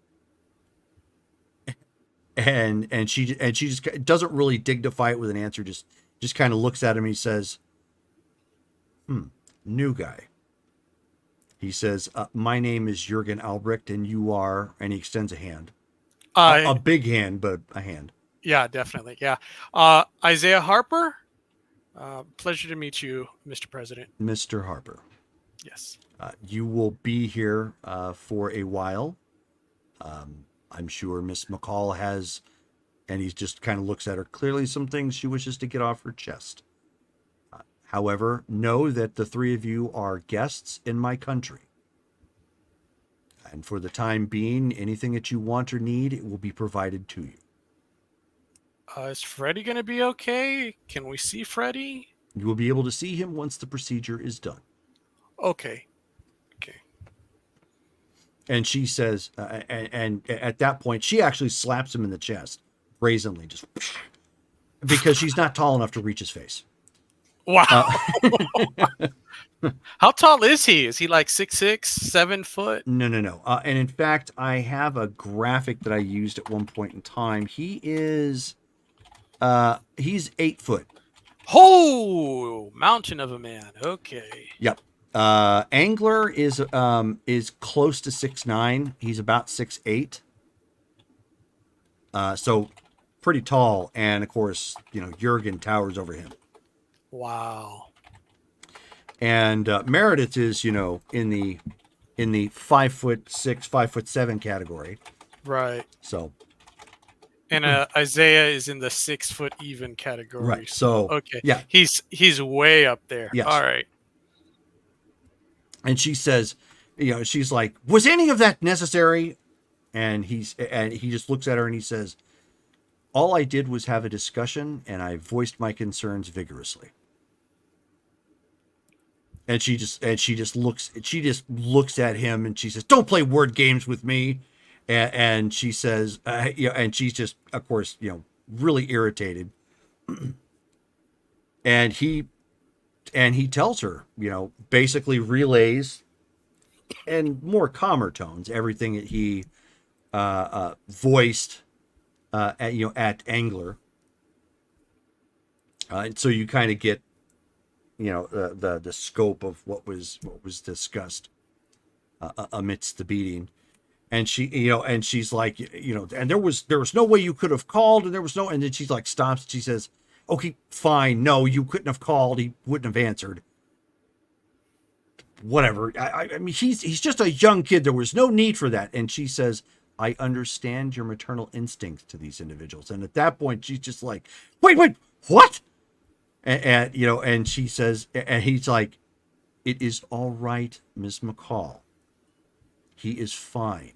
And she just doesn't really dignify it with an answer. Just kind of looks at him. And he says, "New guy." He says, "My name is Jurgen Albrecht, and you are," and he extends a hand, a big hand, but a hand. Yeah, definitely. Yeah. Isaiah Harper. Pleasure to meet you, Mr. President. Mr. Harper. Yes. You will be here for a while. I'm sure Miss McCall has, and he just kind of looks at her, clearly some things she wishes to get off her chest. However, know that the three of you are guests in my country. And for the time being, anything that you want or need, it will be provided to you. Is Freddy gonna be okay? Can we see Freddy? You will be able to see him once the procedure is done. Okay. Okay. And she says, and at that point, she actually slaps him in the chest, brazenly, just because she's not tall enough to reach his face. Wow. How tall is he? Is he like 6'6", 7 foot? No. And in fact, I have a graphic that I used at one point in time. He's 8 foot. Oh, mountain of a man. Okay. Yep. Angler is close to 6'9". He's about 6'8". So pretty tall, and of course, Jurgen towers over him. Wow. And Meredith is, in the 5'6", 5'7" category. Right. So. And Isaiah is in the 6 foot even category. Right. So okay. Yeah. He's way up there. Yes. All right. And she says, she's like, was any of that necessary? And he just looks at her and he says, all I did was have a discussion and I voiced my concerns vigorously. And she just looks at him and she says, don't play word games with me. And she says, and she's just, of course, really irritated. And he tells her, basically relays in more calmer tones everything that he voiced at Angler. And so you kind of get the scope of what was discussed amidst the beating. And she's like, and there was no way you could have called, and and then she's like, stops. She says, okay, fine. No, you couldn't have called. He wouldn't have answered. Whatever. I mean, he's just a young kid. There was no need for that. And she says, I understand your maternal instincts to these individuals. And at that point, she's just like, wait, what? And she says, and he's like, it is all right, Miss McCall. He is fine.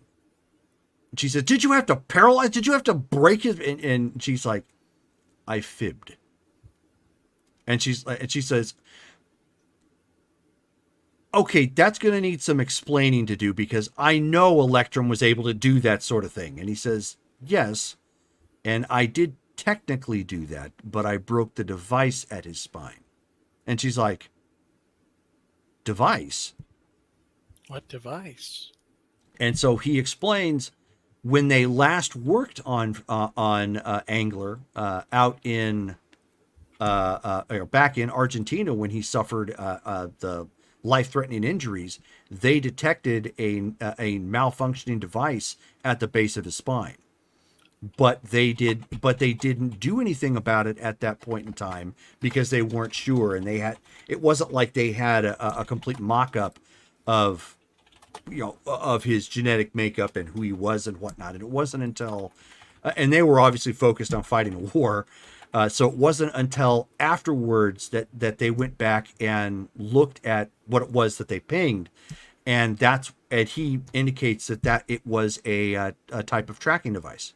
And she said, did you have to paralyze? Did you have to break his? And she's like, I fibbed. And she says, okay, that's going to need some explaining to do because I know Electrum was able to do that sort of thing. And he says, yes, and I did technically do that, but I broke the device at his spine. And she's like, device? What device? And so he explains when they last worked on Angler out in back in Argentina when he suffered the life-threatening injuries, they detected a malfunctioning device at the base of his spine. But they didn't do anything about it at that point in time because they weren't sure, and it wasn't like they had a complete mock-up of his genetic makeup and who he was and whatnot. And it wasn't until, and they were obviously focused on fighting a war. So it wasn't until afterwards that they went back and looked at what it was that they pinged. And he indicates that it was a type of tracking device.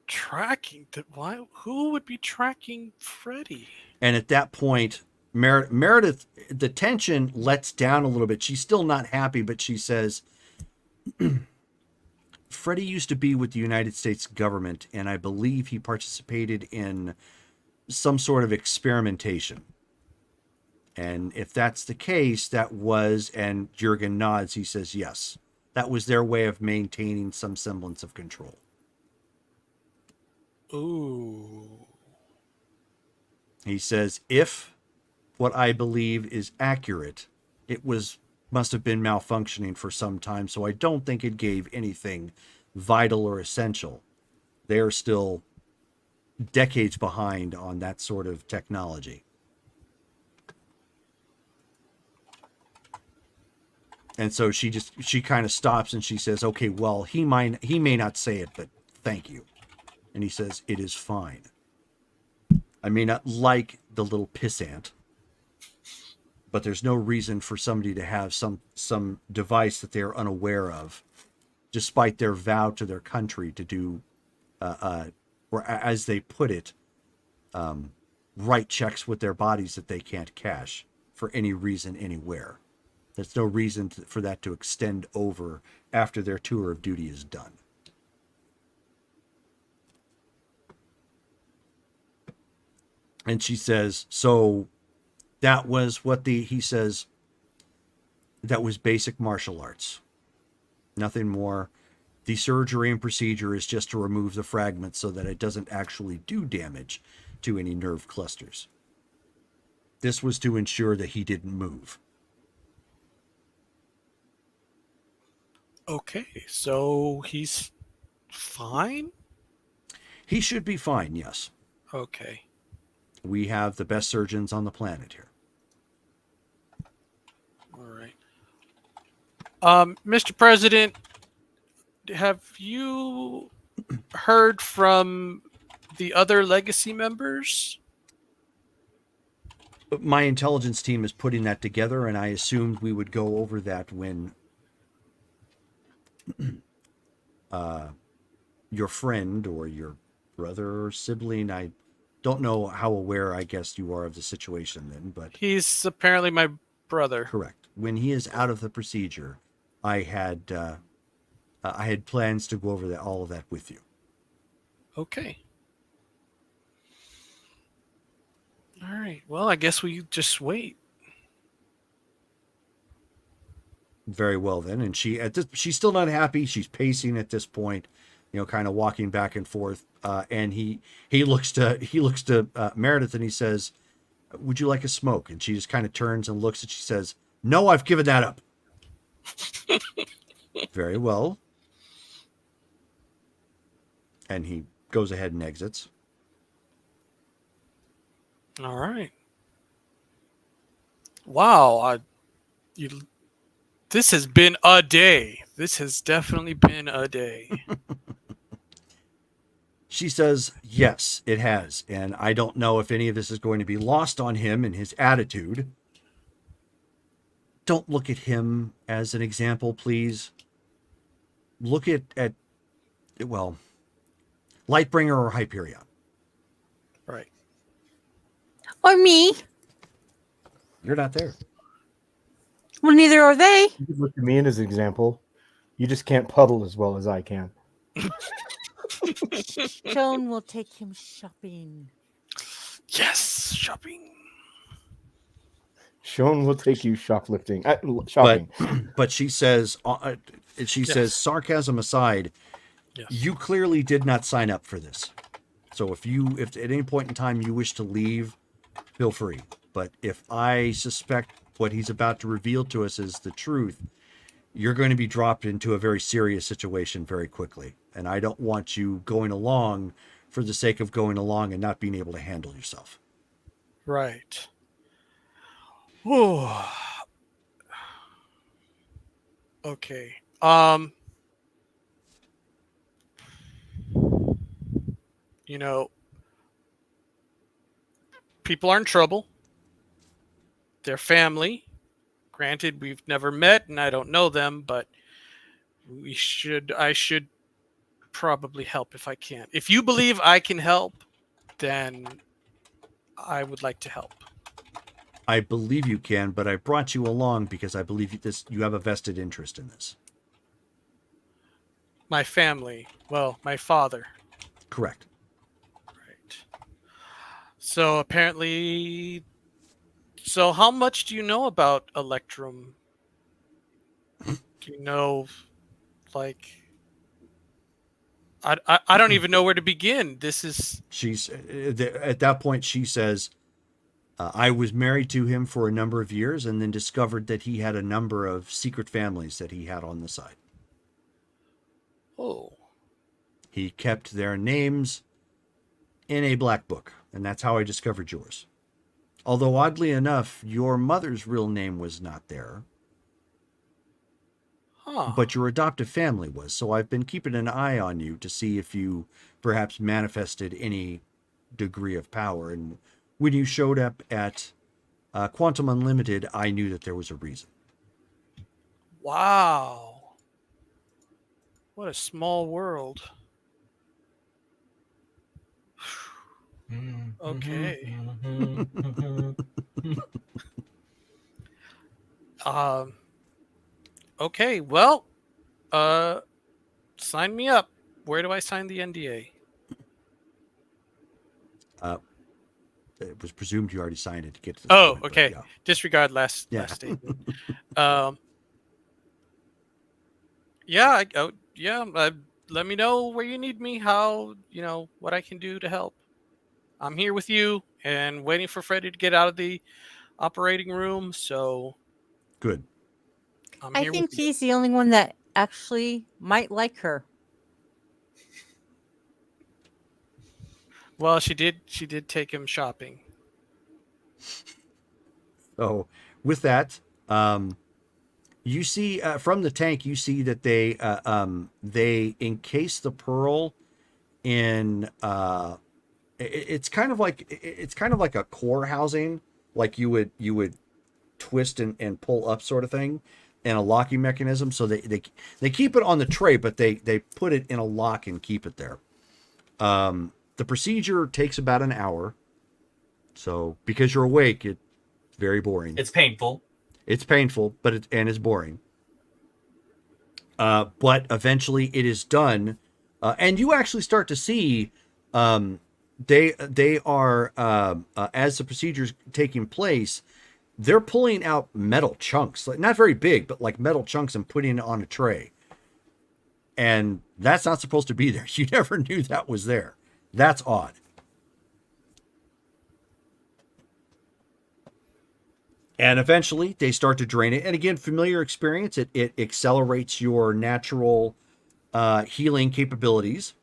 Tracking? Why? Who would be tracking Freddy? And at that point, Meredith, the tension lets down a little bit. She's still not happy, but she says, Freddy used to be with the United States government, and I believe he participated in some sort of experimentation. And if that's the case, that was, and Jurgen nods, he says, yes, that was their way of maintaining some semblance of control. Ooh. He says, if what I believe is accurate, it must have been malfunctioning for some time, so I don't think it gave anything vital or essential. They're still decades behind on that sort of technology. And so she kind of stops and she says, okay, well, he may not say it, but thank you. And he says, it is fine. I may not like the little pissant, but there's no reason for somebody to have some device that they're unaware of, despite their vow to their country to do, or as they put it, write checks with their bodies that they can't cash for any reason anywhere. There's no reason for that to extend over after their tour of duty is done. And she says, so that was what he says, that was basic martial arts. Nothing more. The surgery and procedure is just to remove the fragments so that it doesn't actually do damage to any nerve clusters. This was to ensure that he didn't move. Okay, so he's fine? He should be fine, yes. Okay. We have the best surgeons on the planet here. All right. Mr. President, have you heard from the other legacy members? My intelligence team is putting that together, and I assumed we would go over that when your friend or your brother or sibling, I don't know how aware I guess you are of the situation then, but He's apparently my brother. correct. When he is out of the procedure, I had plans to go over all of that with you. Okay. All right. Well, I guess we just wait. Very well then, and she's still not happy. She's pacing at this point, kind of walking back and forth. And he looks to Meredith and he says, "Would you like a smoke?" And she just kind of turns and looks and she says, "No, I've given that up." Very well. And he goes ahead and exits. All right. Wow. This has been a day. This has definitely been a day. She says, yes, it has. And I don't know if any of this is going to be lost on him in his attitude. Don't look at him as an example, please. Look at well, Lightbringer or Hyperion. Right. Or me. You're not there. Well, neither are they. You could look at me as an example. You just can't puddle as well as I can. Joan will take him shopping. Yes, shopping. Sean will take you shoplifting. Shopping. But she says, says, sarcasm aside, Yes. you clearly did not sign up for this. So if at any point in time you wish to leave, feel free. But if I suspect what he's about to reveal to us is the truth, you're going to be dropped into a very serious situation very quickly. And I don't want you going along for the sake of going along and not being able to handle yourself. Right. Oh. Okay. People are in trouble. They're family. Granted, we've never met and I don't know them, but I should probably help if I can. If you believe I can help, then I would like to help. I believe you can, but I brought you along because I believe you have a vested interest in this. My family. Well, my father. Correct. Right. So apparently... So how much do you know about Electrum? Do you know, like... I don't even know where to begin. She's at that point she says, I was married to him for a number of years and then discovered that he had a number of secret families that he had on the side. Oh. He kept their names in a black book, and that's how I discovered yours. Although oddly enough, your mother's real name was not there. Huh. but your adoptive family was. So I've been keeping an eye on you to see if you perhaps manifested any degree of power. And when you showed up at Quantum Unlimited, I knew that there was a reason. Wow. What a small world. Okay. Um. Okay. Well. Sign me up. Where do I sign the NDA? It was presumed you already signed it to get to this Oh, point, but okay. yeah. Disregard last Yeah. statement. Um. Yeah. Yeah. Let me know where you need me. How what I can do to help. I'm here with you and waiting for Freddie to get out of the operating room. So Good. I'm I here think with you. he's the only one that actually might like her. Well, she did take him shopping. So with that, you see from the tank, you see that they encase the pearl in it's kind of like a core housing, like you would twist and pull up sort of thing, and a locking mechanism. So they keep it on the tray, but they put it in a lock and keep it there. The procedure takes about an hour. So because you're awake, it's very boring. It's painful. It's painful, but it's boring. But eventually it is done, and you actually start to see they are as the procedure's taking place, they're pulling out metal chunks, like not very big, but like metal chunks, and putting it on a tray. And that's not supposed to be there. You never knew that was there. That's odd. And eventually they start to drain it. And again, familiar experience, it accelerates your natural healing capabilities.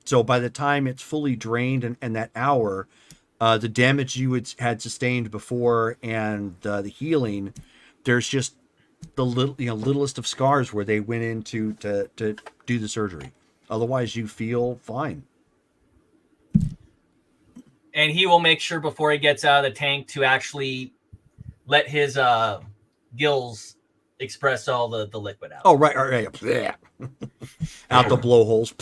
So by the time it's fully drained and that hour, the damage you had sustained before and the healing, there's just the littlest of scars where they went in to do the surgery. Otherwise, you feel fine. And he will make sure before he gets out of the tank to actually let his gills express all the liquid out. Oh, right. Yeah. Out the blowholes.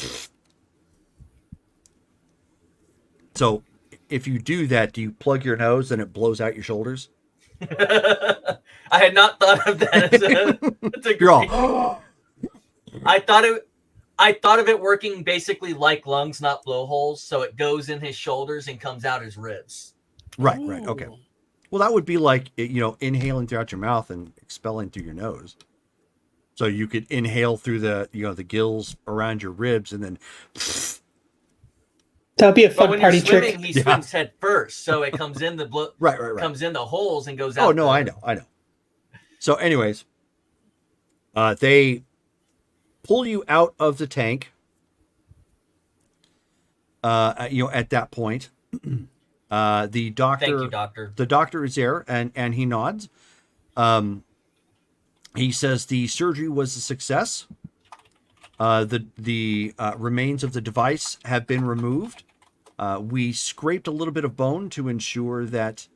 So if you do that, do you plug your nose and it blows out your shoulders? I had not thought of that. That's a You're great... all. I thought of it working basically like lungs, not blowholes. So it goes in his shoulders and comes out his ribs. Right. Okay. Ooh. Well, that would be like, inhaling throughout your mouth and expelling through your nose. So you could inhale through the gills around your ribs and then. That would be a But fun when party you're swimming, trick. he swims head first, so it comes in the Right. comes in the holes and goes out. Oh no, I know. So, anyways, they pull you out of the tank. At that point, the doctor. Thank you, doctor. The doctor is there, and he nods. He says the surgery was a success. The remains of the device have been removed. We scraped a little bit of bone to ensure that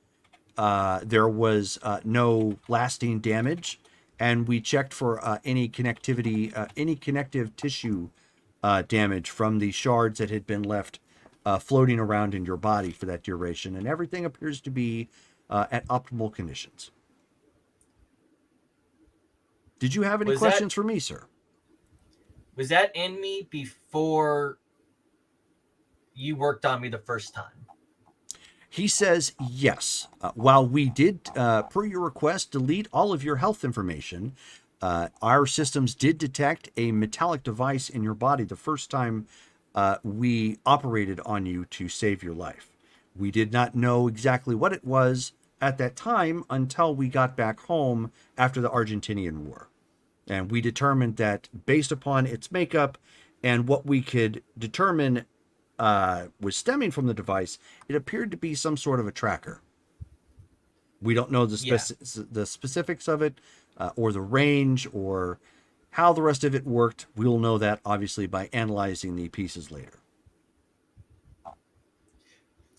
there was no lasting damage, and we checked for any connective tissue damage from the shards that had been left floating around in your body for that duration, and everything appears to be at optimal conditions. Did you have any questions for me, sir? Was that in me before you worked on me the first time? He says yes. While we did, per your request, delete all of your health information, our systems did detect a metallic device in your body the first time we operated on you to save your life. We did not know exactly what it was at that time until we got back home after the Argentinian War. And we determined that based upon its makeup and what we could determine was stemming from the device, it appeared to be some sort of a tracker. We don't know the specifics of it, or the range or how the rest of it worked. We'll know that obviously by analyzing the pieces later.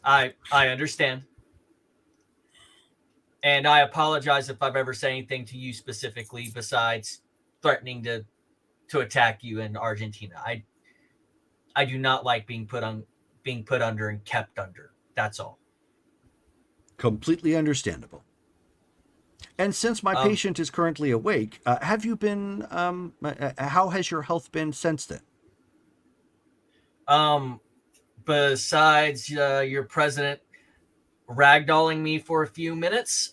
I understand. And I apologize if I've ever said anything to you specifically besides threatening to attack you in Argentina. I do not like being put under and kept under. That's all. Completely understandable. And since my patient is currently awake, have you been? How has your health been since then? Besides your president ragdolling me for a few minutes,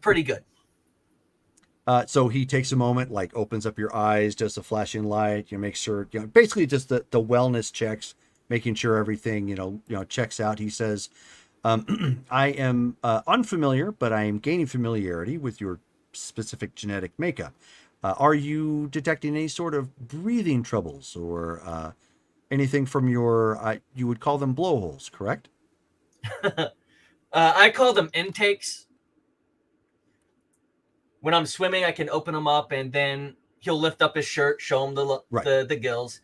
pretty good. So he takes a moment, like opens up your eyes, does the flashing light, make sure, basically just the wellness checks, making sure everything, checks out. He says, I am unfamiliar, but I am gaining familiarity with your specific genetic makeup. Are you detecting any sort of breathing troubles or anything from your, you would call them blowholes, correct? I call them intakes. When I'm swimming, I can open them up, and then he'll lift up his shirt, show him the gills.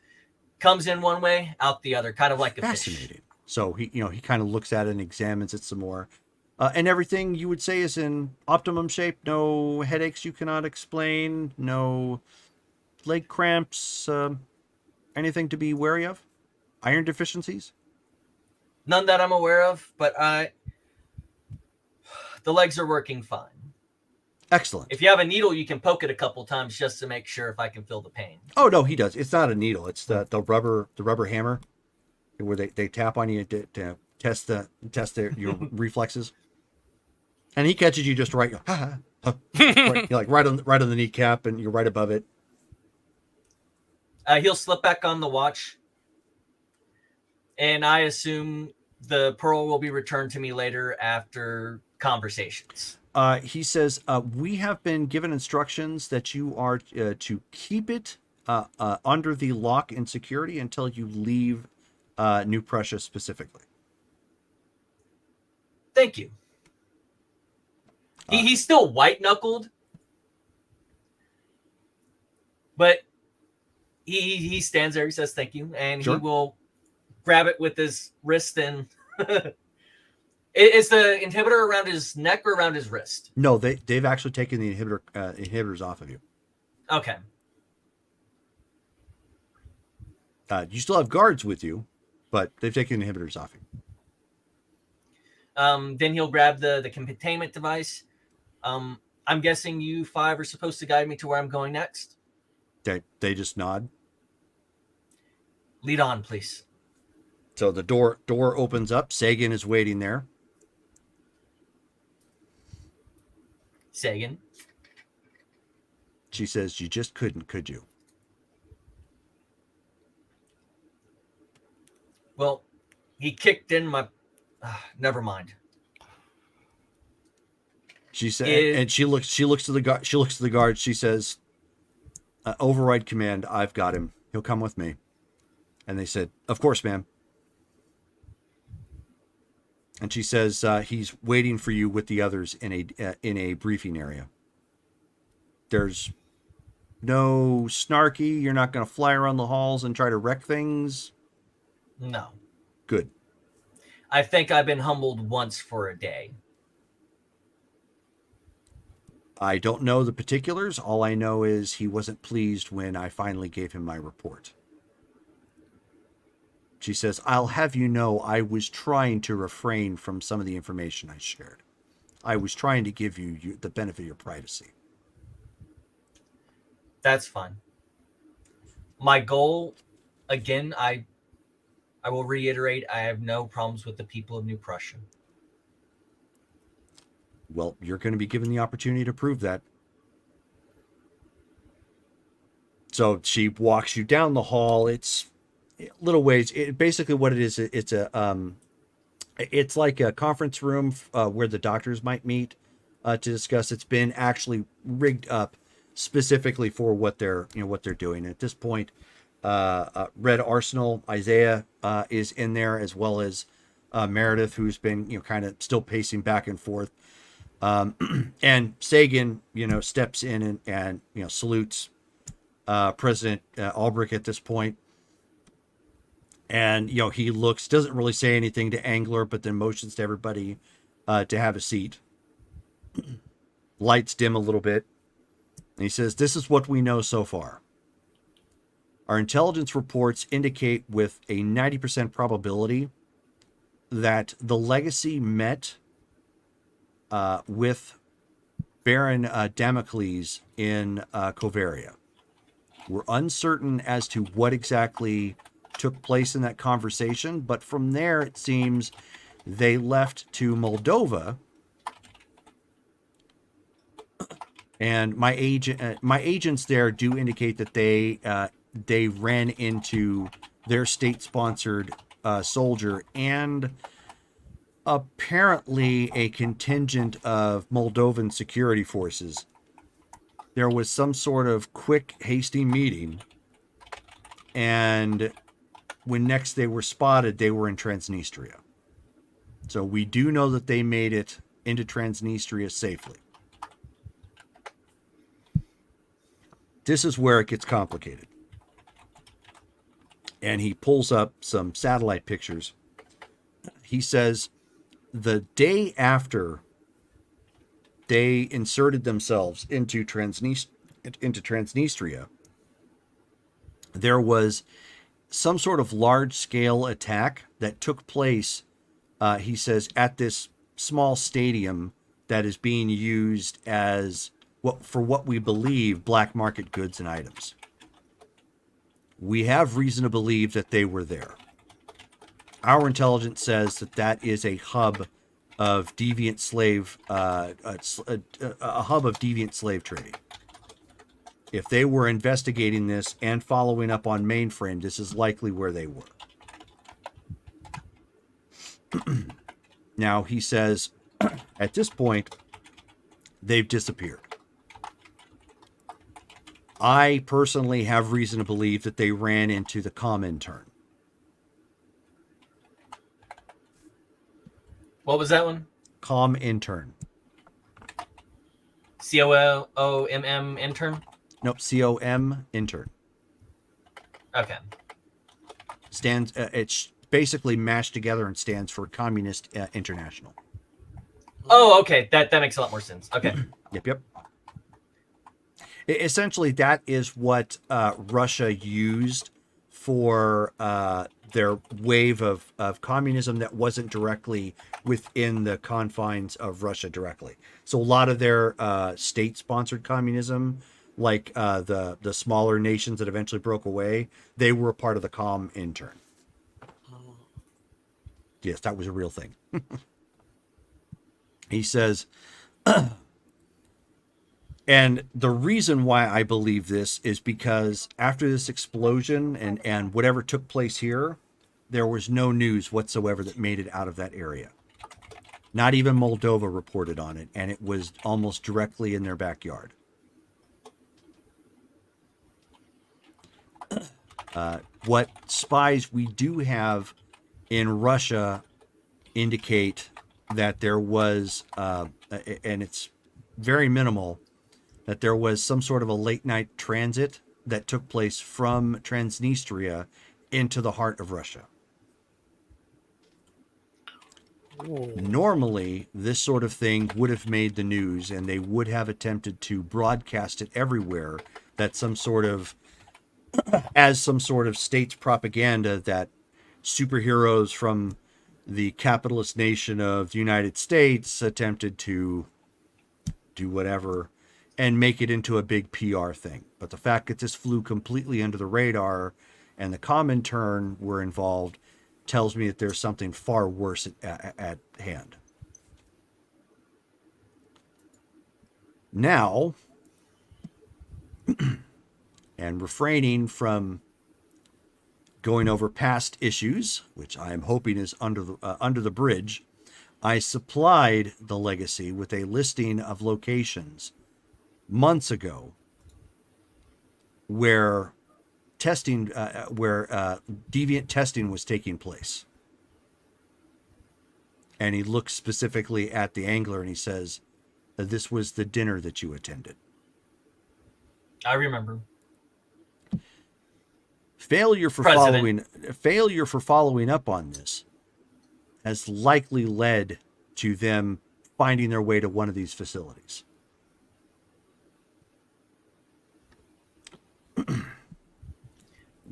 Comes in one way, out the other, kind of like a Fascinating. fish. So he kind of looks at it and examines it some more. And everything you would say is in optimum shape. No headaches you cannot explain. No leg cramps. Anything to be wary of? Iron deficiencies? None that I'm aware of, but the legs are working fine. Excellent. If you have a needle, you can poke it a couple times just to make sure if I can feel the pain. Oh no, he does. It's not a needle. It's the rubber hammer where they tap on you to test your reflexes. And he catches you just right, right, like right on the kneecap, and you're right above it. He'll slip back on the watch, and I assume the pearl will be returned to me later after conversations. He says, we have been given instructions that you are to keep it under the lock and security until you leave New Prussia specifically. Thank you. He's still white-knuckled, but he stands there, he says thank you, and Sure. he will grab it with his wrist and... Is the inhibitor around his neck or around his wrist? No, they've actually taken the inhibitors off of you. Okay. You still have guards with you, but they've taken the inhibitors off you. Then he'll grab the containment device. I'm guessing you five are supposed to guide me to where I'm going next? They just nod. Lead on, please. So the door opens up. Sagan is waiting there. Sagan. She says, you just couldn't, could you? Well, he kicked in my... never mind. She said, and she looks to the guard. She looks to the guard. She says, override command. I've got him. He'll come with me. And they said, of course, ma'am. And she says, he's waiting for you with the others in a briefing area. There's no snarky. You're not going to fly around the halls and try to wreck things. No. Good. I think I've been humbled once for a day. I don't know the particulars. All I know is he wasn't pleased when I finally gave him my report. She says, I'll have you know I was trying to refrain from some of the information I shared. I was trying to give you the benefit of your privacy. That's fine. My goal, again, I will reiterate, I have no problems with the people of New Prussia. Well, you're going to be given the opportunity to prove that. So she walks you down the hall. It's little ways. Basically what it is, it's like a conference room where the doctors might meet to discuss. It's been actually rigged up specifically for what they're doing at this point. Red Arsenal, Isaiah is in there, as well as Meredith, who's been kind of still pacing back and forth. And Sagan, steps in and salutes President Albrecht at this point. And, he doesn't really say anything to Angler, but then motions to everybody to have a seat. Lights dim a little bit. And he says, "This is what we know so far. Our intelligence reports indicate with a 90% probability that the Legacy met with Baron Damocles in Covaria. We're uncertain as to what exactly took place in that conversation, but from there it seems they left to Moldova. And my agents there do indicate that they ran into their state-sponsored soldier and apparently a contingent of Moldovan security forces. There was some sort of quick, hasty meeting, and when next they were spotted, they were in Transnistria. So we do know that they made it into Transnistria safely. This is where it gets complicated." And he pulls up some satellite pictures. He says the day after they inserted themselves into Transnistria, there was some sort of large-scale attack that took place, he says, at this small stadium that is being used as for what we believe black market goods and items. We have reason to believe that they were there. Our intelligence says that is a hub of deviant slave, a hub of deviant slave trading. If they were investigating this and following up on Mainframe, this is likely where they were. Now, he says, at this point, they've disappeared. I personally have reason to believe that they ran into the Comintern. What was that one? Comintern. COOMM intern? Nope, COM intern. Okay. Stands. It's basically mashed together and stands for Communist International. Oh, okay. That makes a lot more sense. Okay. Yep. Essentially, that is what Russia used for their wave of communism that wasn't directly within the confines of Russia directly. So a lot of their state-sponsored communism, like the smaller nations that eventually broke away, they were a part of the Comintern. Yes, that was a real thing. He says, and the reason why I believe this is because after this explosion and whatever took place here, there was no news whatsoever that made it out of that area. Not even Moldova reported on it, and it was almost directly in their backyard. What spies we do have in Russia indicate that there was, and it's very minimal, that there was some sort of a late night transit that took place from Transnistria into the heart of Russia. Ooh. Normally, this sort of thing would have made the news and they would have attempted to broadcast it everywhere, that some sort of, as some sort of state's propaganda that superheroes from the capitalist nation of the United States attempted to do whatever and make it into a big PR thing. But the fact that this flew completely under the radar and the Comintern were involved tells me that there's something far worse at hand. Now, and refraining from going over past issues, which I am hoping is under the bridge, I supplied the Legacy with a listing of locations months ago where testing, deviant testing was taking place. And he looks specifically at the Angler and he says, This was the dinner that you attended. I remember. Failure for following up on this has likely led to them finding their way to one of these facilities.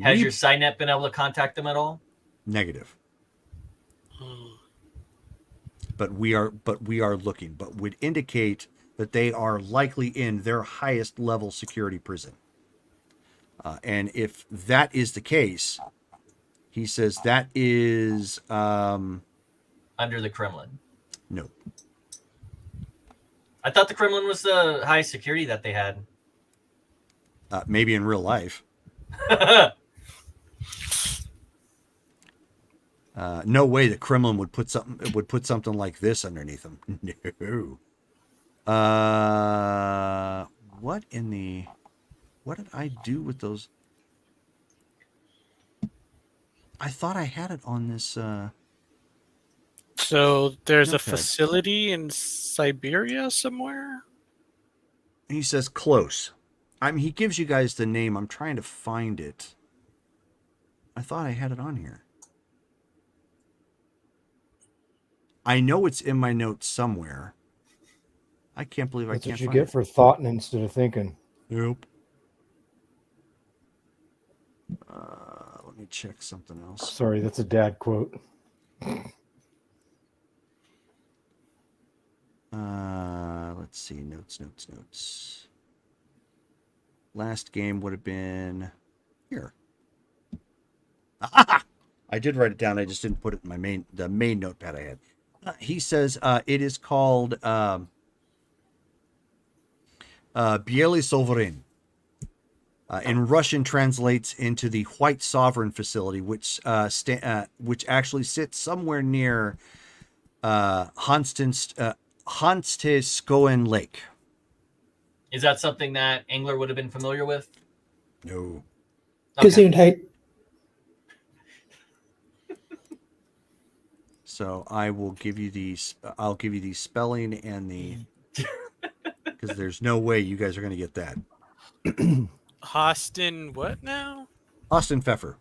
Has your SciNet been able to contact them at all? Negative. But we are looking, but would indicate that they are likely in their highest level security prison. And if that is the case, he says that is Under the Kremlin. no. I thought the Kremlin was the highest security that they had. Maybe in real life. No way the Kremlin would put something like this underneath them. No. What did I do with those? I thought I had it on this. So there's a Okay. facility in Siberia somewhere? He says close. He gives you guys the name. I'm trying to find it. I thought I had it on here. I know it's in my notes somewhere. I can't believe That's I can't what you find get it. for thought instead of thinking. Nope. Let me check something else. Sorry, that's a dad quote. Let's see. Notes. Last game would have been here. I did write it down. I just didn't put it in the main notepad I had. He says it is called Bieli Sovereign. In Russian, translates into the White Sovereign Facility, which actually sits somewhere near Hansteskoen Lake. Is that something that Angler would have been familiar with? No. Okay. Gesundheit. So I will give you these. I'll give you the spelling and the because there's no way you guys are going to get that. Austin, what now? Austin Pfeffer.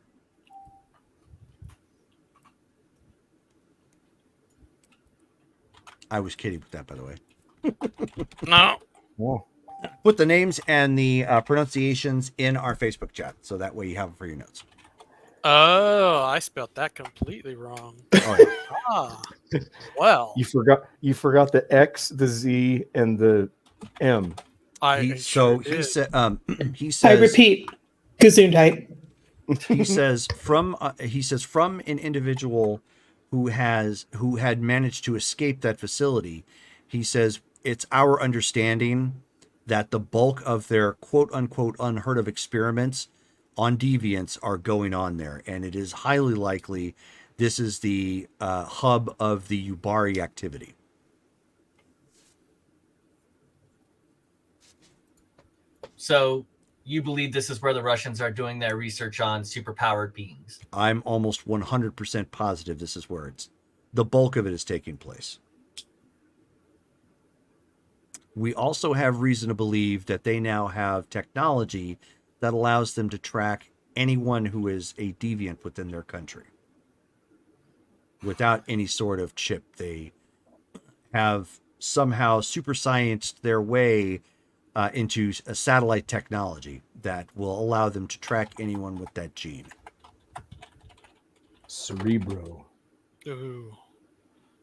I was kidding with that, by the way. No. Whoa. Put the names and the pronunciations in our Facebook chat, so that way you have them for your notes. Oh, I spelled that completely wrong. Oh, yeah. Ah, well. You forgot the X, the Z, and the M. He did. said he I says repeat, Gesundheit. he says from an individual who had managed to escape that facility. He says it's our understanding that the bulk of their quote unquote unheard of experiments on deviants are going on there, and it is highly likely this is the hub of the Yubari activity. So you believe this is where the Russians are doing their research on superpowered beings? I'm almost 100% positive this is where the bulk of it is taking place. We also have reason to believe that they now have technology that allows them to track anyone who is a deviant within their country without any sort of chip. They have somehow super scienced their way into a satellite technology that will allow them to track anyone with that gene. Cerebro. Ooh.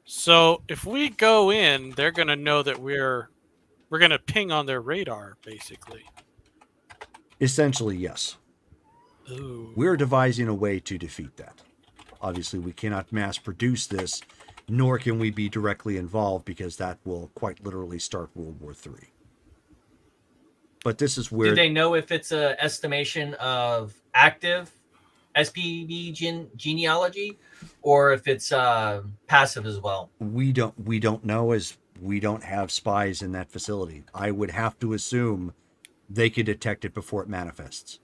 So if we go in, they're gonna know that we're gonna ping on their radar, basically. Essentially, yes. Ooh. We're devising a way to defeat that. Obviously, we cannot mass produce this, nor can we be directly involved because that will quite literally start World War III. But this is where... Do they know if it's an estimation of active SPB genealogy or if it's passive as well? We don't know, as we don't have spies in that facility. I would have to assume they could detect it before it manifests.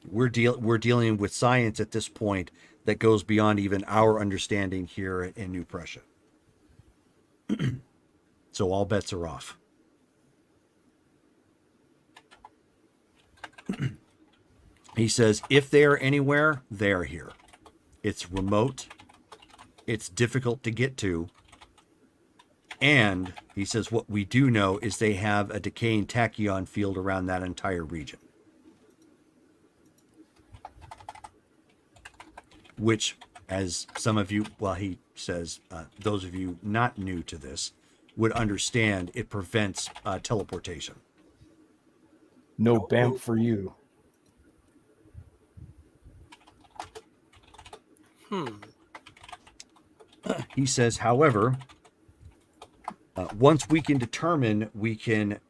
We're dealing with science at this point that goes beyond even our understanding here in New Prussia. So all bets are off. He says, if they are anywhere, they are here. It's remote. It's difficult to get to. And he says, what we do know is they have a decaying tachyon field around that entire region. Which, as some of you, well, he says, those of you not new to this would understand, it prevents teleportation. No BAMP for you. He says, however, once we can determine, we can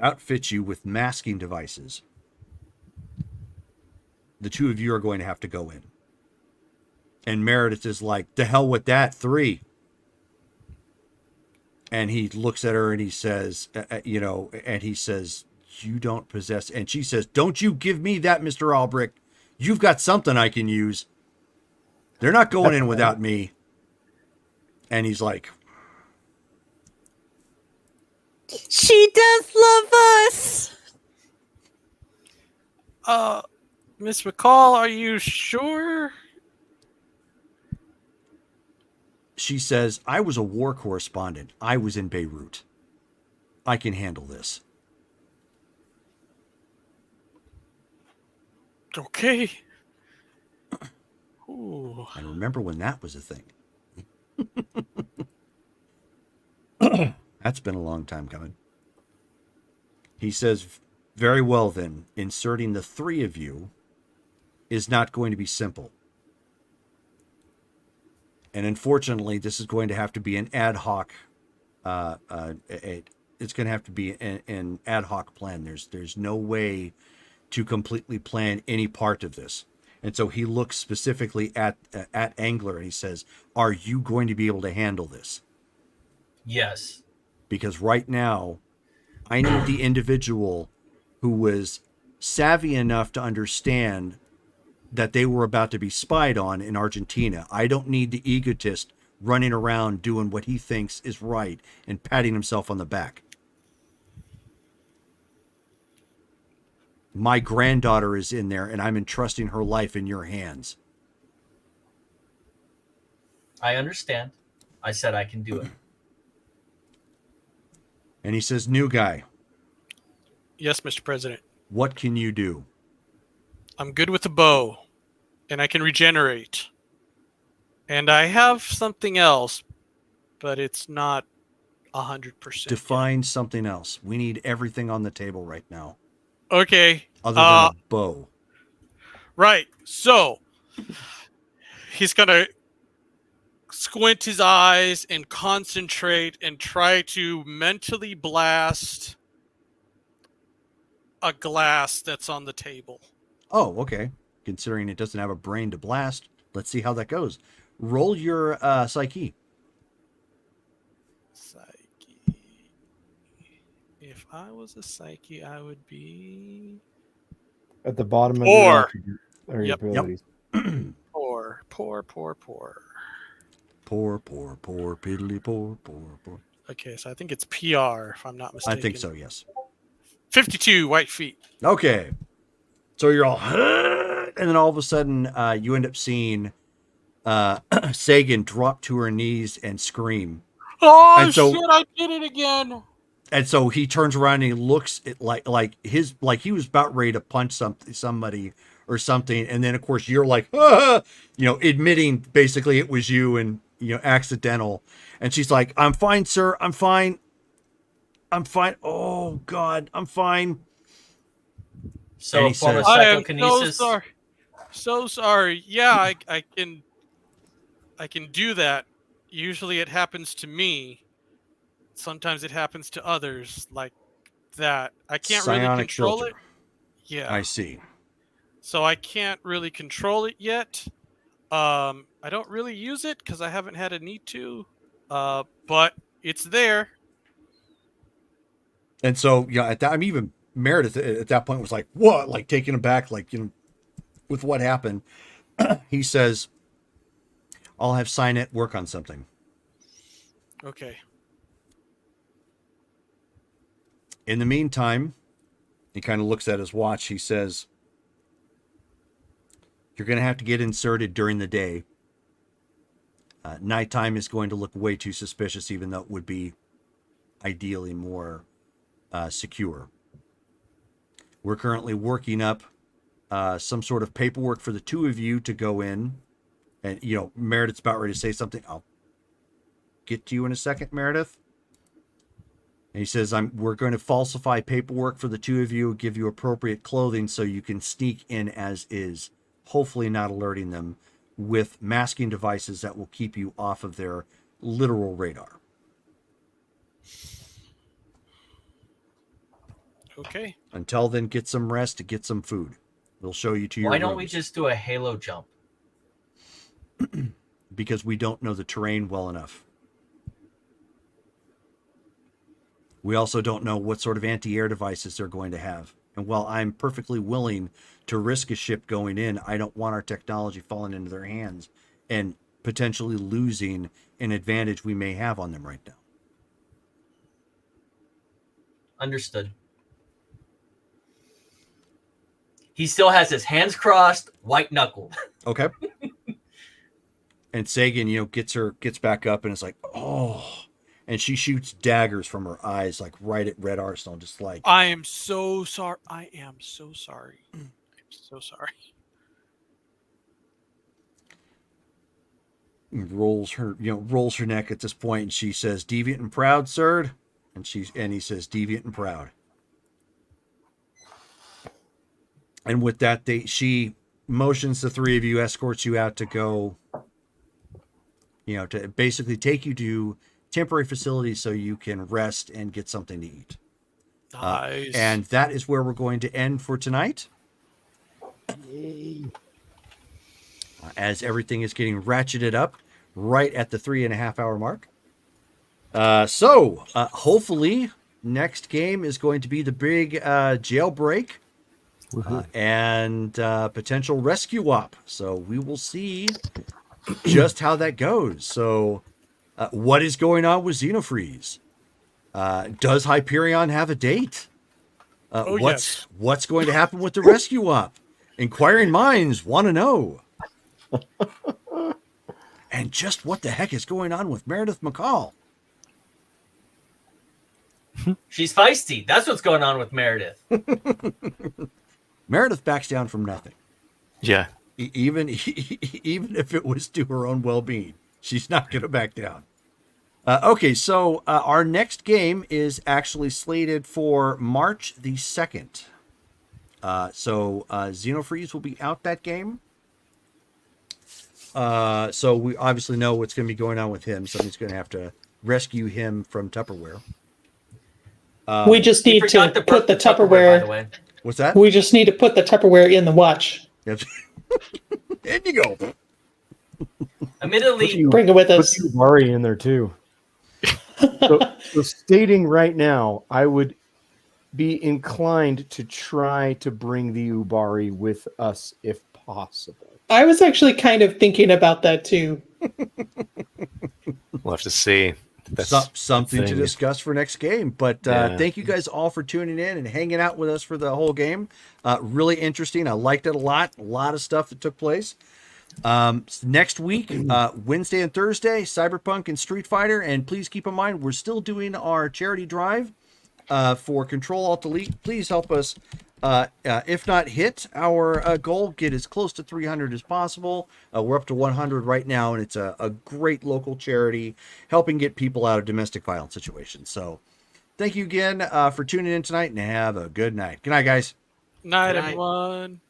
outfit you with masking devices. The two of you are going to have to go in. And Meredith is like, the hell with that, 3. And he looks at her and he says, and he says, you don't possess. And she says, don't you give me that, Mr. Albrecht. You've got something I can use. They're not going in without me. And he's like, She does love us. Miss McCall, are you sure? she says, I was a war correspondent. I was in Beirut. I can handle this. Okay. Ooh. I remember when that was a thing. That's been a long time coming. He says, very well then, inserting the 3 of you is not going to be simple. And unfortunately, this is going to have to be an ad hoc. It's going to have to be an ad hoc plan. There's no way to completely plan any part of this. And so he looks specifically at Angler and he says, "Are you going to be able to handle this?" Yes. Because right now, I need the individual who was savvy enough to understand that they were about to be spied on in Argentina. I don't need the egotist running around doing what he thinks is right and patting himself on the back. My granddaughter is in there and I'm entrusting her life in your hands. I understand. I said I can do it. And he says, new guy, Yes, Mr. President. what can you do? I'm good with the bow, and I can regenerate. And I have something else, but it's not 100%. Define something else. We need everything on the table right now, Okay. other than a bow. Right. So he's gonna squint his eyes and concentrate and try to mentally blast a glass that's on the table. Oh, okay. Considering it doesn't have a brain to blast, let's see how that goes. Roll your psyche. Psyche. If I was a psyche, I would be At the bottom of Or- your attribute or your Yep. abilities. poor. Poor, piddly poor. Okay, so I think it's PR, if I'm not I mistaken. think so, yes. 52 white feet. Okay. So you're all, and then all of a sudden, you end up seeing Sagan drop to her knees and scream. Oh, And so- shit, I did it again. And so he turns around and he looks at like he was about ready to punch somebody or something, and then of course you're like, ah! Admitting basically it was you and accidental. And she's like, I'm fine, sir. I'm fine. Oh God, I'm fine. So And a he form of says- I am so psychokinesis. sorry. So sorry. Yeah, I can do that. Usually it happens to me. Sometimes it happens to others like that. I can't really Psionic control filter. it. Yeah. I see. So I can't really control it yet. I don't really use it because I haven't had a need to. But it's there. And so at that, even Meredith at that point was like, what? Like taken aback, like with what happened. He says, I'll have Signet work on something. Okay. In the meantime, he kind of looks at his watch. He says, you're going to have to get inserted during the day. Nighttime is going to look way too suspicious, even though it would be ideally more secure. We're currently working up some sort of paperwork for the two of you to go in. And, Meredith's about ready to say something. I'll get to you in a second, Meredith. And he says, we're going to falsify paperwork for the two of you, give you appropriate clothing so you can sneak in as is, hopefully not alerting them, with masking devices that will keep you off of their literal radar. Okay. Until then, get some rest, get some food. We'll show you to your Why don't we rooms. just do a halo jump? Because we don't know the terrain well enough. We also don't know what sort of anti-air devices they're going to have. And while I'm perfectly willing to risk a ship going in, I don't want our technology falling into their hands and potentially losing an advantage we may have on them right now. Understood. He still has his hands crossed, white knuckled. Okay. And Sagan, gets back up and is like, oh. And she shoots daggers from her eyes, like right at Red Arsenal, just like. I am so sorry. I am so sorry. I'm so sorry. Rolls her neck at this point, and she says, "Deviant and proud, sir." And he says, "Deviant and proud." And with that, she motions the three of you, escorts you out to go. To basically take you to temporary facilities so you can rest and get something to eat. Nice. And that is where we're going to end for tonight. As everything is getting ratcheted up right at the 3.5 hour mark. So hopefully next game is going to be the big jailbreak and potential rescue op. So we will see just how that goes. So what is going on with Xenofreeze? Does Hyperion have a date? Yes. What's going to happen with the rescue op? Inquiring minds want to know. And just what the heck is going on with Meredith McCall? She's feisty. That's what's going on with Meredith. Meredith backs down from nothing. Yeah. Even if it was to her own well-being, she's not going to back down. Okay, so our next game is actually slated for March the 2nd. So Xenofreeze will be out that game. So we obviously know what's going to be going on with him. Somebody's going to have to rescue him from Tupperware. We just need to put the Tupperware. By the way. What's that? We just need to put the Tupperware in the watch. Yep. There you go. Admittedly, Bring it with Put us. the Ubari in there too. So stating right now, I would be inclined to try to bring the Ubari with us if possible. I was actually kind of thinking about that too. We'll have to see. That's Something to thing. discuss for next game. But Yeah. thank you guys all for tuning in and hanging out with us for the whole game. Really interesting. I liked it a lot. A lot of stuff that took place. Next week, Wednesday and Thursday, Cyberpunk and Street Fighter. And please keep in mind, we're still doing our charity drive for Control-Alt-Delete. Please help us, if not hit our goal, get as close to 300 as possible. We're up to 100 right now, and it's a great local charity helping get people out of domestic violence situations. So thank you again for tuning in tonight, and have a good night. Good night, guys. Night, Good night. everyone.